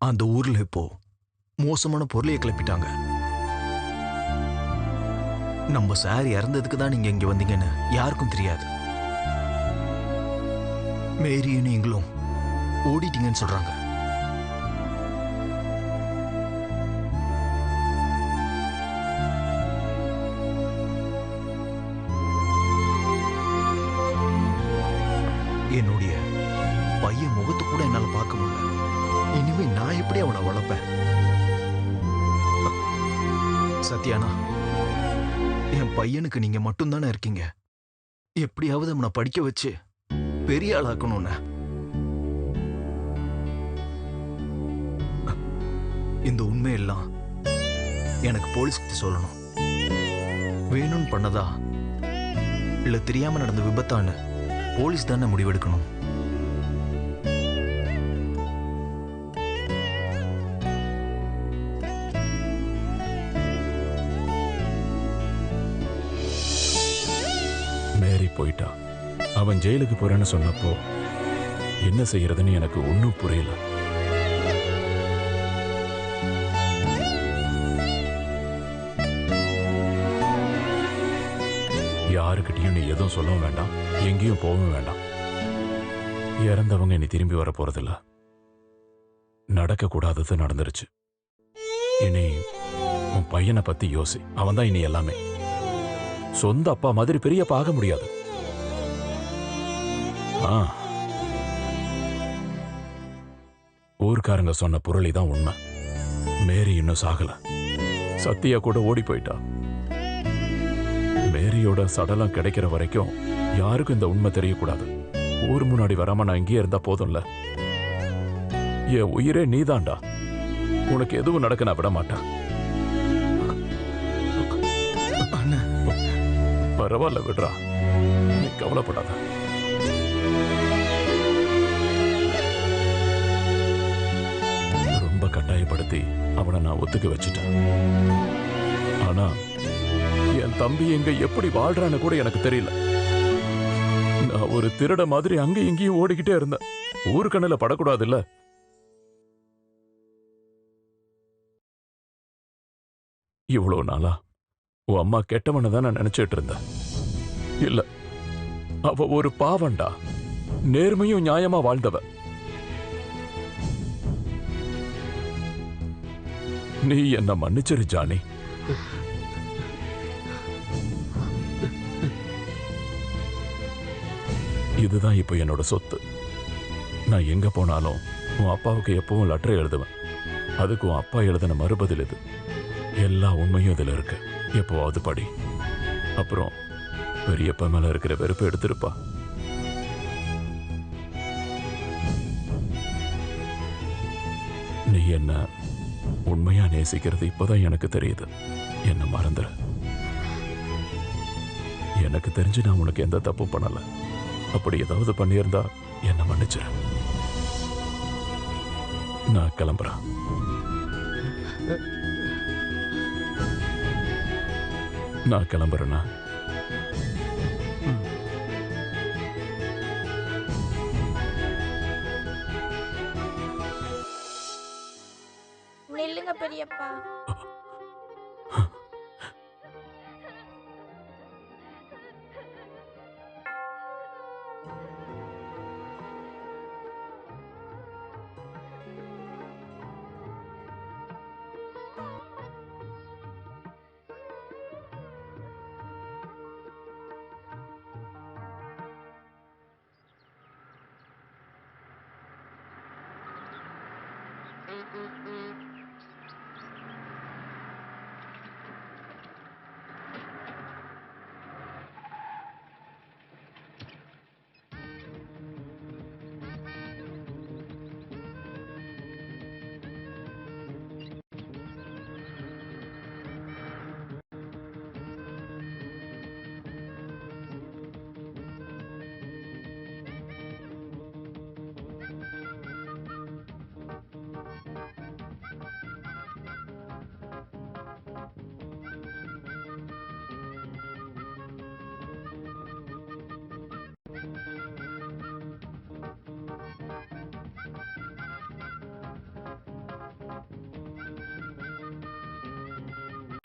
அந்த ஊர்ல இப்போ மோசமான பொருளையை கிளப்பிட்டாங்க. நம்ம சார் இறந்ததுக்கு தான் நீங்க இங்க வந்தீங்கன்னு யாருக்கும் தெரியாது. மேரியும் நீங்களும் ஓடிட்டீங்கன்னு சொல்றாங்க. என்னுடைய பையன் முகத்து கூட என்னால பார்க்க முடியல. இனிமே நான் எப்படி அவனை வளர்ப்பேன்? சத்யானா, என் பையனுக்கு நீங்க மட்டும்தானே இருக்கீங்க. எப்படியாவது அவனை படிக்க வச்சு பெரிய ஆளாக்கணும்னு. இந்த உண்மையெல்லாம் எனக்கு போலீஸ்கிட்ட சொல்லணும். வேணும்னு பண்ணதா இல்ல தெரியாம நடந்த விபத்தான்னு போலீஸ் தானே முடிவெடுக்கணும். மேரி போயிட்டா. அவன் ஜெயிலுக்கு போறேன்னு சொன்னப்போ என்ன செய்யறதுன்னு எனக்கு ஒன்னும் புரியல. யாருக்கிட்டையும் நீ எதுவும் சொல்லவும் வேண்டாம், எங்கேயும் போகவும் வேண்டாம். இறந்தவங்க இனி திரும்பி வர போறதில்ல. நடக்க கூடாதது நடந்துருச்சு. இனி உன் பையனை பத்தி யோசி. அவன் தான் இனி எல்லாமே. சொந்த அப்பா மாதிரி பெரியப்பா ஆக முடியாது. ஊர்க்காரங்க சொன்ன புரளி தான் உண்மை. மேரி இன்னும் சாகல. சத்தியா கூட ஓடி போயிட்டா. மேரியோட சடலம் கிடைக்கிற வரைக்கும் யாருக்கும் இந்த உண்மை தெரியக்கூடாது. ஊர் முன்னாடி வராம நான் இங்கேயே இருந்தா போதும்ல. என் உயிரே நீதான்டா. உனக்கு எதுவும் நடக்க நான் விட மாட்டேன். பரவாயில்ல, விடுறா. நீ கவலைப்படாத. ரொம்ப கட்டாயப்படுத்தி அவனை நான் ஒத்துக்க வச்சுட்டேன். ஆனா என் தம்பி எங்க எப்படி வாழ்றான்னு கூட எனக்கு தெரியல. நான் ஒரு திருட மாதிரி அங்க இங்கேயும் ஓடிக்கிட்டே இருந்தேன். ஊருக்கண்ணில் படக்கூடாது இல்ல. இவ்வளவு நாளா உன் அம்மா கெட்டவனை தான் நான் நினைச்சிட்டு இருந்தேன். இல்ல, அவ ஒரு பாவண்டா. நேர்மையும் நியாயமா வாழ்ந்தவ. நீ என்ன மன்னிச்சிரு ஜானி. இதுதான் இப்ப என்னோட சொத்து. நான் எங்க போனாலும் உன் அப்பாவுக்கு எப்பவும் லெட்டர் எழுதுவேன். அதுக்கு உன் அப்பா எழுதின மறுபதில் இது. எல்லா உண்மையும் இதுல இருக்கு. எப்போவாவது படி. அப்புறம் பெரியப்பா மேல இருக்கிற வெறுப்பை எடுத்திருப்பா. நீ என்ன உண்மையா நேசிக்கிறது இப்பதான் எனக்கு தெரியுது. என்ன மறந்துற. எனக்கு தெரிஞ்சு நான் உனக்கு எந்த தப்பு பண்ணல. அப்படி ஏதாவது பண்ணியிருந்தா என்ன மன்னிச்சிரு. நான் கிளம்புறேன். நான் கிளம்புறேன்னா நில்லுங்க பெரியப்பா.